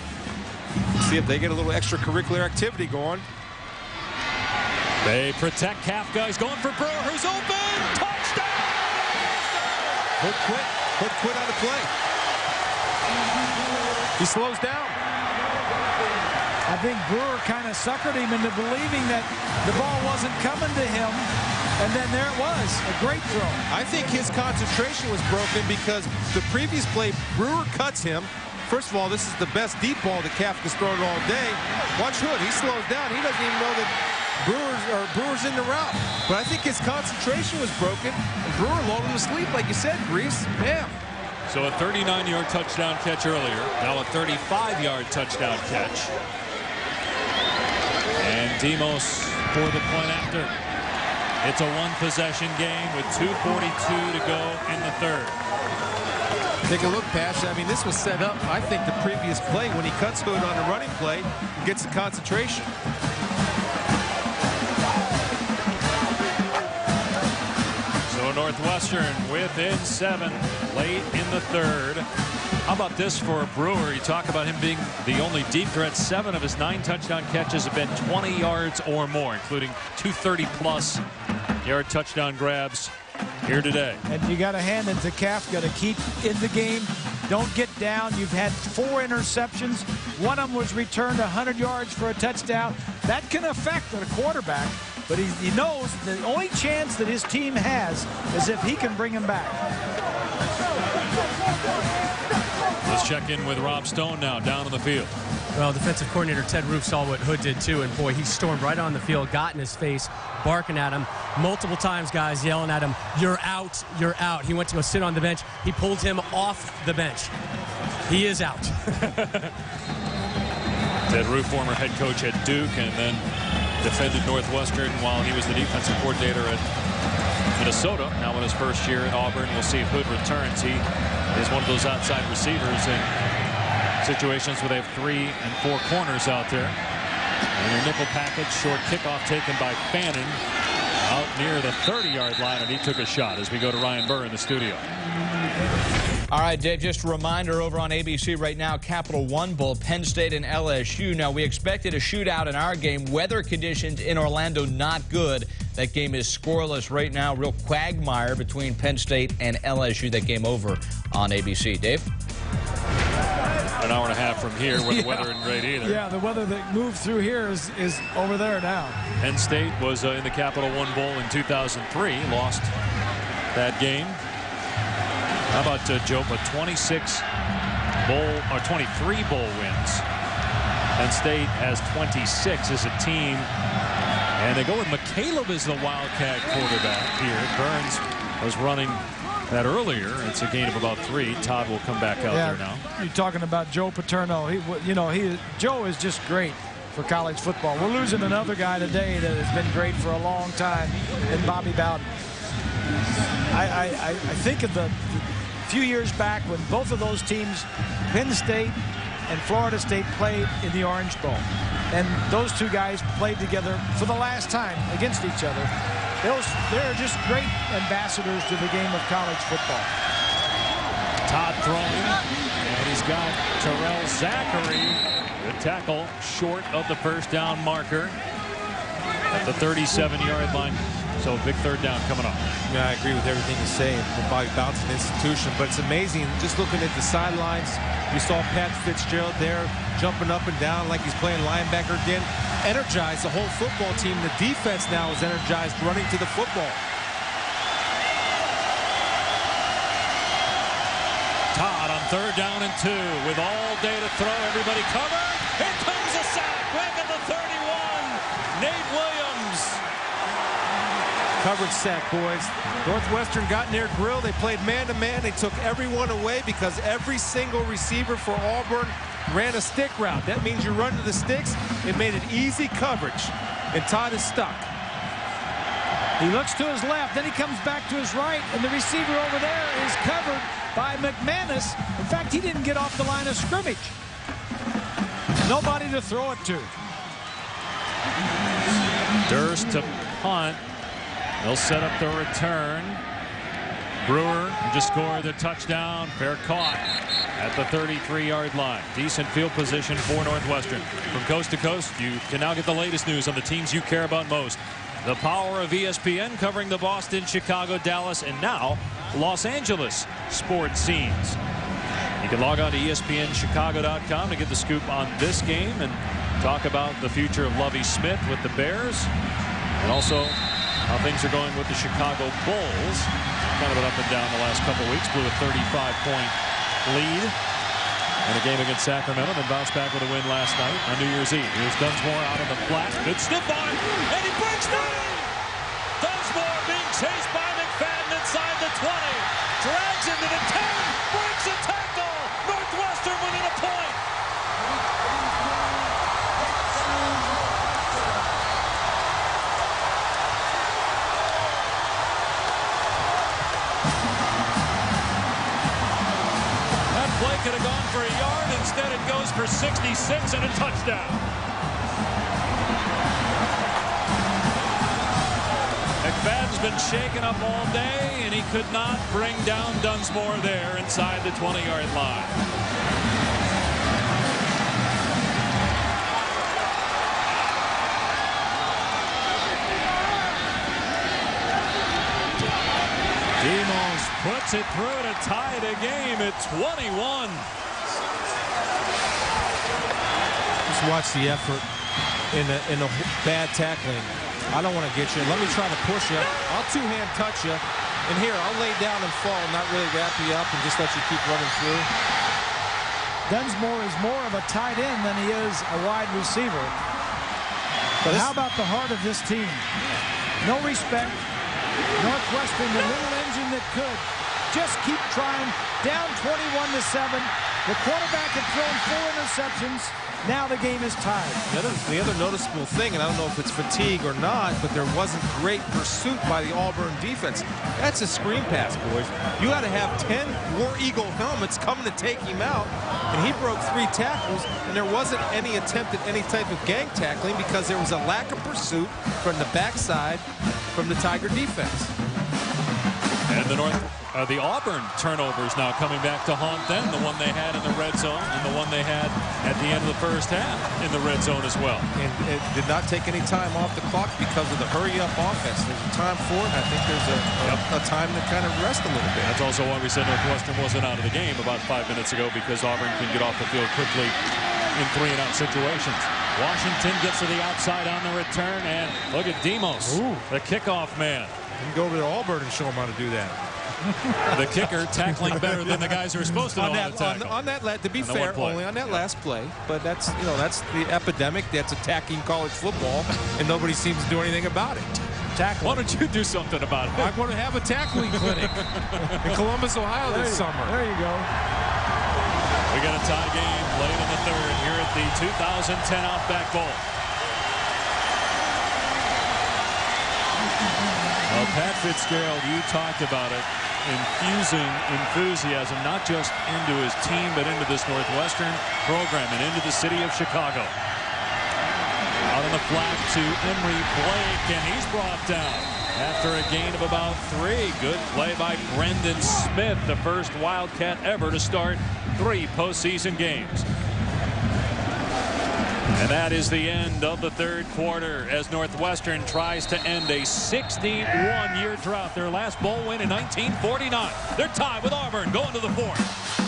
See if they get a little extracurricular activity going. They protect Kafka. He's going for Brewer, who's open. Touchdown! Hood quit. Hood quit on the play. He slows down. I think Brewer kind of suckered him into believing that the ball wasn't coming to him, and then there it was, a great throw. I think his concentration was broken because the previous play, Brewer cuts him. First of all, this is the best deep ball that Kafka's thrown all day. Watch Hood, he slows down. He doesn't even know that Brewer's in the route. But I think his concentration was broken, and Brewer lulled him to sleep, like you said, Grease. Bam. So a 39-yard touchdown catch earlier. Now a 35-yard touchdown catch. And Demos for the point after. It's a one-possession game with 2:42 to go in the third. Take a look, Pash. I mean, this was set up, I think, the previous play when he cuts Hood on the running play and gets the concentration. So Northwestern within 7 late in the third. How about this for Brewer? You talk about him being the only deep threat. 7 of his 9 touchdown catches have been 20 yards or more, including 230-plus yard touchdown grabs here today. And you got to hand it to Kafka to keep in the game. Don't get down. You've had 4 interceptions. One of them was returned 100 yards for a touchdown. That can affect a quarterback, but he knows the only chance that his team has is if he can bring him back. Let's check in with Rob Stone now, down on the field. Well, defensive coordinator Ted Roof saw what Hood did too, and boy, he stormed right on the field, got in his face, barking at him multiple times, guys yelling at him, "You're out, you're out." He went to go sit on the bench. He pulled him off the bench. He is out. Ted Roof, former head coach at Duke, and then defended Northwestern while he was the defensive coordinator at Minnesota. Now in his first year at Auburn, we'll see if Hood returns. He is one of those outside receivers in situations where they have 3 and 4 corners out there. And a nickel package, short kickoff taken by Fannin out near the 30-yard line, and he took a shot as we go to Ryan Burr in the studio. All right, Dave, just a reminder over on ABC right now, Capital One Bowl, Penn State and LSU. Now, we expected a shootout in our game. Weather conditions in Orlando not good. That game is scoreless right now. Real quagmire between Penn State and LSU. That game over on ABC. Dave? An hour and a half from here where the weather isn't great either. Yeah, the weather that moved through here is over there now. Penn State was in the Capital One Bowl in 2003, lost that game. How about Joe? 26 bowl or 23 bowl wins. Penn State has 26 as a team, and they go with McCaleb as the Wildcat quarterback here. Burns was running that earlier. It's a gain of about 3. Todd will come back out there now. You're talking about Joe Paterno. Joe is just great for college football. We're losing another guy today that has been great for a long time in Bobby Bowden. I think of the few years back when both of those teams, Penn State and Florida State, played in the Orange Bowl. And those 2 guys played together for the last time against each other. They're just great ambassadors to the game of college football. Todd throwing, and he's got Terrell Zachary, the tackle, short of the first down marker at the 37-yard line. So big third down coming up. Yeah, I agree with everything you say. Bobby Bowden's an institution, but it's amazing. Just looking at the sidelines, we saw Pat Fitzgerald there jumping up and down like he's playing linebacker again. Energized the whole football team. The defense now is energized running to the football. Todd on 3rd down and 2 with all day to throw. Everybody covered. Here comes a sack. Back at the 31. Nate Williams. Coverage sack, boys. Northwestern got in their grill. They played man-to-man. They took everyone away because every single receiver for Auburn ran a stick route. That means you run to the sticks. It made it easy coverage, and Todd is stuck. He looks to his left, then he comes back to his right, and the receiver over there is covered by McManus. In fact, he didn't get off the line of scrimmage. Nobody to throw it to. Durst to punt. They'll set up the return. Brewer just scored the touchdown. Fair caught at the 33-yard line. Decent field position for Northwestern. From coast to coast, you can now get the latest news on the teams you care about most. The power of ESPN covering the Boston, Chicago, Dallas, and now Los Angeles sports scenes. You can log on to ESPNChicago.com to get the scoop on this game and talk about the future of Lovie Smith with the Bears, and also how things are going with the Chicago Bulls. Kind of been up and down the last couple weeks. Blew a 35-point lead in a game against Sacramento, then bounced back with a win last night on New Year's Eve. Here's Dunsmore out on the flat. Good stiff arm, and he breaks free! Dunsmore being chased by McFadden inside the 20. Drags into the 10. Breaks a tackle. Northwestern winning a point. That play could have gone for a yard. Instead, it goes for 66 and a touchdown. McFadden's been shaken up all day, and he could not bring down Dunsmore there inside the 20-yard line. Demos puts it through to tie the game at 21. Just watch the effort in the bad tackling. I don't want to get you. Let me try to push you. I'll two-hand touch you. And here, I'll lay down and fall, not really wrap you up and just let you keep running through. Dunsmore is more of a tight end than he is a wide receiver. But how about the heart of this team? No respect. Northwestern, the little engine that could. Just keep trying. Down 21-7. The quarterback had thrown 4 interceptions. Now the game is tied. The other noticeable thing, and I don't know if it's fatigue or not, but there wasn't great pursuit by the Auburn defense. That's a screen pass, boys. You got to have 10 War Eagle helmets coming to take him out, and he broke 3 tackles, and there wasn't any attempt at any type of gang tackling because there was a lack of pursuit from the backside from the Tiger defense. And the Auburn turnovers now coming back to haunt them. The one they had in the red zone and the one they had at the end of the first half in the red zone as well. And it did not take any time off the clock because of the hurry-up offense. There's a time for it. I think there's a time to kind of rest a little bit. That's also why we said Northwestern wasn't out of the game about 5 minutes ago, because Auburn can get off the field quickly in 3-and-out situations. Washington gets to the outside on the return, and look at Demos, the kickoff man. You can go over to Auburn and show them how to do that. The kicker tackling better than the guys who are supposed to know how to tackle. To be fair, only on that last play. But that's the epidemic that's attacking college football, and nobody seems to do anything about it. Tackling. Why don't you do something about it? I'm going to have a tackling clinic in Columbus, Ohio this summer. There you go. We got a tie game late in the third here at the 2010 Outback Bowl. Well, Pat Fitzgerald, you talked about it, infusing enthusiasm not just into his team but into this Northwestern program and into the city of Chicago. Out on the flat to Emery Blake, and he's brought down after a gain of about 3. Good play by Brendan Smith, the first Wildcat ever to start 3 postseason games. And that is the end of the third quarter as Northwestern tries to end a 61-year drought. Their last bowl win in 1949. They're tied with Auburn going to the 4th.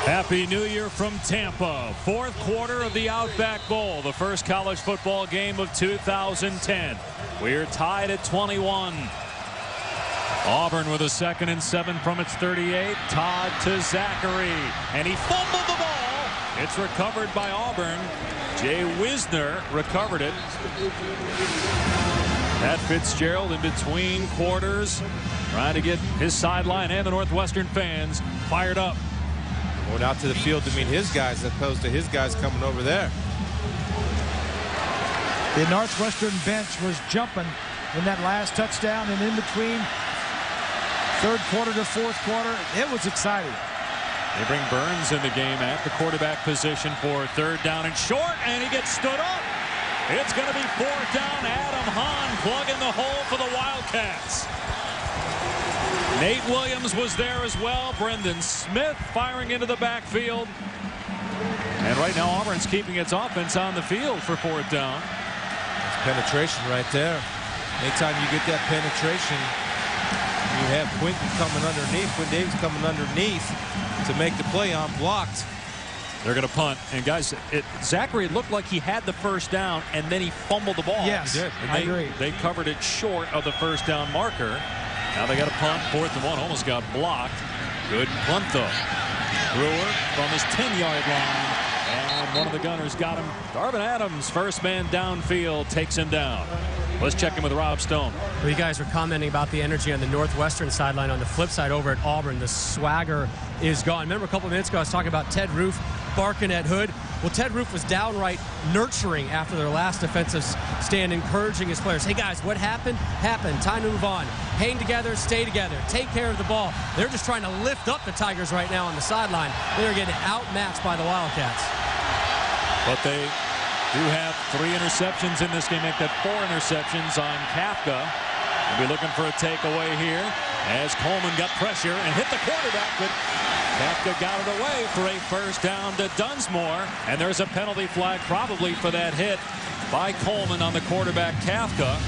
Happy New Year from Tampa. 4th quarter of the Outback Bowl, the first college football game of 2010. We're tied at 21. Auburn with a 2nd and 7 from its 38. Todd to Zachary, and he fumbled the ball. It's recovered by Auburn. Jay Wisner recovered it. Pat Fitzgerald in between quarters, trying to get his sideline and the Northwestern fans fired up. Going out to the field to meet his guys as opposed to his guys coming over there. The Northwestern bench was jumping in that last touchdown, and in between third quarter to fourth quarter, it was exciting. They bring Burns in the game at the quarterback position for 3rd down and short, and he gets stood up. It's going to be 4th down. Adam Hahn plugging the hole for the Wildcats. Nate Williams was there as well. Brendan Smith firing into the backfield. And right now Auburn's keeping its offense on the field for 4th down. That's penetration right there. Anytime you get that penetration, you have Quinton coming underneath. Quinn Davis coming underneath to make the play unblocked. They're going to punt. And guys, Zachary looked like he had the 1st down, and then he fumbled the ball. Yes, he did. I agree. They covered it short of the 1st down marker. Now they got a punt. 4th and 1. Almost got blocked. Good punt though. Brewer from his 10-yard line. And one of the gunners got him. Darvin Adams, first man downfield, takes him down. Let's check in with Rob Stone. Well, you guys were commenting about the energy on the Northwestern sideline. On the flip side, over at Auburn, the swagger is gone. Remember a couple minutes ago I was talking about Ted Roof barking at Hood? Well, Ted Roof was downright nurturing after their last defensive stand, encouraging his players. Hey, guys, what happened? Happened. Time to move on. Hang together, stay together, take care of the ball. They're just trying to lift up the Tigers right now on the sideline. They're getting outmatched by the Wildcats. But they do have 3 interceptions in this game. Make that 4 interceptions on Kafka. We'll be looking for a takeaway here as Coleman got pressure and hit the quarterback, but Kafka got it away for a 1st down to Dunsmore. And there's a penalty flag probably for that hit by Coleman on the quarterback, Kafka.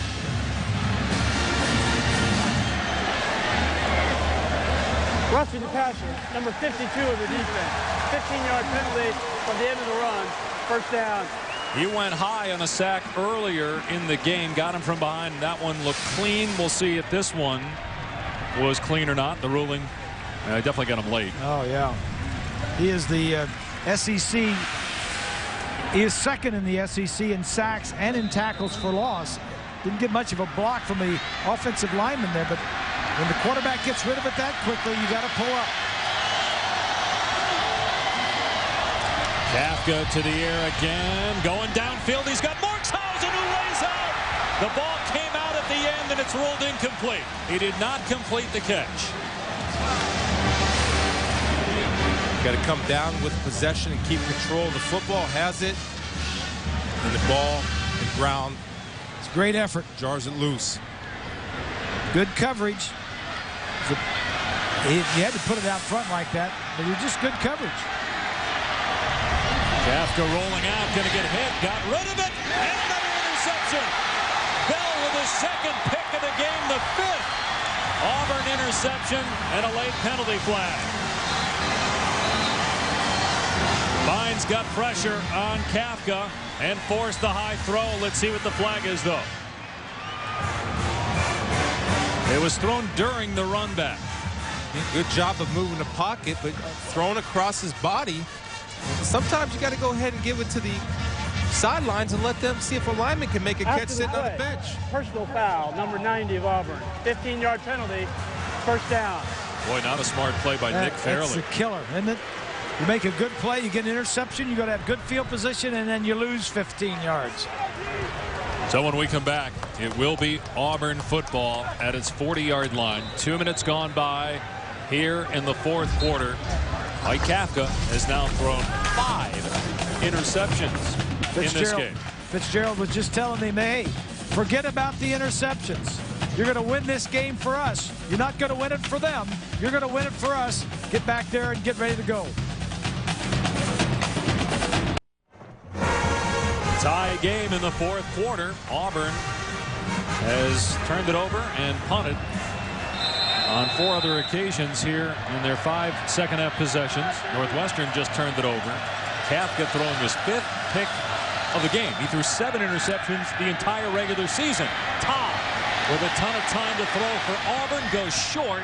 Roughing the passer, number 52 of the defense. 15-yard penalty from the end of the run. 1st down. He went high on a sack earlier in the game, got him from behind. That one looked clean. We'll see if this one was clean or not. The ruling definitely got him late. Oh, yeah. He is the SEC. He is 2nd in the SEC in sacks and in tackles for loss. Didn't get much of a block from the offensive lineman there, but when the quarterback gets rid of it that quickly, you got to pull up. Kafka to the air again, going downfield. He's got Markshausen who lays out. The ball came out at the end and it's ruled incomplete. He did not complete the catch. Got to come down with possession and keep control. The football has it, and the ball and ground. It's a great effort. Jars it loose. Good coverage. You had to put it out front like that, but it was just good coverage. Kafka rolling out, going to get hit, got rid of it, and another interception. Bell with his 2nd pick of the game, the 5th. Auburn interception and a late penalty flag. Vines got pressure on Kafka and forced the high throw. Let's see what the flag is, though. It was thrown during the run back. Good job of moving the pocket, but thrown across his body. Sometimes you got to go ahead and give it to the sidelines and let them see if a lineman can make a catch sitting on the bench. Personal foul, number 90 of Auburn. 15-yard penalty, 1st down. Boy, not a smart play by Nick Fairley. That's a killer, isn't it? You make a good play, you get an interception, you got to have good field position, and then you lose 15 yards. So when we come back, it will be Auburn football at its 40-yard line. 2 minutes gone by here in the 4th quarter. Mike Kafka has now thrown 5 interceptions in this game. Fitzgerald was just telling him, hey, forget about the interceptions. You're going to win this game for us. You're not going to win it for them. You're going to win it for us. Get back there and get ready to go. Tie game in the 4th quarter. Auburn has turned it over and punted on 4 other occasions here in their 5 second-half possessions. Northwestern just turned it over. Kafka throwing his 5th pick of the game. He threw 7 interceptions the entire regular season. Todd with a ton of time to throw for Auburn, goes short,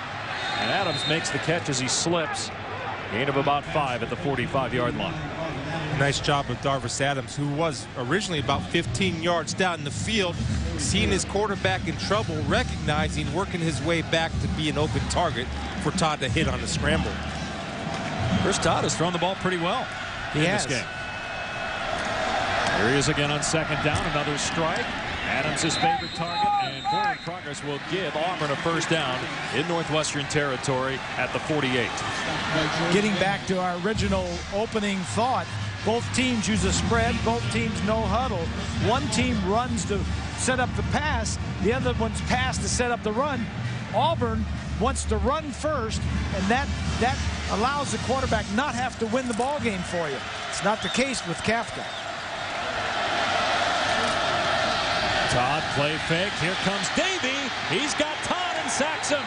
and Adams makes the catch as he slips. Gain of about 5 at the 45-yard line. Nice job of Darvis Adams, who was originally about 15 yards down in the field, seeing his quarterback in trouble, recognizing, working his way back to be an open target for Todd to hit on the scramble. Chris Todd has thrown the ball pretty well in this game. Here he is again on second down, another strike. Adams his favorite target, and forward progress will give Auburn a first down in Northwestern territory at the 48. Getting back to our original opening thought, both teams use a spread, both teams no huddle. One team runs to set up the pass, the other one's pass to set up the run. Auburn wants to run first, and that allows the quarterback not have to win the ball game for you. It's not the case with Kafka. Todd play fake. Here comes Davey. He's got Todd and sacks him.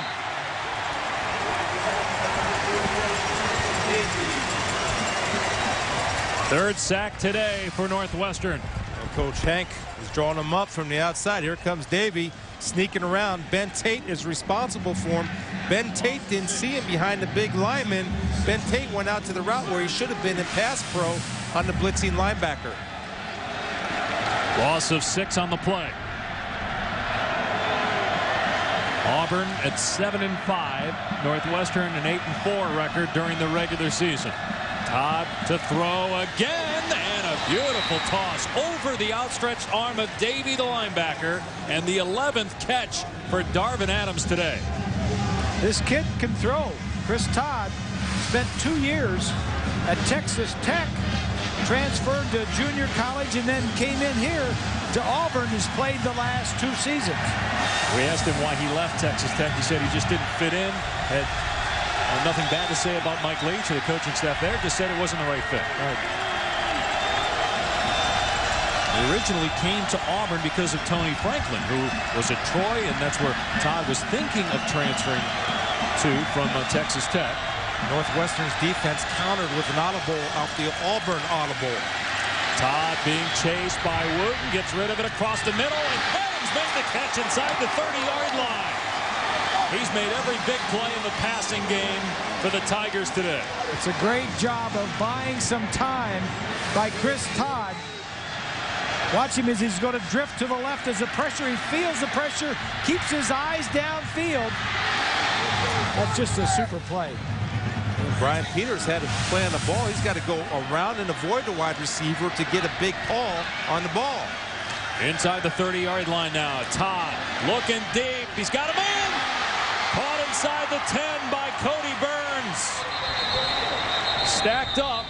Third sack today for Northwestern. Well, Coach Hank is drawing him up from the outside. Here comes Davey sneaking around. Ben Tate is responsible for him. Ben Tate didn't see him behind the big lineman. Ben Tate went out to the route where he should have been in pass pro on the blitzing linebacker. Loss of 6 on the play. Auburn at 7-5. Northwestern an 8-4 record during the regular season. Todd to throw again, and a beautiful toss over the outstretched arm of Davey, the linebacker, and the 11th catch for Darvin Adams today. This kid can throw. Chris Todd spent 2 years at Texas Tech, transferred to junior college, and then came in here to Auburn. Has played the last 2 seasons. We asked him why he left Texas Tech. He said he just didn't fit in. Had nothing bad to say about Mike Leach or the coaching staff there. Just said it wasn't the right fit. He originally came to Auburn because of Tony Franklin, who was at Troy, and that's where Todd was thinking of transferring to from Texas Tech. Northwestern's defense countered with an audible off the Auburn audible. Todd being chased by Wooten, gets rid of it across the middle, and Adams made the catch inside the 30-yard line. He's made every big play in the passing game for the Tigers today. It's a great job of buying some time by Chris Todd. Watch him as he's going to drift to the left as the pressure. He feels the pressure, keeps his eyes downfield. That's just a super play. Brian Peters had to play on the ball. He's got to go around and avoid the wide receiver to get a big paw on the ball. Inside the 30-yard line now. Todd looking deep. He's got a man. Caught inside the 10 by Cody Burns. Stacked up.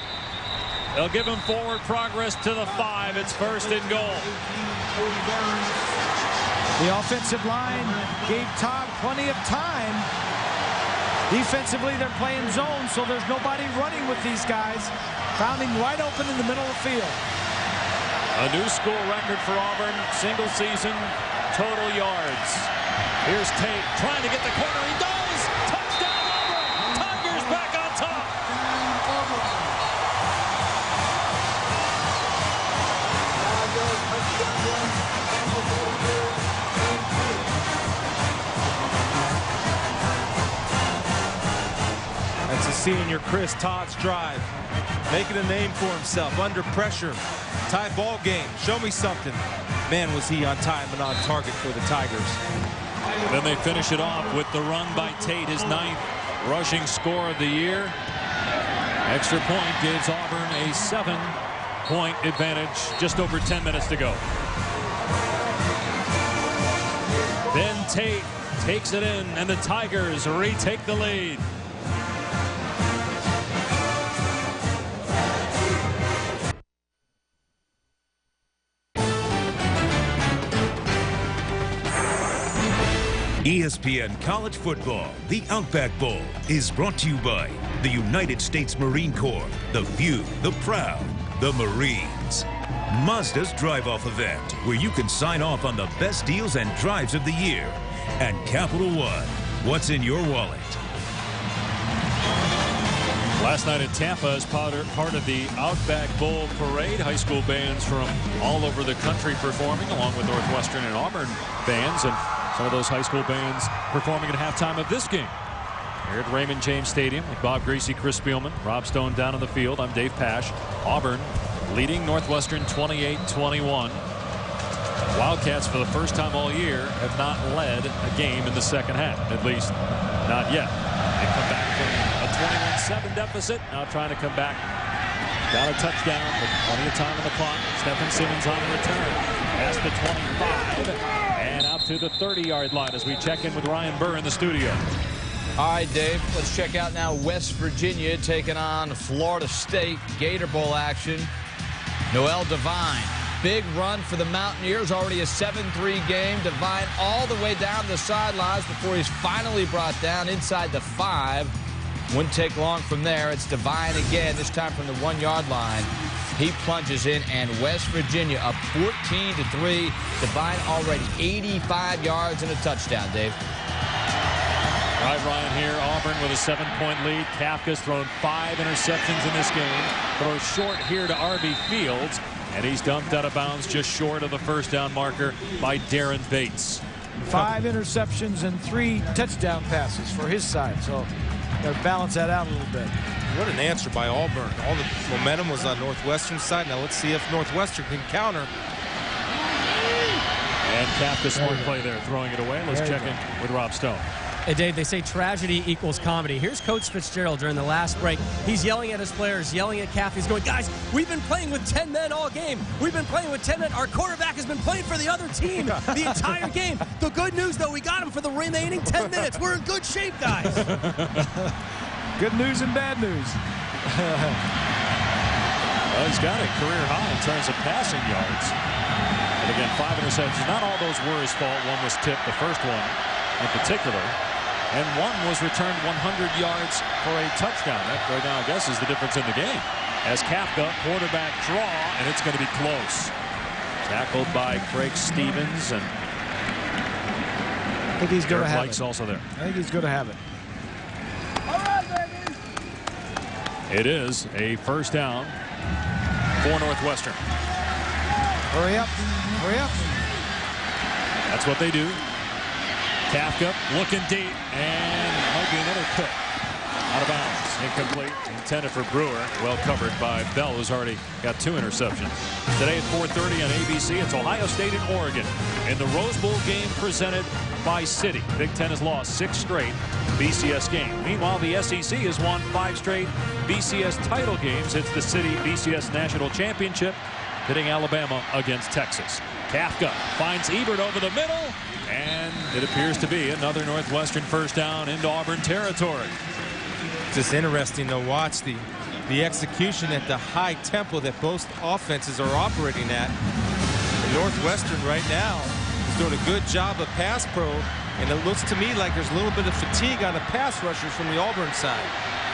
They'll give him forward progress to the 5. It's first and goal. The offensive line gave Todd plenty of time. Defensively, they're playing zone, so there's nobody running with these guys. Found him wide open in the middle of the field. A new school record for Auburn, single season total yards. Here's Tate trying to get the corner. He does! Touchdown Auburn! Tigers back on top! That's a senior Chris Todd's drive. Making a name for himself under pressure. Tie ball game. Show me something. Man, was he on time and on target for the Tigers. Then they finish it off with the run by Tate, his 9th rushing score of the year. Extra point gives Auburn a 7-point advantage. Just over 10 minutes to go. Then Tate takes it in, and the Tigers retake the lead. ESPN College Football, the Outback Bowl, is brought to you by the United States Marine Corps, the few, the proud, the Marines. Mazda's drive-off event, where you can sign off on the best deals and drives of the year. And Capital One, what's in your wallet? Last night in Tampa, as part of the Outback Bowl parade, high school bands from all over the country performing, along with Northwestern and Auburn bands, and some of those high school bands performing at halftime of this game. Here at Raymond James Stadium with Bob Greasy, Chris Spielman, Rob Stone down on the field. I'm Dave Pasch. Auburn leading Northwestern 28-21. Wildcats, for the first time all year, have not led a game in the second half, at least not yet. They come back from a 21-7 deficit, now trying to come back. Got a touchdown, but plenty of time on the clock. Stephen Simmons on the return. Past the 25 and out to the 30-yard line as we check in with Ryan Burr in the studio. All right, Dave, let's check out now West Virginia taking on Florida State. Gator Bowl action. Noel Devine. Big run for the Mountaineers, already a 7-3 game. Devine all the way down the sidelines before he's finally brought down inside the 5. Wouldn't take long from there. It's Devine again, this time from the 1-yard line. He plunges in, and West Virginia up 14-3. Devine already 85 yards and a touchdown, Dave. All right, Ryan, here, Auburn with a 7-point lead. Kafka's thrown 5 interceptions in this game. Throws short here to R.B. Fields, and he's dumped out of bounds just short of the first down marker by Darren Bates. 5 interceptions and 3 touchdown passes for his side, so got to balance that out a little bit. What an answer by Auburn. All the momentum was on Northwestern's side. Now let's see if Northwestern can counter. And Kafka, smart play there, throwing it away. Let's check in with Rob Stone. Hey, Dave, they say tragedy equals comedy. Here's Coach Fitzgerald during the last break. He's yelling at his players, yelling at Kafka. He's going, guys, we've been playing with 10 men all game. We've been playing with 10 men. Our quarterback has been playing for the other team the entire game. The good news, though, we got him for the remaining 10 minutes. We're in good shape, guys. Good news and bad news. Well, he's got a career high in terms of passing yards. But again, 5 interceptions. Not all those were his fault. One was tipped, the first one in particular. And one was returned 100 yards for a touchdown. That right now, I guess, is the difference in the game. As Kafka, quarterback draw, and it's going to be close. Tackled by Craig Stevens, and I think he's going to have Blake's it. also there. I think he's going to have it. All right, baby. It is a first down for Northwestern. Hurry up. Hurry up. That's what they do. Kafka looking deep, and might be another pick. Out of bounds. Incomplete. Intended for Brewer. Well covered by Bell, who's already got 2 interceptions. Today at 4:30 on ABC, it's Ohio State and Oregon in the Rose Bowl game presented by Citi. Big Ten has lost 6 straight BCS games. Meanwhile, the SEC has won 5 straight BCS title games. It's the Citi BCS National Championship, pitting Alabama against Texas. Kafka finds Ebert over the middle, and it appears to be another Northwestern first down into Auburn territory. It's just interesting to watch the execution at the high tempo that both offenses are operating at. Northwestern right now is doing a good job of pass pro, and it looks to me like there's a little bit of fatigue on the pass rushers from the Auburn side.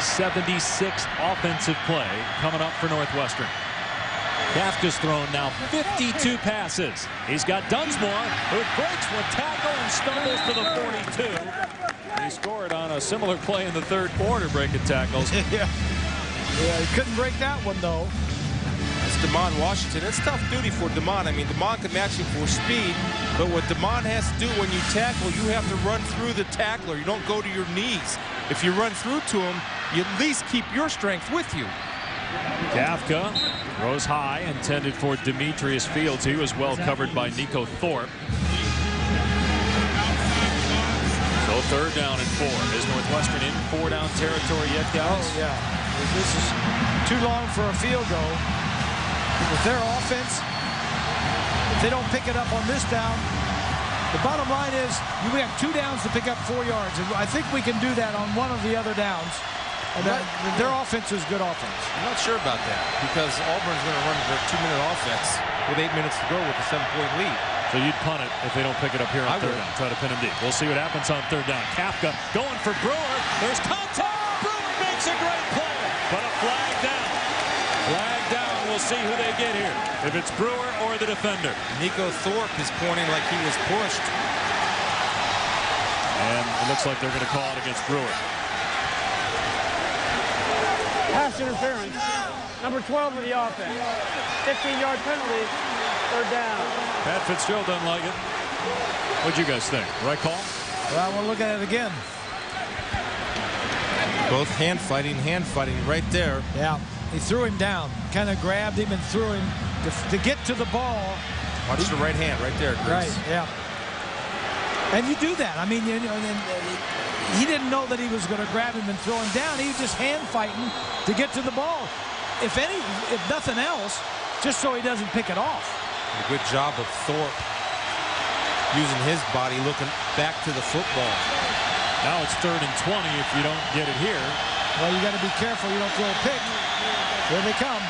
76 offensive play coming up for Northwestern. Kafka's thrown now 52 passes. He's got Dunsmore, who breaks one tackle and stumbles to the 42. He scored on a similar play in the third quarter, breaking tackles. Yeah, he couldn't break that one, though. It's Damon Washington. It's tough duty for Damon. I mean, Damon can match him for speed, but what Damon has to do when you tackle, you have to run through the tackler. You don't go to your knees. If you run through to him, you at least keep your strength with you. Kafka throws high, intended for Demetrius Fields. He was well covered by Nico Thorpe. So third down and 4. Is Northwestern in 4-down territory yet, guys? Oh, yeah. This is too long for a field goal. With their offense, if they don't pick it up on this down, the bottom line is we have 2 downs to pick up 4 yards. And I think we can do that on one of the other downs. And their offense is good offense. I'm not sure about that because Auburn's going to run their 2-minute offense with 8 minutes to go with a 7-point lead. So you'd punt it if they don't pick it up here on third down. Try to pin him deep. We'll see what happens on third down. Kafka going for Brewer. There's contact. Brewer makes a great play, but a flag down. Flag down. We'll see who they get here. If it's Brewer or the defender. Nico Thorpe is pointing like he was pushed. And it looks like they're going to call it against Brewer. pass interference. Number 12 of the offense. 15-yard penalty, 3rd down. Pat Fitzgerald doesn't like it. What'd you guys think? Right call? Well, we'll look at it again. Both hand fighting right there. Yeah, he threw him down, kind of grabbed him and threw him to get to the ball. Watch the right hand right there, Chris. Right, yeah. And you do that. I mean, you know, he didn't know that he was going to grab him and throw him down. He was just hand fighting to get to the ball. If nothing else, just so he doesn't pick it off. A good job of Thorpe using his body, looking back to the football. Now it's 3rd and 20 if you don't get it here. Well, you got to be careful you don't throw a pick. Here they come.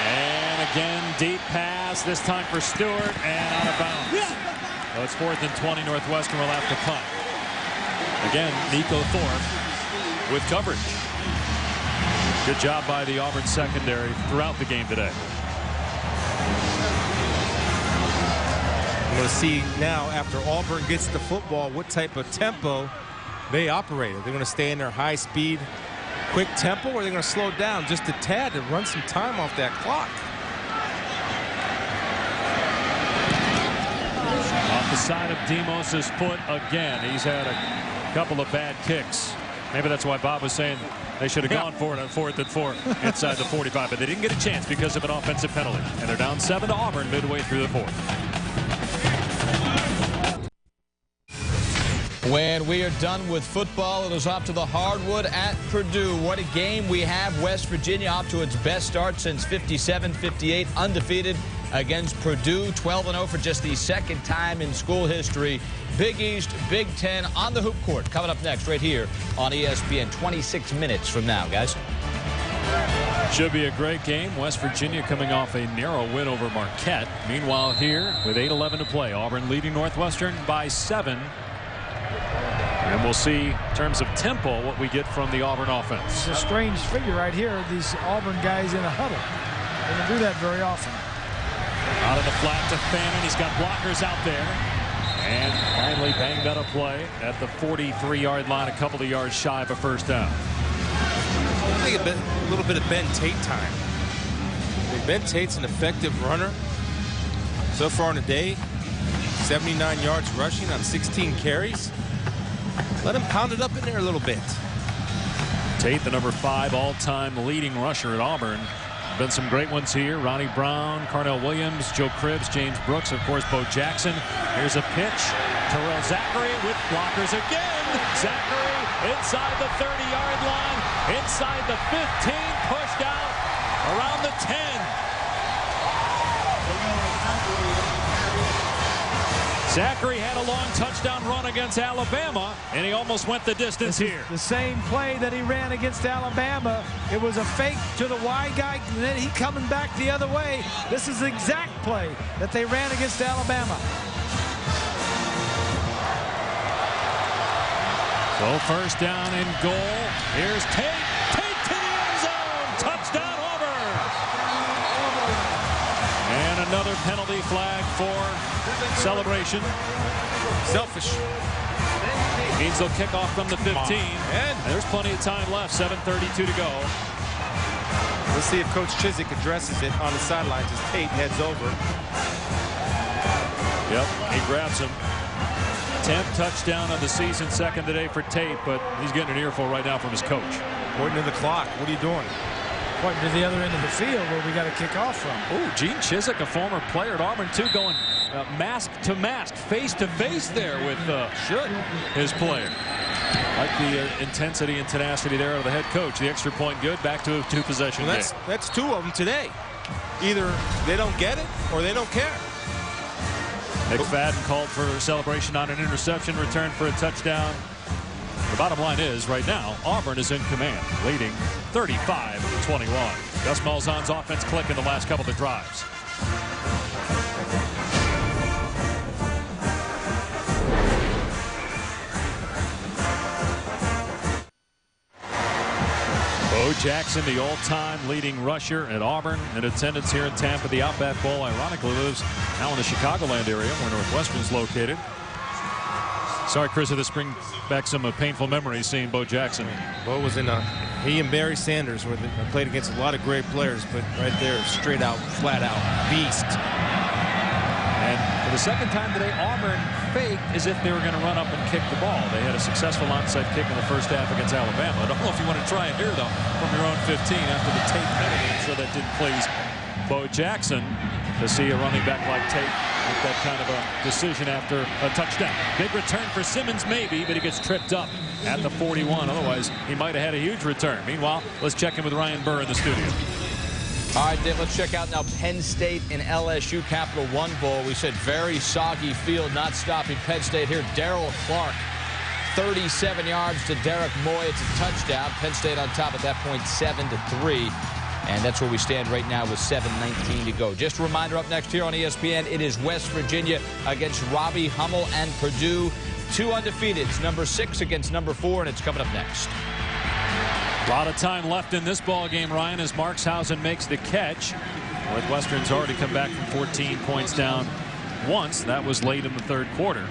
And again, deep pass, this time for Stewart, and out of bounds. So it's 4th and 20. Northwestern will have to punt. Again, Nico Thorpe with coverage. Good job by the Auburn secondary throughout the game today. I'm going to see now, after Auburn gets the football, what type of tempo they operate. Are they going to stay in their high speed, quick tempo, or are they going to slow down just a tad to run some time off that clock? Off the side of Demos' foot again. He's had a couple of bad kicks. Maybe that's why Bob was saying they should have gone for it on 4th and 4 inside the 45, but they didn't get a chance because of an offensive penalty. And they're down 7 to Auburn midway through the 4th. When we are done with football, it is off to the hardwood at Purdue. What a game we have. West Virginia off to its best start since 57-58, undefeated against Purdue, 12-0 for just the 2nd time in school history. Big East, Big Ten on the hoop court. Coming up next right here on ESPN, 26 minutes from now, guys. Should be a great game. West Virginia coming off a narrow win over Marquette. Meanwhile here, with 8:11 to play, Auburn leading Northwestern by 7. And we'll see, in terms of tempo, what we get from the Auburn offense. It's a strange figure right here. These Auburn guys in a huddle. They don't do that very often. Out of the flat to Fannin. He's got blockers out there. And finally banged out a play at the 43-yard line, a couple of yards shy of a 1st down. I think a little bit of Ben Tate time. Ben Tate's an effective runner. So far in the day, 79 yards rushing on 16 carries. Let him pound it up in there a little bit. Tate, the number 5 all-time leading rusher at Auburn. Been some great ones here. Ronnie Brown, Carnell Williams, Joe Cribbs, James Brooks, of course, Bo Jackson. Here's a pitch. Terrell Zachary with blockers again. Zachary inside the 30-yard line, inside the 15, pushed out around the 10. Zachary had a long touchdown run against Alabama, and he almost went the distance here. The same play that he ran against Alabama. It was a fake to the wide guy, and then he coming back the other way. This is the exact play that they ran against Alabama. So 1st down and goal. Here's Tate. Tate to the end zone. Touchdown, Auburn. And another penalty flag for celebration. Selfish. Means they'll kick off from the 15. And there's plenty of time left. 7:32 to go. Let's see if Coach Chizik addresses it on the sidelines as Tate heads over. Yep, he grabs him. 10th touchdown of the season, 2nd today for Tate, but he's getting an earful right now from his coach. Pointing to the clock. What are you doing? Pointing to the other end of the field where we got to kick off from. Oh, Gene Chizik, a former player at Auburn, too, going mask to mask, face to face there with his player. Like the intensity and tenacity there of the head coach. The extra point good, back to a 2-possession game. That's 2 of them today. Either they don't get it or they don't care. McFadden called for a celebration on an interception, return for a touchdown. The bottom line is, right now, Auburn is in command, leading 35-21. Gus Malzahn's offense click in the last couple of drives. Bo Jackson, the all-time leading rusher at Auburn, in attendance here in Tampa. The Outback Bowl, ironically, lives now in the Chicagoland area where Northwestern's located. Sorry, Chris, if this brings back some painful memories seeing Bo Jackson. Bo was in a He and Barry Sanders played against a lot of great players, but right there, straight out, flat out, beast. And for the second time today, Auburn faked as if they were going to run up and kick the ball. They had a successful onside kick in the first half against Alabama. I don't know if you want to try it here, though, from your own 15 after the Tate penalty. I'm sure that didn't please Bo Jackson to see a running back like Tate make that kind of a decision after a touchdown. Big return for Simmons, maybe, but he gets tripped up at the 41. Otherwise, he might have had a huge return. Meanwhile, let's check in with Ryan Burr in the studio. All right, Dave, let's check out now Penn State and LSU Capital One Bowl. We said very soggy field, not stopping Penn State here. Darrell Clark, 37 yards to Derek Moy. It's a touchdown. Penn State on top at that point, 7-3. And that's where we stand right now with 7:19 to go. Just a reminder, up next here on ESPN, it is West Virginia against Robbie Hummel and Purdue. 2 undefeateds, number 6 against number 4, and it's coming up next. A lot of time left in this ball game, Ryan, as Markshausen makes the catch. Northwestern's already come back from 14 points down once. That was late in the third quarter.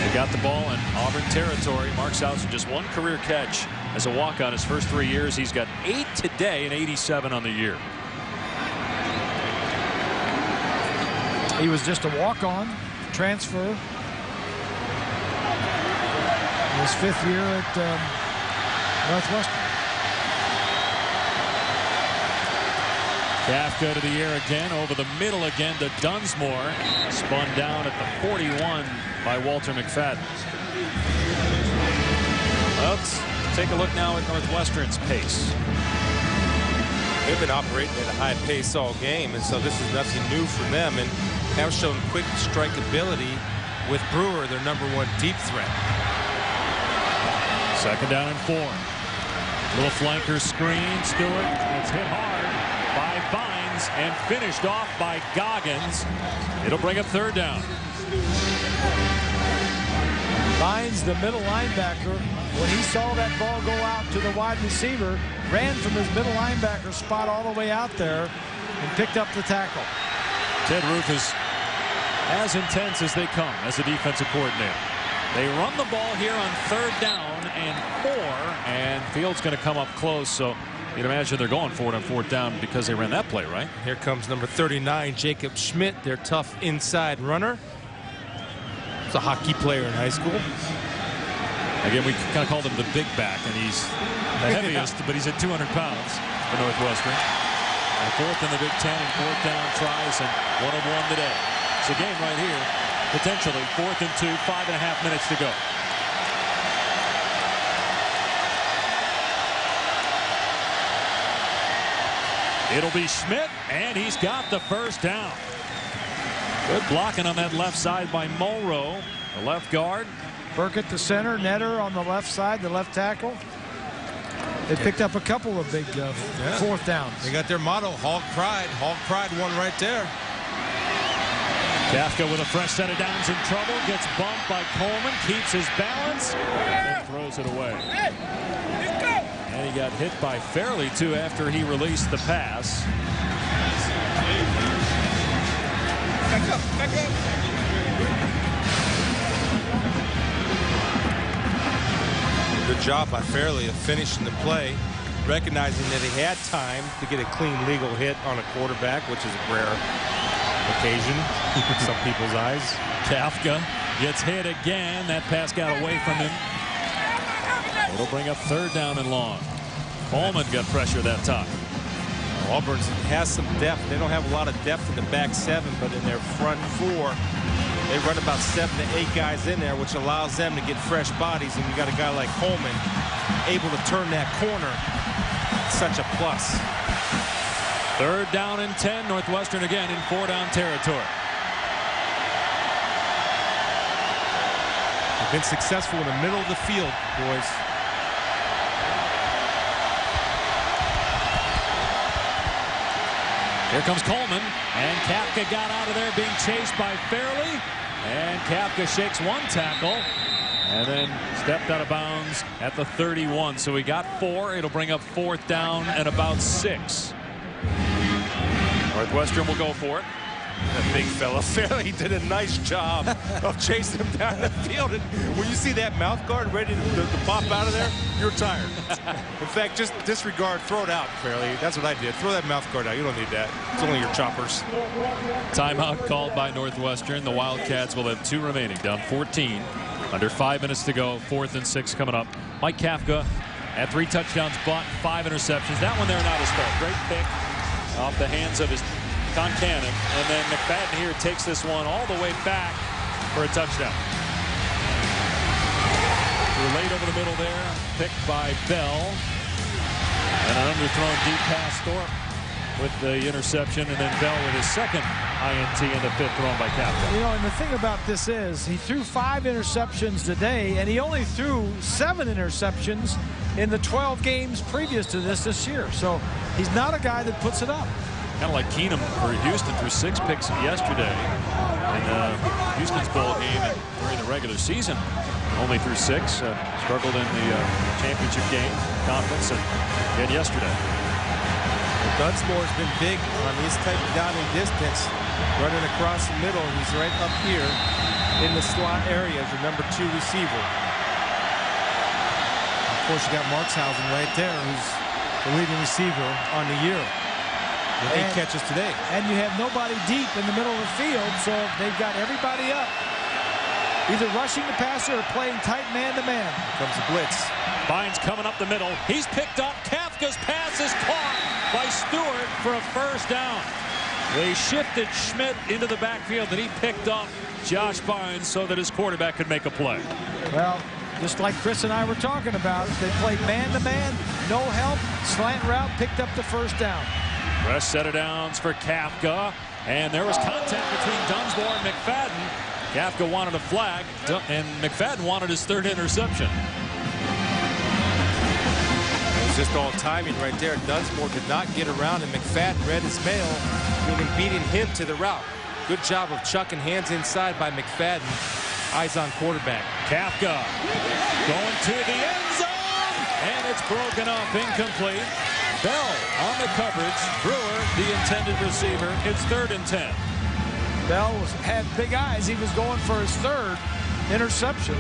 They got the ball in Auburn territory. Markshausen just 1 career catch as a walk-on his first 3 years. He's got 8 today and 87 on the year. He was just a walk-on transfer. His 5th year at Northwestern. Kafka to the air again, over the middle again to Dunsmore. Spun down at the 41 by Walter McFadden. Let's take a look now at Northwestern's pace. They've been operating at a high pace all game, and so this is nothing new for them, and have shown quick strike ability with Brewer, their #1 deep threat. 2nd down and 4. Little flanker screen. Stewart. It's hit hard by Vines and finished off by Goggins. It'll bring up 3rd down. Vines, the middle linebacker, when he saw that ball go out to the wide receiver, ran from his middle linebacker spot all the way out there and picked up the tackle. Ted Roof is as intense as they come as a defensive coordinator. They run the ball here on 3rd down and 4, and Field's going to come up close, so you'd imagine they're going for it on 4th down because they ran that play, right? Here comes number 39, Jacob Schmidt, their tough inside runner. He's a hockey player in high school. Again, we kind of called him the big back, and he's the heaviest, but he's at 200 pounds for Northwestern. And 4th in the Big Ten and 4th down tries, and 1 of 1 today. It's a game right here. Potentially 4th and 2, 5.5 minutes to go. It'll be Schmidt, and he's got the 1st down. Good blocking on that left side by Mulrow, the left guard. Burkett, the center, Netter on the left side, the left tackle. They picked up a couple of big 4th downs. They got their motto, Hog Pride. Hog Pride won right there. Kafka with a fresh set of downs in trouble, gets bumped by Coleman, keeps his balance, and throws it away. And he got hit by Fairley, too, after he released the pass. Back up, back up. Good job by Fairley of finishing the play, recognizing that he had time to get a clean legal hit on a quarterback, which is a rare occasion in some people's eyes. Kafka gets hit again. That pass got away from him. It'll bring up 3rd down and long. Coleman got pressure that time. Auburn has some depth. They don't have a lot of depth in the back 7, but in their front 4, they run about 7 to 8 guys in there, which allows them to get fresh bodies. And you got a guy like Coleman able to turn that corner. Such a plus. 3rd down and 10. Northwestern again in 4-down territory. They've been successful in the middle of the field, boys. Here comes Coleman, and Kafka got out of there being chased by Fairley, and Kafka shakes 1 tackle and then stepped out of bounds at the 31. So we got 4. It'll bring up 4th down and about 6. Northwestern will go for it. That big fella. Fairley did a nice job of chasing him down the field. And when you see that mouth guard ready to pop out of there, you're tired. In fact, just disregard, throw it out, Fairley. That's what I did. Throw that mouth guard out. You don't need that. It's only your choppers. Timeout called by Northwestern. The Wildcats will have 2 remaining, down 14. Under 5 minutes to go. 4th and 6 coming up. Mike Kafka had 3 touchdowns, but 5 interceptions. That one there not his fault. Great pick off the hands of his Concannon. And then McFadden here takes this one all the way back for a touchdown. Late over the middle there. Picked by Bell. And an underthrown deep pass. Thorpe with the interception. And then Bell with his second INT in the 5th thrown by Kafka. You know, and the thing about this is he threw 5 interceptions today, and he only threw 7 interceptions in the 12 games previous to this year. So he's not a guy that puts it up. Kind of like Keenum for Houston, threw 6 picks yesterday in Houston's bowl game and during the regular season. Only threw 6. Struggled in the championship game, conference, and again yesterday. Dunsmore's been big on this type of down and distance, running across the middle. He's right up here in the slot area as your number 2 receiver. Of course, you got Markshausen right there, who's the leading receiver on the year. With 8 catches today. And you have nobody deep in the middle of the field, so they've got everybody up, either rushing the passer or playing tight man-to-man. Comes the blitz. Bynes coming up the middle. He's picked up. Kafka's pass is caught by Stewart for a first down. They shifted Schmidt into the backfield, and he picked up Josh Bynes so that his quarterback could make a play. Well, just like Chris and I were talking about, they played man-to-man, no help, slant route, picked up the first down. Fresh set of downs for Kafka, and there was contact between Dunsmore and McFadden. Kafka wanted a flag, and McFadden wanted his 3rd interception. It was just all timing right there. Dunsmore did not get around, and McFadden read his mail, meaning beating him to the route. Good job of chucking hands inside by McFadden. Eyes on quarterback. Kafka going to the end zone, and it's broken up, incomplete. Bell on the coverage. Brewer, the intended receiver. It's 3rd and 10. Bell had big eyes. He was going for his 3rd interception.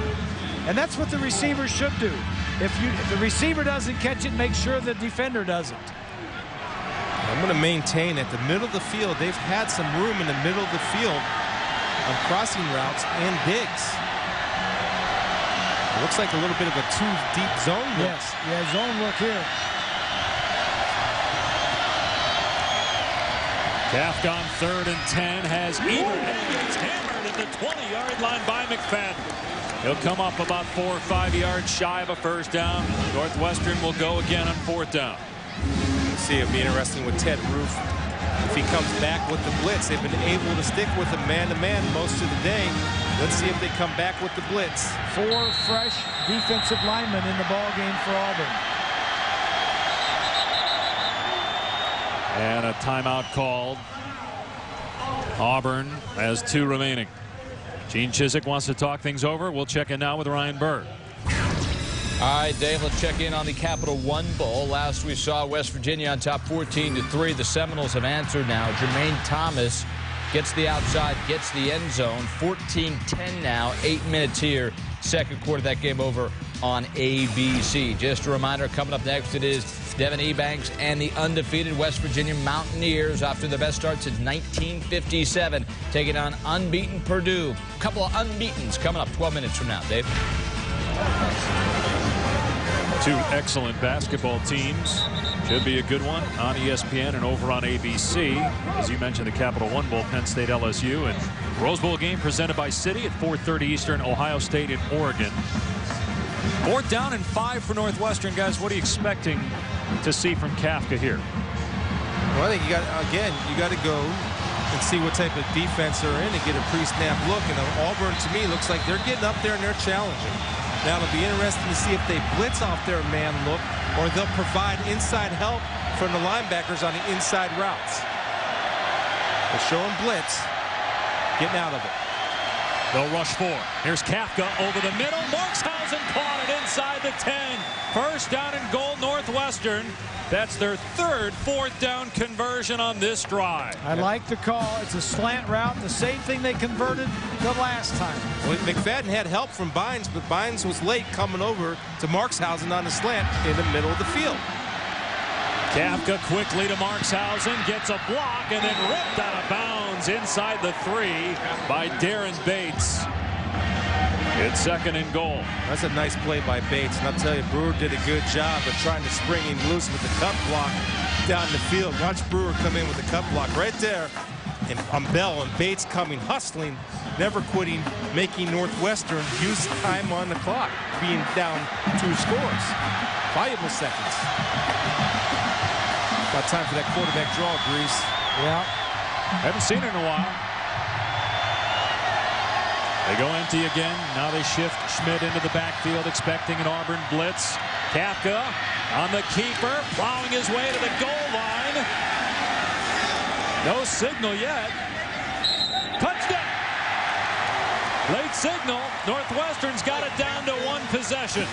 And that's what the receiver should do. If the receiver doesn't catch it, make sure the defender doesn't. I'm going to maintain at the middle of the field, they've had some room in the middle of the field on crossing routes and digs. It looks like a little bit of a 2-deep zone look. Yes, yeah, zone look here. Kafka on 3rd and 10 has Ebert. It's hammered at the 20-yard line by McFadden. He'll come up about 4 or 5 yards shy of a first down. Northwestern will go again on 4th down. We'll see, it'll be interesting with Ted Roof. If he comes back with the blitz, they've been able to stick with him man-to-man most of the day. Let's see if they come back with the blitz. 4 fresh defensive linemen in the ball game for Auburn. And a timeout called. Auburn has 2 remaining. Gene Chizik wants to talk things over. We'll check in now with Ryan Bird. All right, Dave, let's check in on the Capital One Bowl. Last we saw West Virginia on top 14-3. The Seminoles have answered now. Jermaine Thomas gets the outside, gets the end zone. 14-10 now, 8 minutes here. Second quarter, that game over on ABC. Just a reminder, coming up next, it is Devin Ebanks and the undefeated West Virginia Mountaineers after the best start since 1957, taking on unbeaten Purdue. A couple of unbeatens coming up 12 minutes from now. Dave? 2 excellent basketball teams. Should be a good one on ESPN and over on ABC. As you mentioned, the Capital One Bowl, Penn State, LSU, and Rose Bowl game presented by Citi at 4:30 Eastern, Ohio State and Oregon. 4th down and 5 for Northwestern, guys. What are you expecting to see from Kafka here? Well, I think you got to go and see what type of defense they're in and get a pre-snap look. And Auburn, to me, looks like they're getting up there and they're challenging. Now, it'll be interesting to see if they blitz off their man look or they'll provide inside help from the linebackers on the inside routes. They'll show them blitz, getting out of it. They'll rush 4. Here's Kafka over the middle. Markshausen caught it inside the 10. First down and goal, Northwestern. That's their third fourth down conversion on this drive. I like the call. It's a slant route, the same thing they converted the last time. Well, McFadden had help from Bynes, but Bynes was late coming over to Markshausen on the slant in the middle of the field. Kafka quickly to Markshausen, gets a block, and then ripped out of bounds inside the 3 by Darren Bates. It's second and goal. That's a nice play by Bates. And I'll tell you, Brewer did a good job of trying to spring him loose with the cut block down the field. Watch Brewer come in with the cut block right there. And Bell and Bates coming, hustling, never quitting, making Northwestern use time on the clock, being down 2 scores. Valuable seconds. About time for that quarterback draw, Grease. Yeah. Haven't seen it in a while. They go empty again. Now they shift Schmidt into the backfield, expecting an Auburn blitz. Kafka on the keeper, plowing his way to the goal line. No signal yet. Touchdown! Late signal. Northwestern's got it down to 1 possession.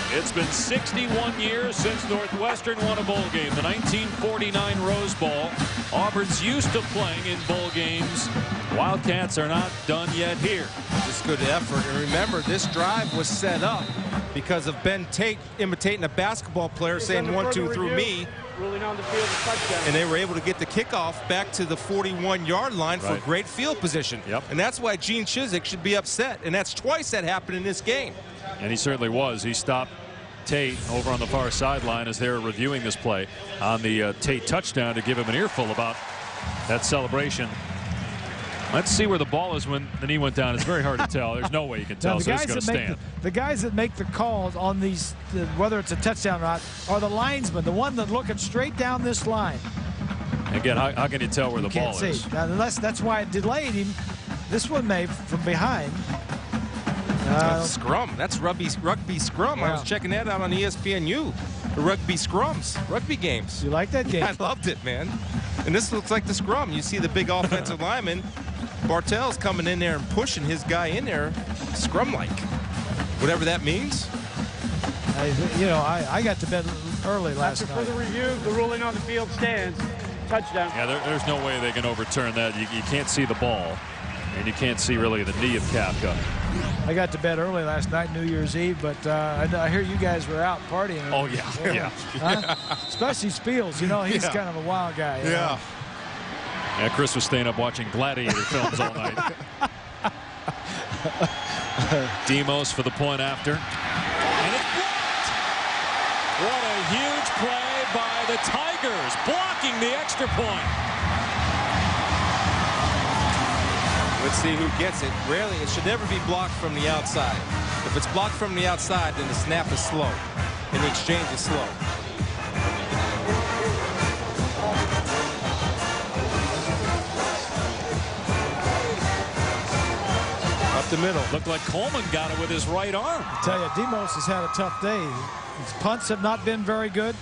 It's been 61 years since Northwestern won a bowl game. The 1949 Rose Bowl. Auburn's used to playing in bowl games. Wildcats are not done yet here. Just good effort. And remember, this drive was set up because of Ben Tate imitating a basketball player, saying 1, 2 through me. Ruling on the field, a touchdown. And they were able to get the kickoff back to the 41-yard line for great field position. Yep. And that's why Gene Chizik should be upset. And that's twice that happened in this game. And he certainly was. He stopped Tate over on the far sideline as they're reviewing this play on the Tate touchdown to give him an earful about that celebration. Let's see where the ball is when the knee went down. It's very hard to tell. There's no way you can tell. So it's going to stand. The guys that make the calls on these, whether it's a touchdown or not, are the linesmen, the one that's looking straight down this line. Again, how can you tell where the ball is? Now, unless that's why it delayed him. This one may from behind. Scrum. That's rugby scrum. Yeah. I was checking that out on ESPNU. The rugby scrums, rugby games. You like that game? I loved it, man. And this looks like the scrum. You see the big offensive lineman. Bartell's coming in there and pushing his guy in there, scrum-like. Whatever that means. I got to bed early last night. After further review, the ruling on the field stands. Touchdown. Yeah, there's no way they can overturn that. You can't see the ball, and you can't see really the knee of Kafka. I got to bed early last night, New Year's Eve, but I hear you guys were out partying. Oh, yeah. Huh? Especially Spiels. He's kind of a wild guy. Yeah. Yeah, Chris was staying up watching Gladiator films all night. Demos for the point after. And it's blocked! What a huge play by the Tigers, blocking the extra point. Let's see who gets it. Rarely, it should never be blocked from the outside. If it's blocked from the outside, then the snap is slow, and the exchange is slow. Up the middle. Looked like Coleman got it with his right arm. I tell you, Demos has had a tough day. His punts have not been very good,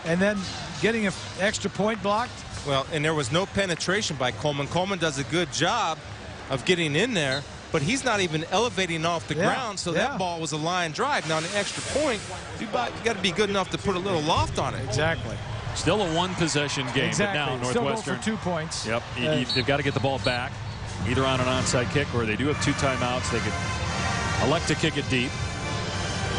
and then getting an extra point blocked. Well, and there was no penetration by Coleman. Coleman does a good job of getting in there, but he's not even elevating off the ground, so that ball was a line drive. Now, on the extra point, you got to be good enough to put a little loft on it. Exactly. Still a one-possession game, exactly. But now Still Northwestern. go for 2 points. Yep, they've got to get the ball back, either on an onside kick or they do have 2 timeouts. They could elect to kick it deep.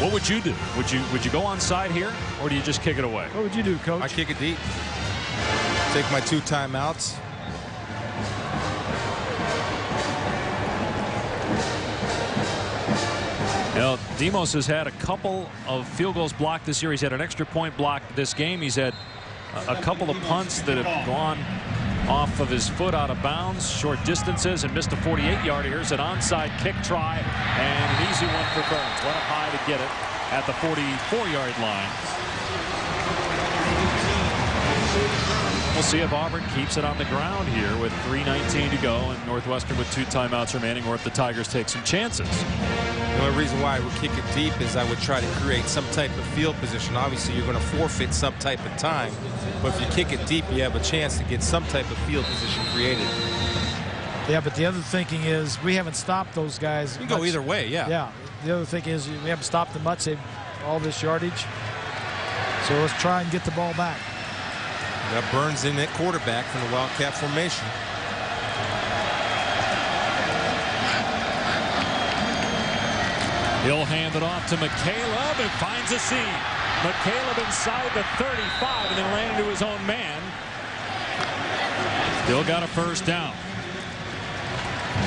What would you do? Would you go onside here, or do you just kick it away? What would you do, Coach? I kick it deep. Take my 2 timeouts. Demos has had a couple of field goals blocked this year. He's had an extra point blocked this game. He's had a couple of punts that have gone off of his foot out of bounds, short distances, and missed a 48-yarder. Here's an onside kick try, and an easy one for Burns. Went up high to get it at the 44-yard line. We'll see if Auburn keeps it on the ground here with 3:19 to go and Northwestern with 2 timeouts remaining, or if the Tigers take some chances. The only reason why I would kick it deep is I would try to create some type of field position. Obviously, you're going to forfeit some type of time, but if you kick it deep, you have a chance to get some type of field position created. Yeah, but the other thinking is we haven't stopped those guys. You go either way, yeah. Yeah. The other thing is we haven't stopped them much. They've all this yardage. So let's try and get the ball back. That Burns in at quarterback from the Wildcat formation. He'll hand it off to McCaleb and finds a seam. McCaleb inside the 35 and then ran into his own man. Still got a first down.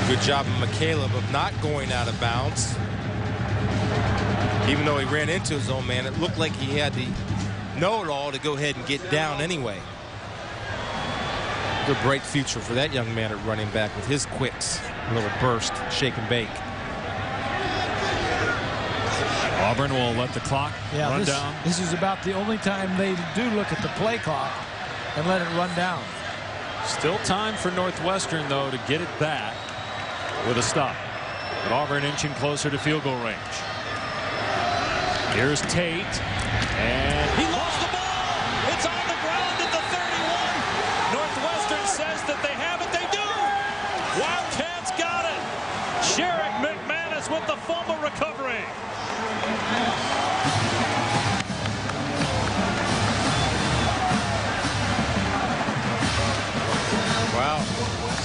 Good job of McCaleb of not going out of bounds. Even though he ran into his own man, it looked like he had the know-it-all to go ahead and get down anyway. Good bright future for that young man at running back with his quicks. A little burst, shake and bake. Auburn will let the clock run down. This is about the only time they do look at the play clock and let it run down. Still time for Northwestern, though, to get it back with a stop. But Auburn inching closer to field goal range. Here's Tate, and he lost the ball. It's on the ground at the 31. Northwestern says that they have it. They do. Wildcats got it. Sherrick McManus with the fumble recovery. Wow.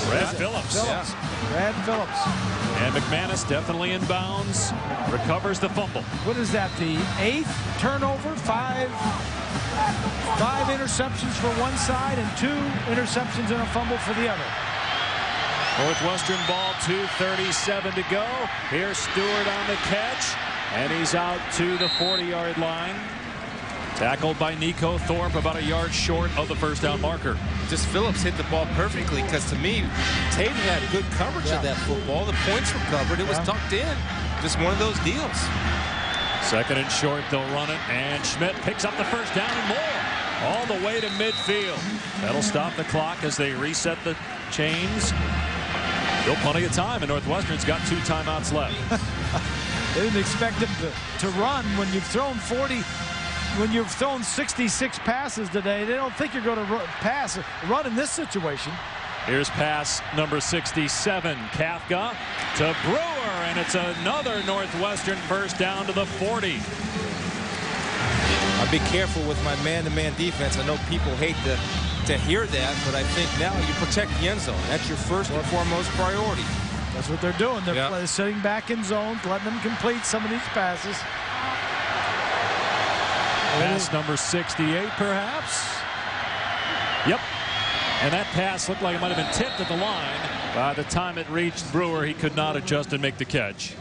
Brad Phillips. Yeah. Brad Phillips. And McManus definitely in bounds. Recovers the fumble. What is that, the 8th turnover? Five interceptions for one side and 2 interceptions and a fumble for the other. Northwestern ball, 2:37 to go. Here's Stewart on the catch, and he's out to the 40-yard line. Tackled by Nico Thorpe, about a yard short of the first down marker. Just Phillips hit the ball perfectly, because to me, Tate had good coverage of that football. The points were covered. It was tucked in. Just one of those deals. Second and short, they'll run it, and Schmidt picks up the first down and more. All the way to midfield. That'll stop the clock as they reset the chains. Still plenty of time, and Northwestern's got 2 timeouts left. They didn't expect him to run when you've thrown 40. When you've thrown 66 passes today, they don't think you're going to run in this situation. Here's pass number 67, Kafka to Brewer, and it's another Northwestern first down to the 40. I'll be careful with my man-to-man defense. I know people hate to hear that, but I think now you protect the end zone. That's your first and foremost priority. That's what they're doing. They're sitting back in zones, letting them complete some of these passes. Pass number 68, perhaps. Yep. And that pass looked like it might have been tipped at the line. By the time it reached Brewer, he could not adjust and make the catch.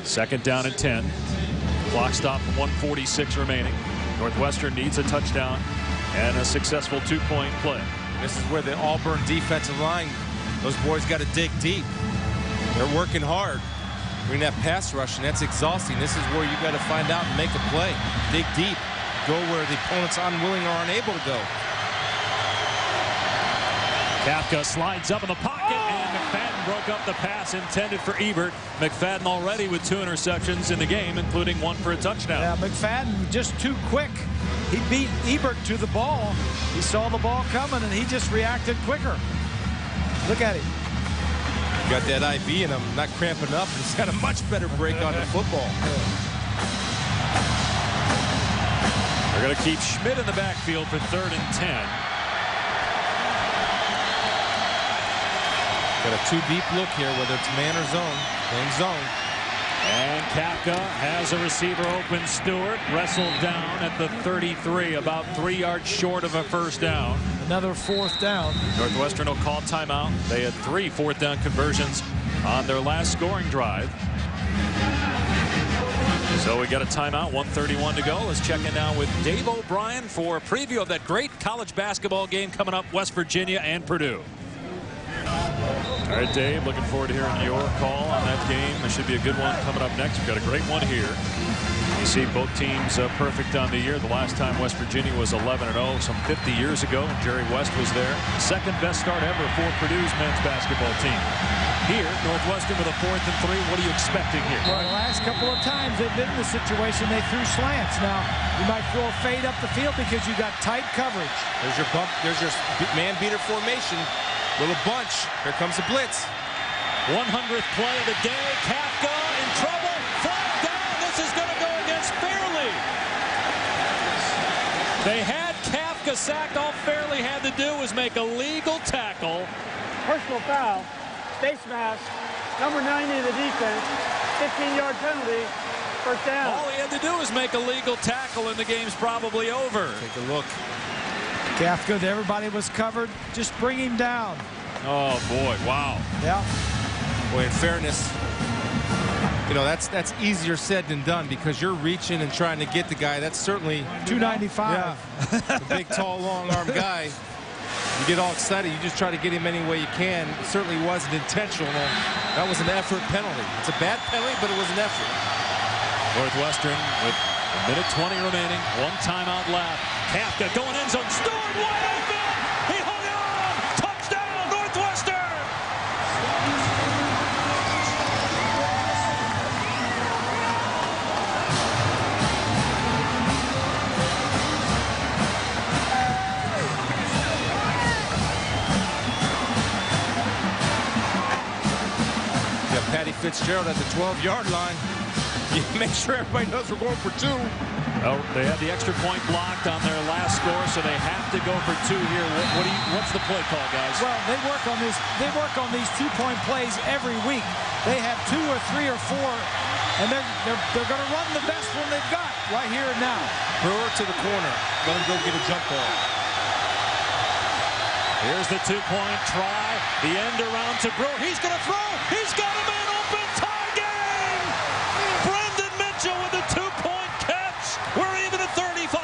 Second down and 10. Clock stop, 1:46 remaining. Northwestern needs a touchdown and a successful 2-point play. This is where the Auburn defensive line, those boys got to dig deep. They're working hard. Bring that pass rush, and that's exhausting. This is where you got to find out and make a play. Dig deep. Go where the opponent's unwilling or unable to go. Kafka slides up in the pocket, and McFadden broke up the pass intended for Ebert. McFadden already with 2 interceptions in the game, including 1 for a touchdown. Yeah, McFadden just too quick. He beat Ebert to the ball. He saw the ball coming, and he just reacted quicker. Look at him. Got that IB in him, not cramping up. He's got a much better break on the football. They're going to keep Schmidt in the backfield for 3rd and 10. Got a 2-deep look here, whether it's man or zone. Playing zone. And Kafka has a receiver open. Stewart wrestled down at the 33, about 3 yards short of a first down. Another 4th down. Northwestern will call timeout. They had 3 4th down conversions on their last scoring drive. So we got a timeout, 1:31 to go. Let's check in now with Dave O'Brien for a preview of that great college basketball game coming up, West Virginia and Purdue. All right, Dave, looking forward to hearing your call on that game. There should be a good one coming up next. We've got a great one here. You see both teams perfect on the year. The last time West Virginia was 11-0 some 50 years ago. Jerry West was there. Second best start ever for Purdue's men's basketball team. Here, Northwestern with a 4th and 3. What are you expecting here? Well, the last couple of times they've been in the situation they threw slants. Now, you might throw a fade up the field because you got tight coverage. There's your bump. There's your man beater formation. Little bunch. Here comes the blitz. 100th play of the day. Kafka in trouble. Flag down. This is going to go against Fairley. They had Kafka sacked. All Fairley had to do was make a legal tackle. Personal foul. Face mask. Number 90 of the defense. 15-yard penalty. First down. All he had to do was make a legal tackle, and the game's probably over. Take a look. Kafka, everybody was covered. Just bring him down. Oh, boy. Wow. Yeah. Boy, in fairness, you know, that's easier said than done because you're reaching and trying to get the guy. That's certainly 295. Yeah, a big, tall, long-arm guy. You get all excited. You just try to get him any way you can. It certainly wasn't intentional. That was an effort penalty. It's a bad penalty, but it was an effort. Northwestern with a minute 20 remaining. 1 timeout left. Kafka going end zone. Stewart wide open. He hung on. Touchdown, Northwestern. Patty Fitzgerald at the 12-yard line. You make sure everybody knows we're going for 2. Well, they had the extra point blocked on their last score, so they have to go for 2 here. What's the play call, guys? Well, they work on this. They work on these 2-point plays every week. They have 2 or 3 or 4, and they're going to run the best one they've got right here and now. Brewer to the corner. Let him go get a jump ball. Here's the 2-point try. The end around to Brewer. He's going to throw. He's got a man open. Tie game. Brendan Mitchell with a 2-point catch. We're even at 35.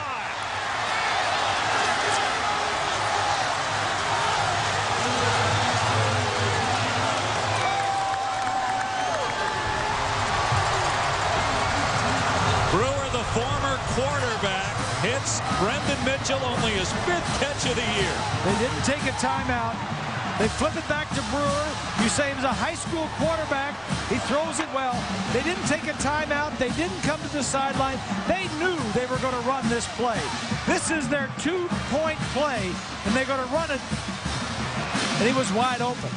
Brewer, the former quarterback, hits Brendan Mitchell, only his 5th catch of the year. They didn't take a timeout. They flip it back to Brewer. You say he was a high school quarterback. He throws it well. They didn't take a timeout. They didn't come to the sideline. They knew they were going to run this play. This is their 2-point play, and they're going to run it. And he was wide open.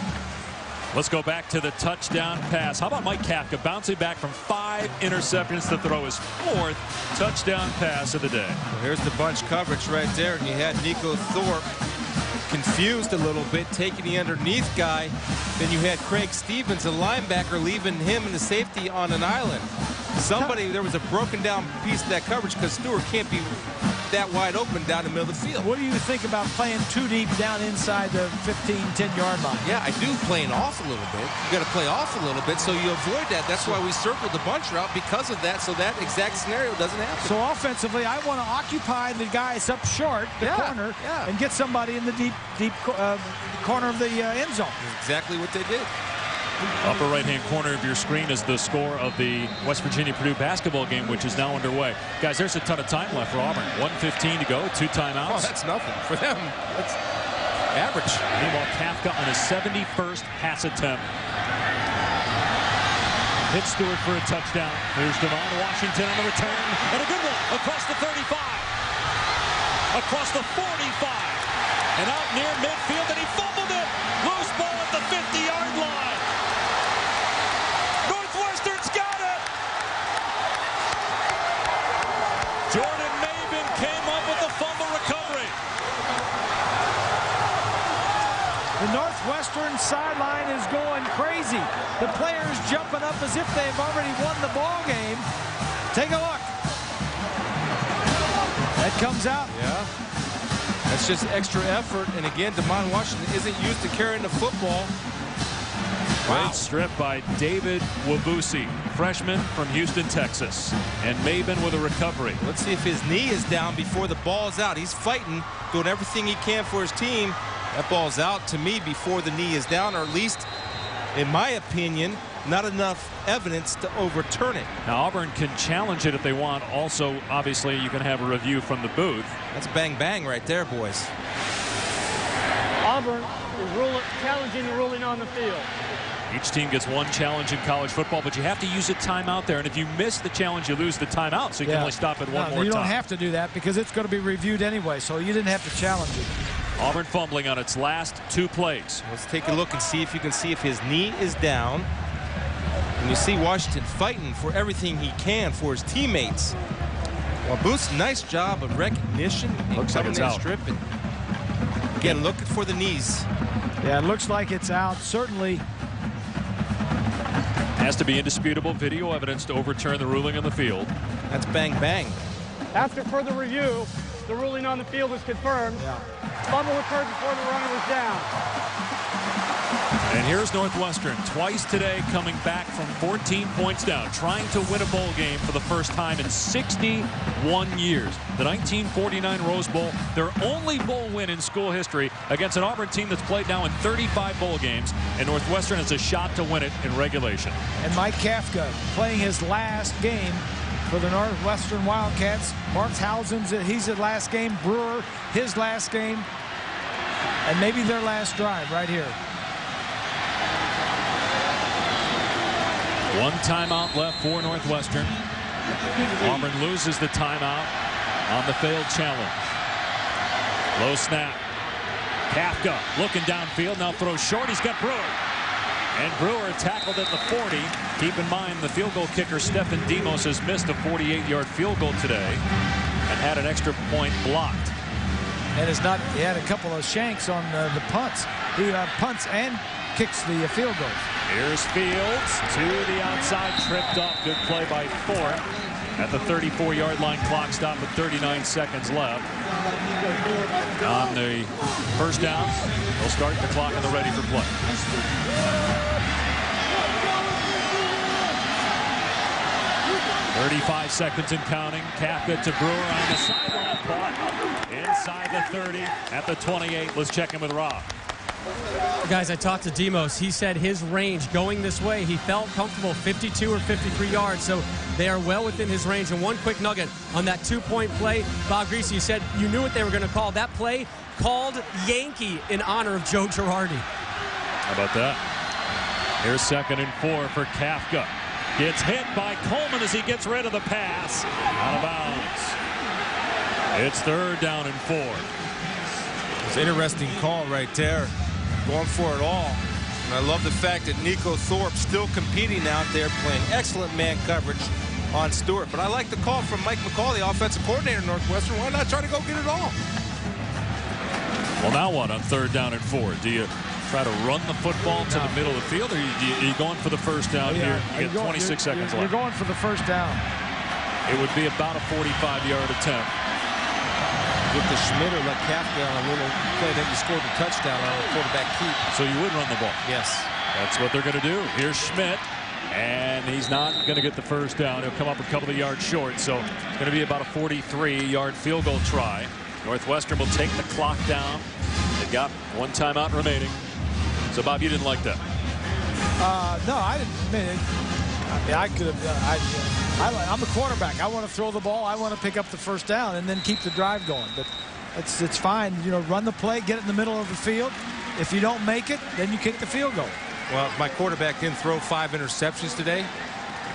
Let's go back to the touchdown pass. How about Mike Kafka bouncing back from 5 interceptions to throw his 4th touchdown pass of the day? Well, here's the bunch coverage right there, and you had Nico Thorpe confused a little bit, taking the underneath guy. Then you had Craig Stevens, a linebacker, leaving him and the safety on an island. There was a broken down piece of that coverage because Stewart can't be that wide open down the middle of the field. What do you think about playing too deep down inside the 15, 10-yard line? Yeah, I do, playing off a little bit. You got to play off a little bit so you avoid that. That's why we circled the bunch route because of that, so that exact scenario doesn't happen. So offensively, I want to occupy the guys up short, the corner, and get somebody in the deep corner of the end zone. That's exactly what they did. Upper right-hand corner of your screen is the score of the West Virginia-Purdue basketball game, which is now underway. Guys, there's a ton of time left for Auburn. 1:15 to go, 2 timeouts. Oh, that's nothing for them. That's average. Meanwhile, Kafka on his 71st pass attempt. Hits Stewart for a touchdown. Here's Devon Washington on the return. And a good one across the 35. Across the 45. And out near midfield, and he fumbled it. Loose ball at the 50-yard line. Northwestern's got it. Jordan Maben came up with the fumble recovery. The Northwestern sideline is going crazy. The players jumping up as if they've already won the ball game. Take a look. That comes out. Yeah. That's just extra effort. And again, Devon Washington isn't used to carrying the football. Great strip by David Wabusi, freshman from Houston, Texas. And Maben with a recovery. Let's see if his knee is down before the ball's out. He's fighting, doing everything he can for his team. That ball's out to me before the knee is down, or at least, in my opinion, not enough evidence to overturn it. Now Auburn can challenge it if they want. Also, obviously, you can have a review from the booth. That's bang bang right there, boys. Auburn is challenging the ruling on the field. Each team gets one challenge in college football, but you have to use a timeout there. And if you miss the challenge, you lose the timeout. So you can only stop it one more time. You don't have to do that because it's going to be reviewed anyway. So you didn't have to challenge it. Auburn fumbling on its last 2 plays. Let's take a look and see if you can see if his knee is down. And you see Washington fighting for everything he can for his teammates. Well, Booth's nice job of recognition. Looks like it's out. Strip and again, looking for the knees. Yeah, it looks like it's out. Certainly. Has to be indisputable video evidence to overturn the ruling on the field. That's bang bang. After further review, the ruling on the field is confirmed. Fumble occurred before the runner was down. And here's Northwestern twice today coming back from 14 points down, trying to win a bowl game for the first time in 61 years. The 1949 Rose Bowl, their only bowl win in school history against an Auburn team that's played now in 35 bowl games, and Northwestern has a shot to win it in regulation. And Mike Kafka playing his last game for the Northwestern Wildcats. Markshausen's his last game. Brewer, his last game. And maybe their last drive right here. One timeout left for Northwestern. Auburn loses the timeout on the failed challenge. Low snap. Kafka looking downfield, now throws short. He's got Brewer. And Brewer tackled at the 40. Keep in mind the field goal kicker Stephen Demos has missed a 48-yard field goal today and had an extra point blocked. And it's not, he had a couple of shanks on the punts. He punts and kicks the field goals. Here's Fields to the outside, tripped up. Good play by Thorpe at the 34-yard line. Clock stop with 39 seconds left. On the first down, they'll start the clock on the ready for play. .35 seconds and counting. Kafka to Brewer on the sideline. Caught inside the 30 at the 28. Let's check in with Rob. Guys, I talked to Demos. He said his range going this way, he felt comfortable 52 or 53 yards, so they are well within his range. And one quick nugget on that 2-point play, Bob Greasy said you knew what they were going to call. That play called Yankee in honor of Joe Girardi. How about that? Here's 2nd and 4 for Kafka. Gets hit by Coleman as he gets rid of the pass. Out of bounds. It's 3rd down and 4. It's an interesting call right there. Going for it all. And I love the fact that Nico Thorpe still competing out there, playing excellent man coverage on Stewart. But I like the call from Mike McCall, the offensive coordinator of Northwestern. Why not try to go get it all? Well, now what on 3rd down and 4? Do you try to run the football to the middle of the field, or are you going for the first down here? You get 26 seconds left. You're going for the first down. It would be about a 45-yard attempt. Get the Schmidt or let Kafka on a little play that you scored a touchdown on a quarterback keep. So you would run the ball. Yes. That's what they're going to do. Here's Schmidt, and he's not going to get the first down. He'll come up a couple of yards short, so it's going to be about a 43-yard field goal try. Northwestern will take the clock down. They've got one timeout remaining. So, Bob, you didn't like that? No, I didn't. I mean, I could have. I'm a quarterback. I want to throw the ball. I want to pick up the first down and then keep the drive going. But it's fine. You know, run the play, get it in the middle of the field. If you don't make it, then you kick the field goal. Well, my quarterback didn't throw 5 interceptions today,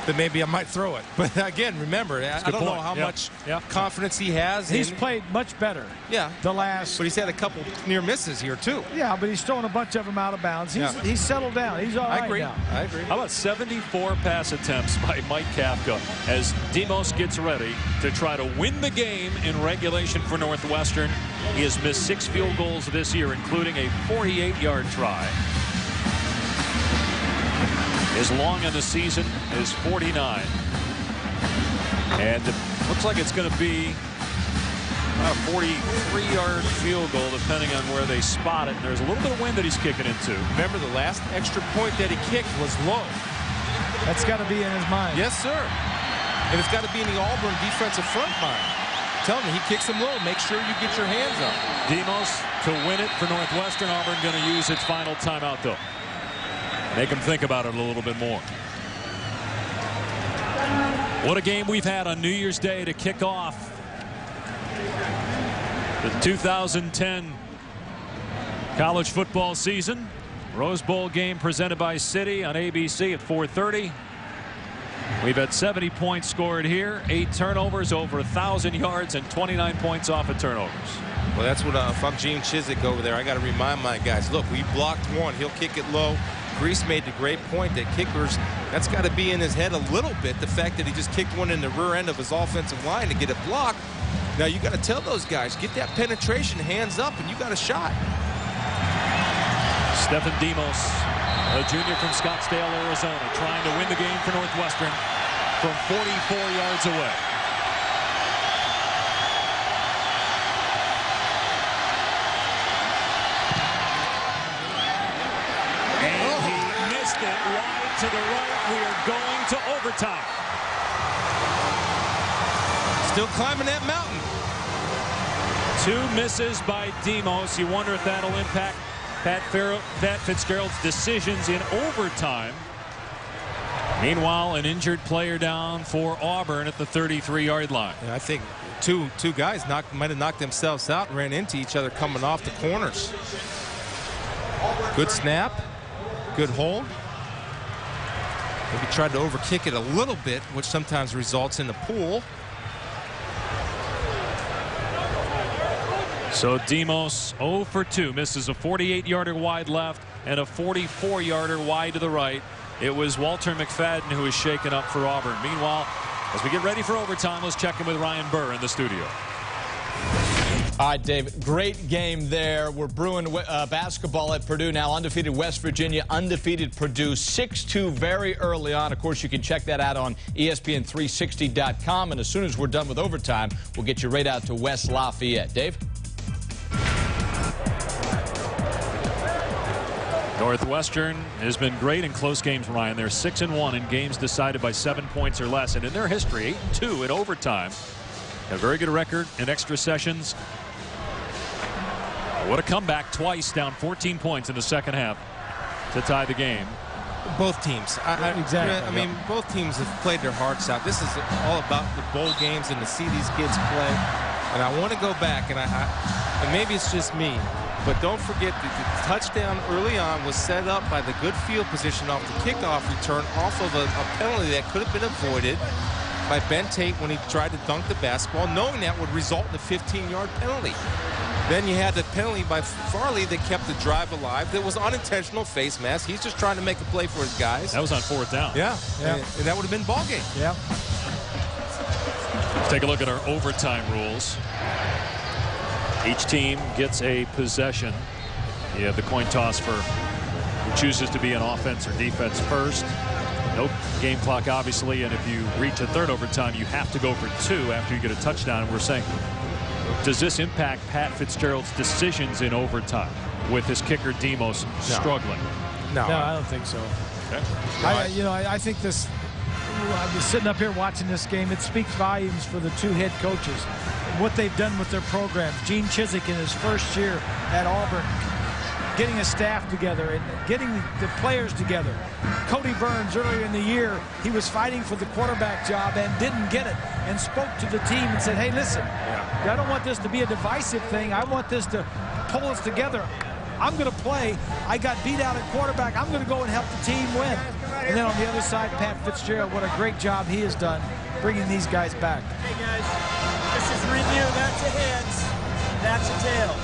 then maybe I might throw it. But again, remember, I don't know how much confidence he has. He's played much better. Yeah. But he's had a couple near misses here, too. Yeah, but he's thrown a bunch of them out of bounds. He's settled down. He's all right now. I agree. How about 74 pass attempts by Mike Kafka as Demos gets ready to try to win the game in regulation for Northwestern. He has missed 6 field goals this year, including a 48-yard try. His long in the season is 49. And it looks like it's going to be a 43-yard field goal, depending on where they spot it. And there's a little bit of wind that he's kicking into. Remember, the last extra point that he kicked was low. That's got to be in his mind. Yes, sir. And it's got to be in the Auburn defensive front mind. Tell me, he kicks him low. Make sure you get your hands up. Demos to win it for Northwestern. Auburn going to use its final timeout, though. Make them think about it a little bit more. What a game we've had on New Year's Day to kick off the 2010 college football season. Rose Bowl game presented by Citi on ABC at 4:30. We've had 70 points scored here, 8 turnovers, over 1,000 yards, and 29 points off of turnovers. Well, that's what if I'm Gene Chizik over there, I got to remind my guys, look, we blocked one. He'll kick it low. Grease made the great point that kickers, that's got to be in his head a little bit, the fact that he just kicked one in the rear end of his offensive line to get it blocked. Now, you got to tell those guys, get that penetration, hands up, and you got a shot. Stephen Demos, a junior from Scottsdale, Arizona, trying to win the game for Northwestern from 44 yards away. And he missed it wide to the right. We are going to overtime. Still climbing that mountain. 2 misses by Demos. You wonder if that'll impact Pat Fitzgerald's decisions in overtime. Meanwhile, an injured player down for Auburn at the 33-yard line. Yeah, I think two guys might have knocked themselves out and ran into each other coming off the corners. Good snap. Good hold. Maybe tried to overkick it a little bit, which sometimes results in the pool. So Demos 0 for 2, misses a 48-yarder wide left and a 44-yarder wide to the right. It was Walter McFadden who was shaken up for Auburn. Meanwhile, as we get ready for overtime, let's check in with Ryan Burr in the studio. All right, Dave, great game there. We're brewing basketball at Purdue now. Undefeated West Virginia, undefeated Purdue, 6-2 very early on. Of course, you can check that out on ESPN360.com. And as soon as we're done with overtime, we'll get you right out to West Lafayette. Dave? Northwestern has been great in close games, Ryan. They're 6-1 in games decided by 7 points or less. And in their history, 8-2 in overtime. A very good record in extra sessions. What a comeback, twice down 14 points in the second half to tie the game. Both teams. Exactly. I mean, both teams have played their hearts out. This is all about the bowl games and to see these kids play. And I want to go back, and maybe it's just me, but don't forget that the touchdown early on was set up by the good field position off the kickoff return off of a penalty that could have been avoided by Ben Tate when he tried to dunk the basketball, knowing that would result in a 15-yard penalty. Then you had the penalty by Farley that kept the drive alive. That was unintentional face mask. He's just trying to make a play for his guys. That was on 4th down. Yeah. And that would have been ball game. Yeah. Let's take a look at our overtime rules. Each team gets a possession. You have the coin toss for who chooses to be an offense or defense first. No game clock, obviously, and if you reach a third overtime, you have to go for 2 after you get a touchdown. And we're saying, does this impact Pat Fitzgerald's decisions in overtime with his kicker Demos struggling? No, I don't think so. Okay. I think this. I was sitting up here watching this game. It speaks volumes for the 2 head coaches, what they've done with their programs. Gene Chizik in his first year at Auburn, getting a staff together and getting the players together. Cody Burns, earlier in the year, he was fighting for the quarterback job and didn't get it, and spoke to the team and said, hey, listen, I don't want this to be a divisive thing. I want this to pull us together. I'm going to play. I got beat out at quarterback. I'm going to go and help the team win. And then on the other side, Pat Fitzgerald, what a great job he has done bringing these guys back. Hey, guys, this is review. That's a heads. That's a tail.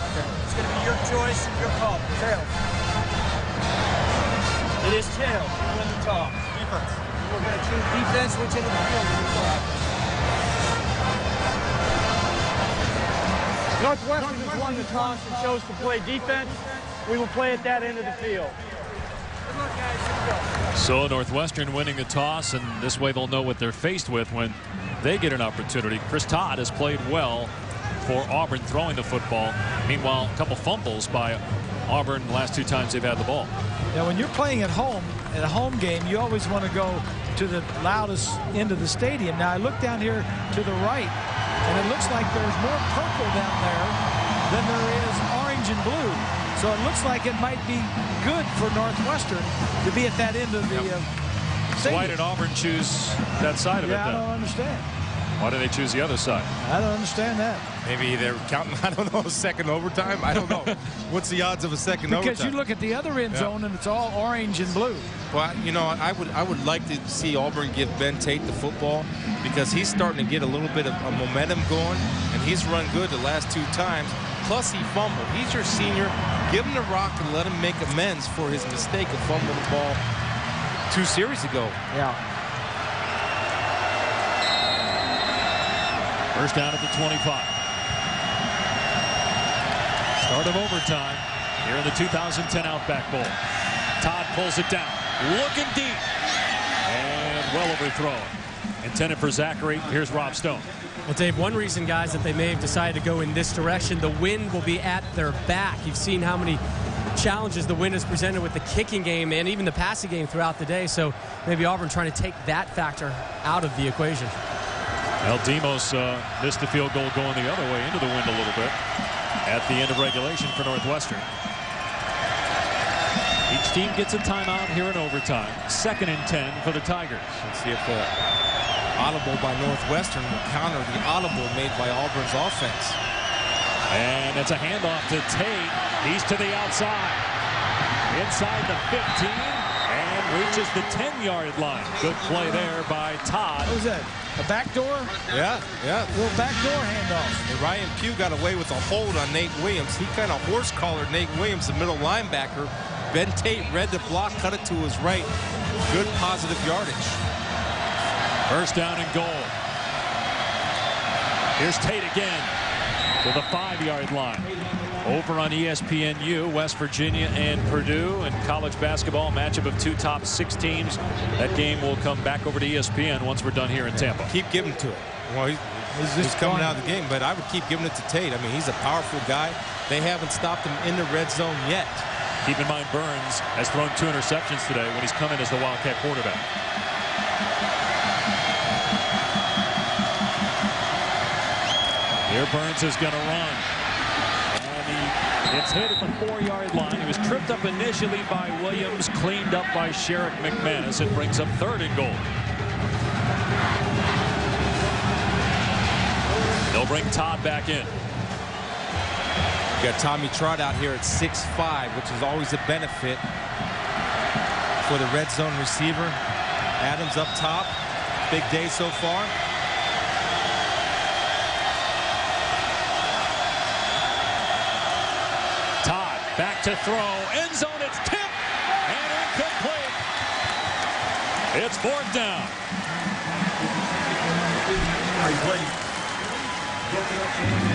It's going to be your choice and your call. Tail. It is tail. You win the toss. Defense. We're going to choose defense, which end of the field is the Northwestern has won the toss and chose to play defense. We will play at that end of the field. Good luck, guys. Here we go. So Northwestern winning the toss, and this way they'll know what they're faced with when they get an opportunity. Chris Todd has played well for Auburn throwing the football. Meanwhile, a couple fumbles by Auburn the last 2 times they've had the ball. Now, when you're playing at home, in a home game, you always want to go to the loudest end of the stadium. Now, I look down here to the right, and it looks like there's more purple down there than there is orange and blue. So it looks like it might be good for Northwestern to be at that end of the thinking. Why did Auburn choose that side of it then? I don't understand. Why did they choose the other side? I don't understand that. Maybe they're counting, I don't know, second overtime. I don't know. What's the odds of a second overtime? Because you look at the other end zone and it's all orange and blue. Well, you know, I would like to see Auburn give Ben Tate the football because he's starting to get a little bit of a momentum going, and he's run good the last 2 times. Plus, he fumbled. He's your senior. Give him the rock and let him make amends for his mistake of fumbling the ball 2 series ago. Yeah. First down at the 25. Start of overtime here in the 2010 Outback Bowl. Todd pulls it down. Looking deep. And well overthrown. Intended for Zachary. Here's Rob Stone. Well, Dave, one reason, guys, that they may have decided to go in this direction, the wind will be at their back. You've seen how many challenges the wind has presented with the kicking game and even the passing game throughout the day. So maybe Auburn trying to take that factor out of the equation. Well, Demos missed the field goal going the other way into the wind a little bit at the end of regulation for Northwestern. Each team gets a timeout here in overtime. 2nd and 10 for the Tigers. Let's see if the audible by Northwestern will counter the audible made by Auburn's offense. And it's a handoff to Tate. He's to the outside. Inside the 15 and reaches the 10-yard line. Good play there by Todd. What was that? A backdoor? Yeah. A little backdoor handoff. And Ryan Pugh got away with a hold on Nate Williams. He kind of horse-collared Nate Williams, the middle linebacker. Ben Tate read the block, cut it to his right. Good positive yardage. First down and goal. Here's Tate again to the 5-yard line. Over on ESPNU, West Virginia and Purdue, and college basketball matchup of 2 top 6 teams. That game will come back over to ESPN once we're done here in Tampa. Keep giving to it. Well, he's coming out of the game, but I would keep giving it to Tate. I mean, he's a powerful guy. They haven't stopped him in the red zone yet. Keep in mind, Burns has thrown 2 interceptions today when he's come in as the Wildcat quarterback. Here Burns is going to run. It's hit at the 4-yard line. He was tripped up initially by Williams, cleaned up by Sherrick McManus. It brings up 3rd and goal. They'll bring Todd back in. You got Tommy Trott out here at 6'5", which is always a benefit for the red zone receiver. Adams up top. Big day so far. Back to throw. End zone. It's tipped. And incomplete. It's 4th down.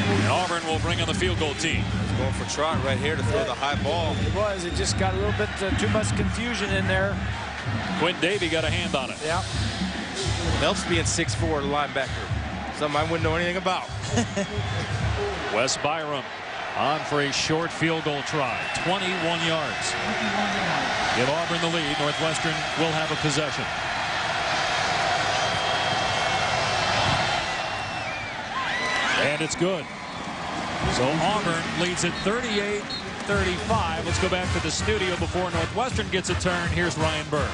And Auburn will bring on the field goal team. Going for Trot right here to throw the high ball. It was. It just got a little bit too much confusion in there. Quinn Davey got a hand on it. Yeah. Helps being 6'4" linebacker. Something I wouldn't know anything about. Wes Byram on for a short field goal try. 21 yards. Give Auburn the lead. Northwestern will have a possession. And it's good. So Auburn leads at 38-35. Let's go back to the studio before Northwestern gets a turn. Here's Ryan Burr.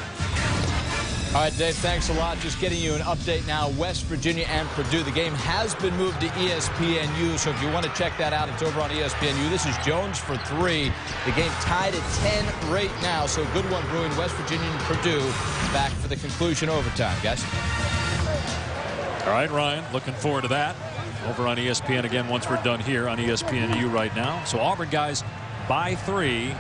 All right, Dave, thanks a lot. Just getting you an update now. West Virginia and Purdue. The game has been moved to ESPNU, so if you want to check that out, it's over on ESPNU. This is Jones for 3. The game tied at 10 right now, so good one brewing. West Virginia and Purdue back for the conclusion overtime, guys. All right, Ryan, looking forward to that. Over on ESPN again once we're done here on ESPNU right now. So Auburn guys by 3,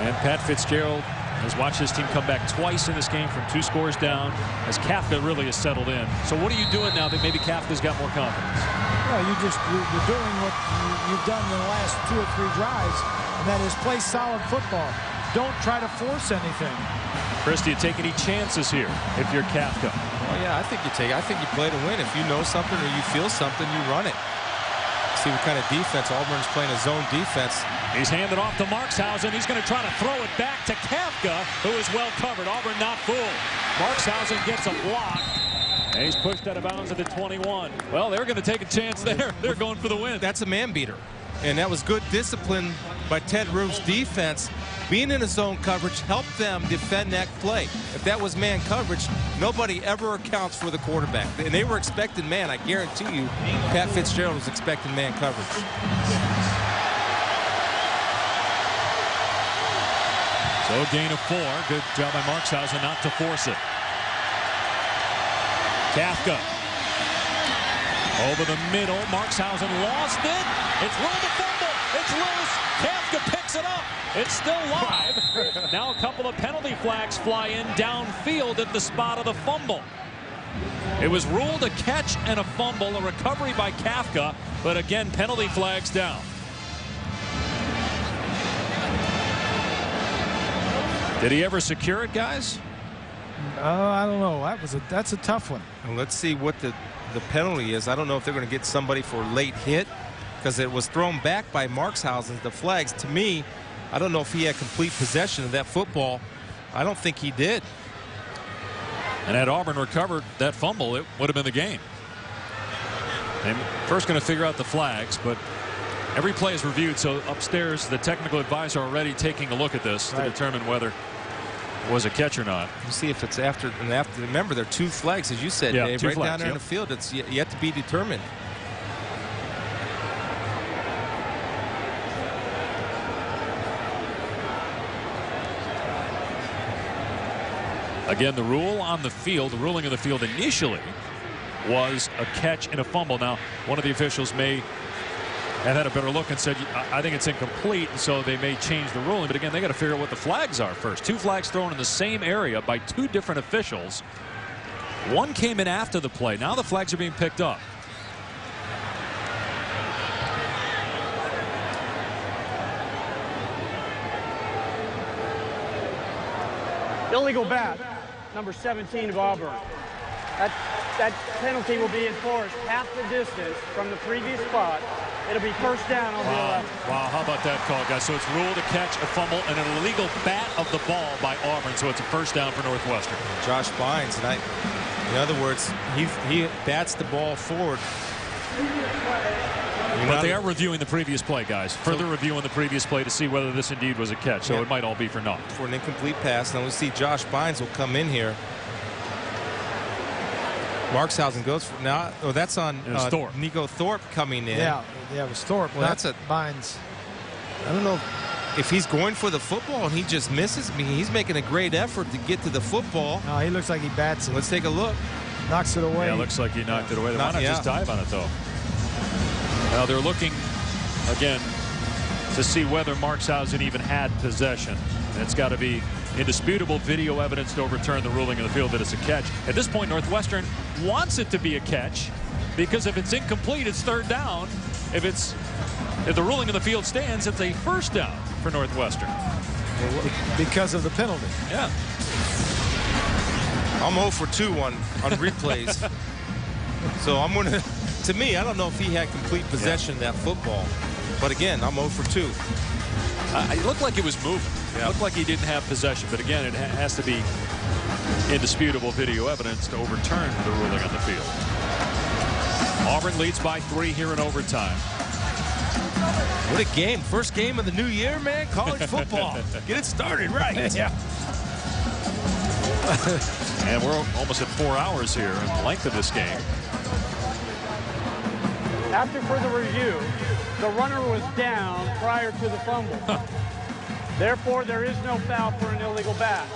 and Pat Fitzgerald has watched his team come back twice in this game from 2 scores down as Kafka really has settled in. So what are you doing now that maybe Kafka's got more confidence? Well, you're doing what you've done in the last 2 or 3 drives, and that is play solid football. Don't try to force anything. Chris, do you take any chances here if you're Kafka? Well, yeah, I think you play to win. If you know something or you feel something, you run it. See what kind of defense. Auburn's playing a zone defense. He's handed off to Markshausen. He's going to try to throw it back to Kafka, who is well covered. Auburn not fooled. Markshausen gets a block. And he's pushed out of bounds at the 21. Well, they're going to take a chance there. They're going for the win. That's a man beater. And that was good discipline by Ted Roof's defense. Being in a zone coverage helped them defend that play. If that was man coverage, nobody ever accounts for the quarterback. And they were expecting man. I guarantee you, Pat Fitzgerald was expecting man coverage. So gain of 4. Good job by Markshausen not to force it. Kafka. Over the middle. Markshausen lost it. It's ruled a fumble. It's loose. Kafka picks it up. It's still live. Now a couple of penalty flags fly in downfield at the spot of the fumble. It was ruled a catch and a fumble, a recovery by Kafka, but again, penalty flags down. Did he ever secure it, guys? I don't know. That's a tough one. Well, let's see what the penalty is. I don't know if they're going to get somebody for late hit because it was thrown back by Markshausen. The flags, to me, I don't know if he had complete possession of that football. I don't think he did. And had Auburn recovered that fumble, it would have been the game. They're first going to figure out the flags, but every play is reviewed, so upstairs the technical advisor already taking a look at this to determine whether it was a catch or not. You see if it's after. Remember, there are 2 flags, as you said, yeah, Dave, right down there in the field. It's yet to be determined. Again, the rule on the field, the ruling on the field initially was a catch and a fumble. Now, one of the officials may have had a better look and said, I think it's incomplete, so they may change the ruling. But again, they got to figure out what the flags are first. 2 flags thrown in the same area by 2 different officials. One came in after the play. Now the flags are being picked up. Illegal bat, number 17 of Auburn. That penalty will be enforced half the distance from the previous spot. It'll be first down on the 11. Wow, how about that call, guys? So it's ruled a catch, a fumble, and an illegal bat of the ball by Auburn. So it's a first down for Northwestern. Josh Bynes, in other words, he bats the ball forward. But they are reviewing the previous play, guys. Further reviewing the previous play to see whether this indeed was a catch. So it might all be for naught. For an incomplete pass. Now we'll see Josh Bynes will come in here. Markshausen goes for now. Oh, that's on Thorpe. Nico Thorpe coming in. Yeah, it was Thorpe. Well, that's Bynes. I don't know if he's going for the football and he just misses. I mean, he's making a great effort to get to the football. No, he looks like he bats it. Let's take a look. Knocks it away. Yeah, it looks like he knocked it away. Why not just dive on it, though? Now they're looking, again, to see whether Markshausen even had possession. And it's got to be indisputable video evidence to overturn the ruling in the field that it's a catch. At this point, Northwestern wants it to be a catch because if it's incomplete, it's third down. If the ruling in the field stands, it's a first down for Northwestern. Because of the penalty. Yeah. I'm 0 for 2 on replays. So I'm going to me, I don't know if he had complete possession of that football. But again, I'm 0 for 2. It looked like it was moving. It looked like he didn't have possession. But again, it has to be indisputable video evidence to overturn the ruling on the field. Auburn leads by 3 here in overtime. What a game. First game of the new year, man. College football. Get it started right. Yeah. And we're almost at 4 hours here in the length of this game. After further review, the runner was down prior to the fumble. Therefore, there is no foul for an illegal bat.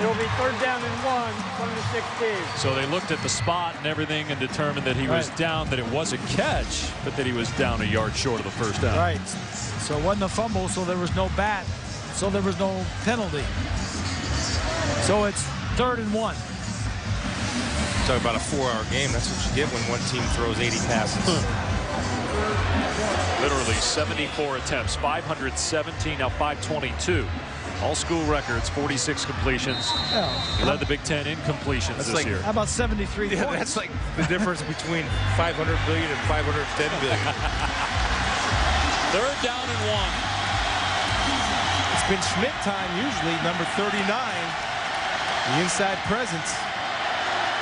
It will be third down and 1 from the 16. So they looked at the spot and everything and determined that he was down, that it was a catch, but that he was down a yard short of the first down. Right. So it wasn't a fumble, so there was no bat. So there was no penalty. So it's third and 1. Talk about a 4-hour game. That's what you get when one team throws 80 passes. Literally 74 attempts, 517, now 522. All school records, 46 completions. He led the Big Ten in completions this year. How about 73 points? That's like the difference between 500 billion and 510 billion. Third down and 1. It's been Schmidt time usually, number 39. The inside presence.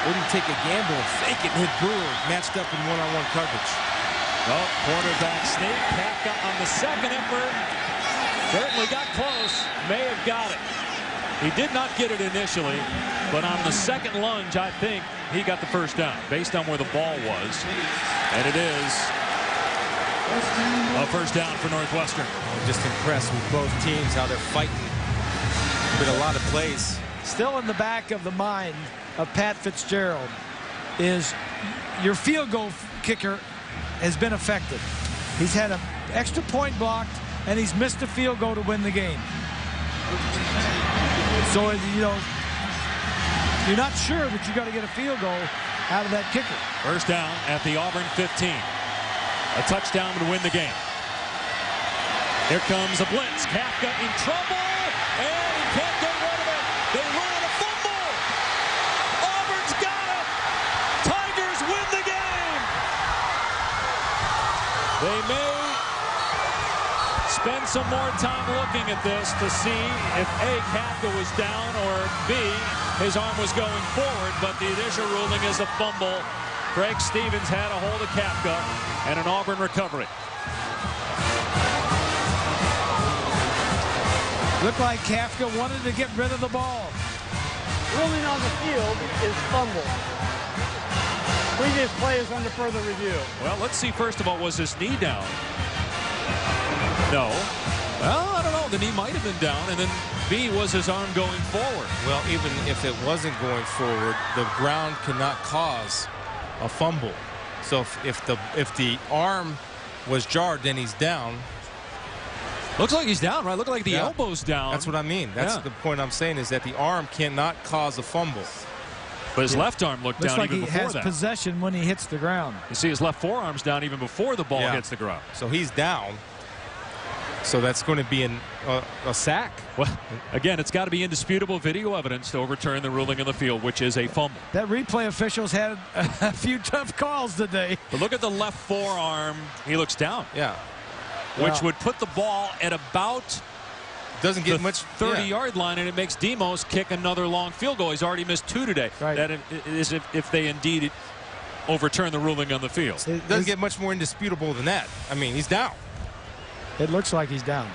Wouldn't take a gamble and fake it and hit Brewer, matched up in one-on-one coverage. Well, quarterback sneak. Kafka on the second effort. Certainly got close. May have got it. He did not get it initially, but on the second lunge, I think he got the first down based on where the ball was. And it is a first down for Northwestern. I'm just impressed with both teams, how they're fighting with a lot of plays. Still in the back of the mind of Pat Fitzgerald is your field goal kicker has been effective. He's had an extra point blocked, and he's missed a field goal to win the game. So, you know, you're not sure that you got to get a field goal out of that kicker. First down at the Auburn 15. A touchdown to win the game. Here comes a blitz. Kafka in trouble, and he can't get rid of it. They run a fumble. Auburn's got it. Tigers win the game. They may spend some more time looking at this to see if A, Kafka was down, or B, his arm was going forward, but the initial ruling is a fumble. Craig Stevens had a hold of Kafka, and an Auburn recovery. Looked like Kafka wanted to get rid of the ball. Ruling on the field is fumble. Previous play is under further review. Well, let's see, first of all, was his knee down? No. Well, I don't know. The knee might have been down, and then B, was his arm going forward? Well, even if it wasn't going forward, the ground cannot cause a fumble. So if the arm was jarred, then he's down. Looks like he's down, right? Look like the elbow's down. That's what I mean. That's the point I'm saying, is that the arm cannot cause a fumble. But his left arm looked down like even before that. Looks like he has possession when he hits the ground. You see his left forearm's down even before the ball hits the ground. So he's down. So that's going to be a sack. Well, again, it's got to be indisputable video evidence to overturn the ruling on the field, which is a fumble. That replay officials had a few tough calls today. But look at the left forearm. He looks down. Yeah. Which would put the ball at about doesn't get much 30-yard line, and it makes Demos kick another long field goal. He's already missed 2 today. Right. That is if they indeed overturn the ruling on the field. It doesn't get much more indisputable than that. I mean, he's down. It looks like he's down.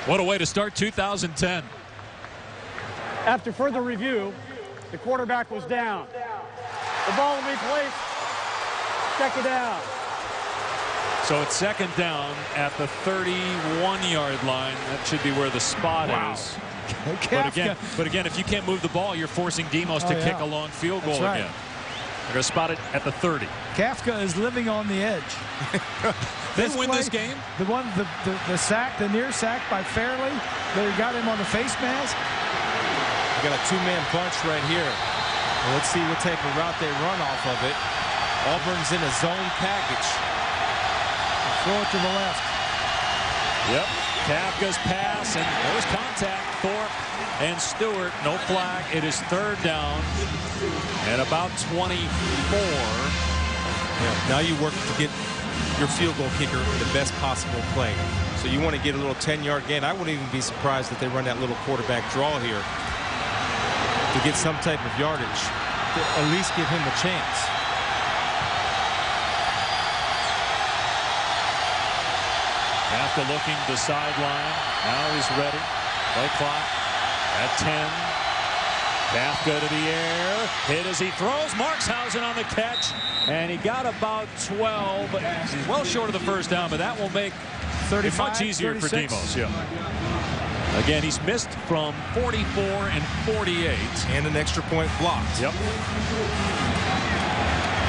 What a way to start 2010. After further review, the quarterback was down. The ball will be placed. Second down. So it's second down at the 31-yard line. That should be where the spot is. But again, if you can't move the ball, you're forcing Demos to kick a long field goal again. They're going to spot it at the 30. Kafka is living on the edge. They win this game? The sack, the near sack by Fairley. They got him on the face mask. We got a 2-man bunch right here. Well, let's see what type of route they run off of it. Auburn's in a zone package. Throw it to the left. Yep. Kafka's pass, and there's contact. Thorpe and Stewart. No flag. It is third down at about 24. Yeah, now you work to get your field goal kicker the best possible play. So you want to get a little 10-yard gain. I wouldn't even be surprised if they run that little quarterback draw here to get some type of yardage, to at least give him a chance. Kafka looking to sideline. Now he's ready. Play clock at 10. Kafka to the air. Hit as he throws. Markshausen on the catch. And he got about 12. He's well short of the first down, but that will make it much easier 36. For Demos. Yeah. Again, he's missed from 44 and 48. And an extra point blocked. Yep.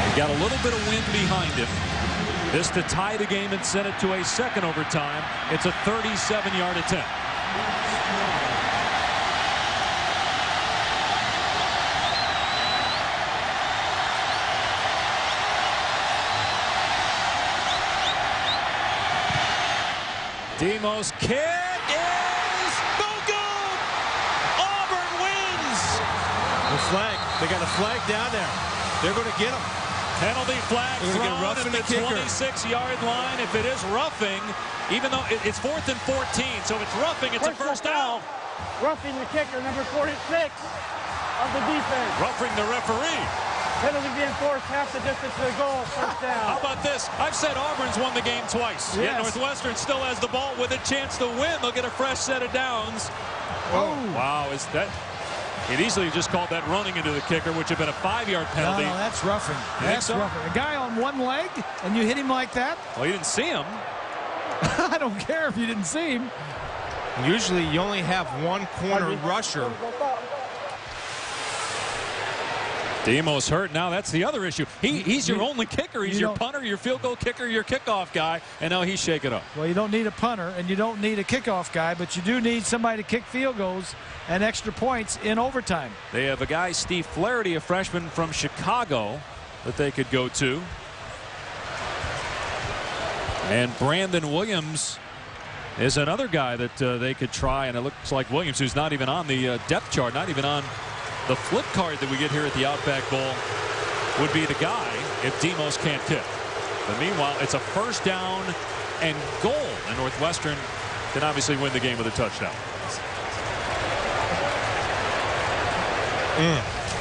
He got a little bit of wind behind him. This to tie the game and send it to a second overtime. It's a 37-yard attempt. Demos' kick is no good. Auburn wins. The flag. They got a flag down there. They're going to get him. Penalty flag thrown at the 26-yard line. If it is roughing, even though it's 4th and 14, so if it's roughing, it's a first down. Roughing the kicker, number 46 of the defense. Roughing the referee. Penalty being forced half the distance to the goal, first down. How about this? I've said Auburn's won the game twice. Yes. Yet Northwestern still has the ball with a chance to win. They'll get a fresh set of downs. Oh. Wow, is that... It easily just called that running into the kicker, which had been a 5-yard penalty. No, that's roughing. That's roughing. A guy on one leg, and you hit him like that? Well, you didn't see him. I don't care if you didn't see him. Usually you only have one corner rusher. Demos hurt. Now that's the other issue. He's your only kicker. He's your punter, your field goal kicker, your kickoff guy, and now he's shaking up. Well, you don't need a punter, and you don't need a kickoff guy, but you do need somebody to kick field goals and extra points in overtime. They have a guy, Steve Flaherty, a freshman from Chicago, that they could go to. And Brandon Williams is another guy that they could try, and it looks like Williams, who's not even on the depth chart, not even on the flip card that we get here at the Outback Bowl, would be the guy if Demos can't kick. But meanwhile, it's a first down and goal, and Northwestern can obviously win the game with a touchdown.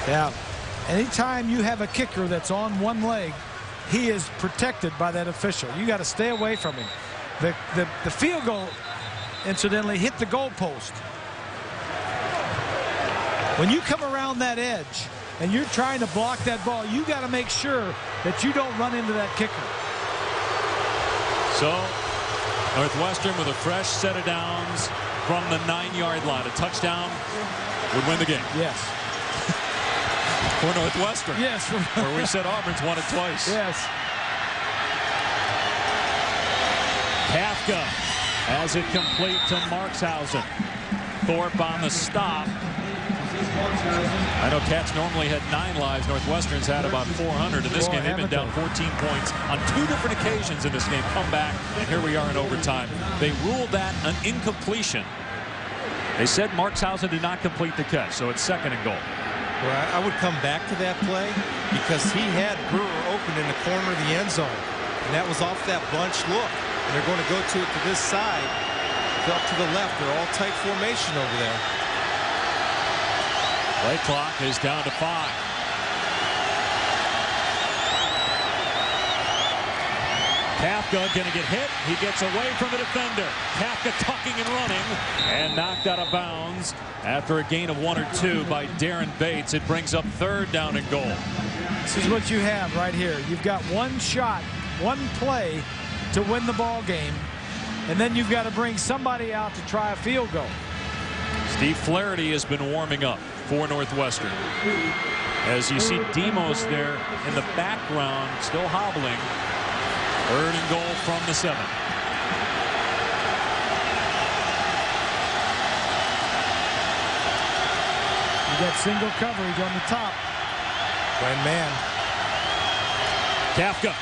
Yeah. Anytime you have a kicker that's on one leg, he is protected by that official. You got to stay away from him. The field goal, incidentally, hit the goalpost. When you come around that edge and you're trying to block that ball, you got to make sure that you don't run into that kicker. So Northwestern with a fresh set of downs from the 9-yard line. A touchdown would win the game. Yes. For Northwestern. Yes. Where we said Auburn's won it twice. Yes. Kafka has it complete to Markshausen. Thorpe on the stop. I know Cats normally had 9 lives. Northwestern's had about 400 in this game. They've been down 14 points on 2 different occasions in this game. Come back, and here we are in overtime. They ruled that an incompletion. They said Markshausen did not complete the catch, so it's 2nd and goal. Well, I would come back to that play because he had Brewer open in the corner of the end zone, and that was off that bunch look. And they're going to go to it to this side, up to the left. They're all tight formation over there. Play clock is down to 5. Kafka going to get hit. He gets away from the defender. Kafka tucking and running and knocked out of bounds after a gain of 1 or 2 by Darren Bates. It brings up 3rd down and goal. This is what you have right here. You've got one shot, one play to win the ball game, and then you've got to bring somebody out to try a field goal. Steve Flaherty has been warming up for Northwestern. As you see Demos there in the background, still hobbling. 3rd and goal from the 7. You got single coverage on the top. Right man. Kafka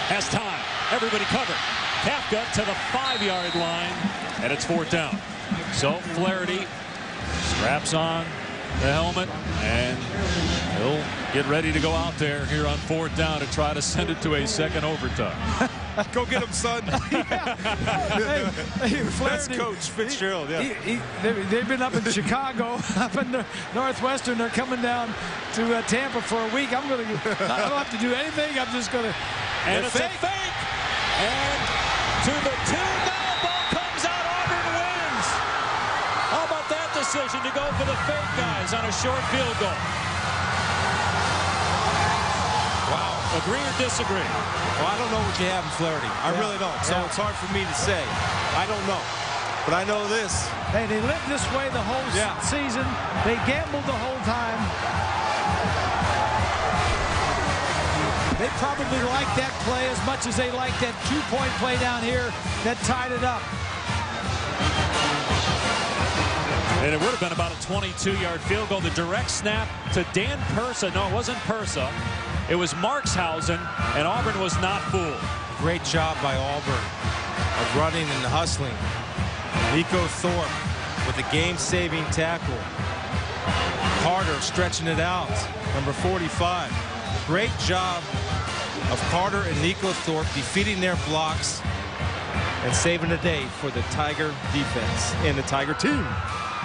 has time. Everybody covered. Kafka to the 5-yard line, and it's 4th down. So Flaherty straps on the helmet, and he'll get ready to go out there here on 4th down to try to send it to a 2nd overtime. Go get him, son. That's Coach Fitzgerald. Yeah. They've been up in Chicago, up in Northwestern. They're coming down to Tampa for a week. I don't have to do anything. I'm just going to. And it's a fake. And to the 2 now. Ball comes out. Auburn wins. How about that decision to go for the fake guys on a short field goal? Wow. Agree or disagree? Well, I don't know what you have in Flaherty. I really don't. So it's hard for me to say. I don't know. But I know this. Hey, they lived this way the whole season. They gambled the whole time. They probably liked that play as much as they liked that 2-point play down here that tied it up. And it would have been about a 22-yard field goal. The direct snap to Dan Persa. No, it wasn't Persa. It was Markshausen, and Auburn was not fooled. Great job by Auburn of running and hustling. Nico Thorpe with the game-saving tackle. Carter stretching it out, number 45. Great job of Carter and Nico Thorpe defeating their blocks and saving the day for the Tiger defense and the Tiger team.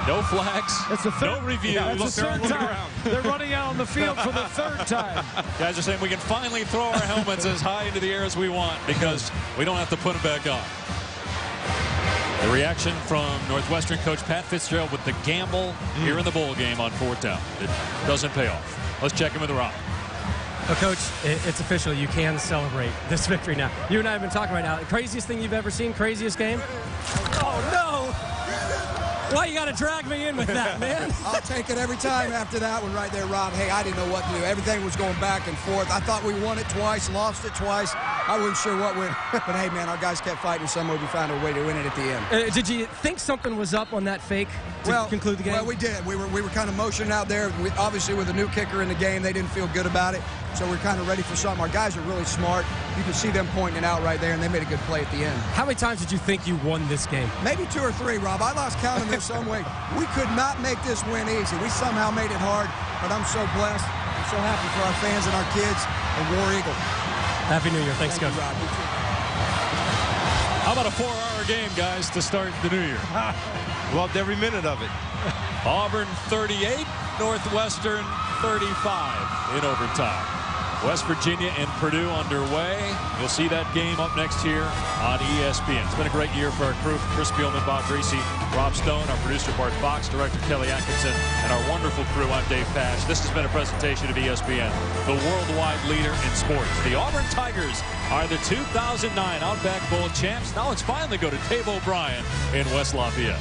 No flags. It's the third. No review. Yeah, Look, it's the third time. They're running out on the field for the third time. Guys are saying we can finally throw our helmets as high into the air as we want because we don't have to put them back on. The reaction from Northwestern coach Pat Fitzgerald with the gamble here in the bowl game on 4th down. It doesn't pay off. Let's check in with Rob. Well, Coach, it's official. You can celebrate this victory now. You and I have been talking right now. The craziest thing you've ever seen, craziest game? Oh, no! Why you got to drag me in with that, man? I'll take it every time after that one right there, Rob. Hey, I didn't know what to do. Everything was going back and forth. I thought we won it twice, lost it twice. I wasn't sure what went. But, hey, man, our guys kept fighting. Somehow we found a way to win it at the end. Did you think something was up on that fake to conclude the game? Well, we did. We were kind of motioning out there. Obviously, with a new kicker in the game, they didn't feel good about it. So we're kind of ready for something. Our guys are really smart. You can see them pointing it out right there, and they made a good play at the end. How many times did you think you won this game? Maybe 2 or 3, Rob. I lost count of them some way. We could not make this win easy. We somehow made it hard, but I'm so blessed. I'm so happy for our fans and our kids and War Eagle. Happy New Year. Thanks, Coach. How about a 4-hour game, guys, to start the new year? Loved every minute of it. Auburn 38, Northwestern 35 in overtime. West Virginia and Purdue underway. You'll see that game up next here on ESPN. It's been a great year for our crew. Chris Spielman, Bob Greasy, Rob Stone, our producer Bart Fox, director Kelly Atkinson, and our wonderful crew. I'm Dave Pash. This has been a presentation of ESPN, the worldwide leader in sports. The Auburn Tigers are the 2009 Outback Bowl champs. Now let's finally go to Dave O'Brien in West Lafayette.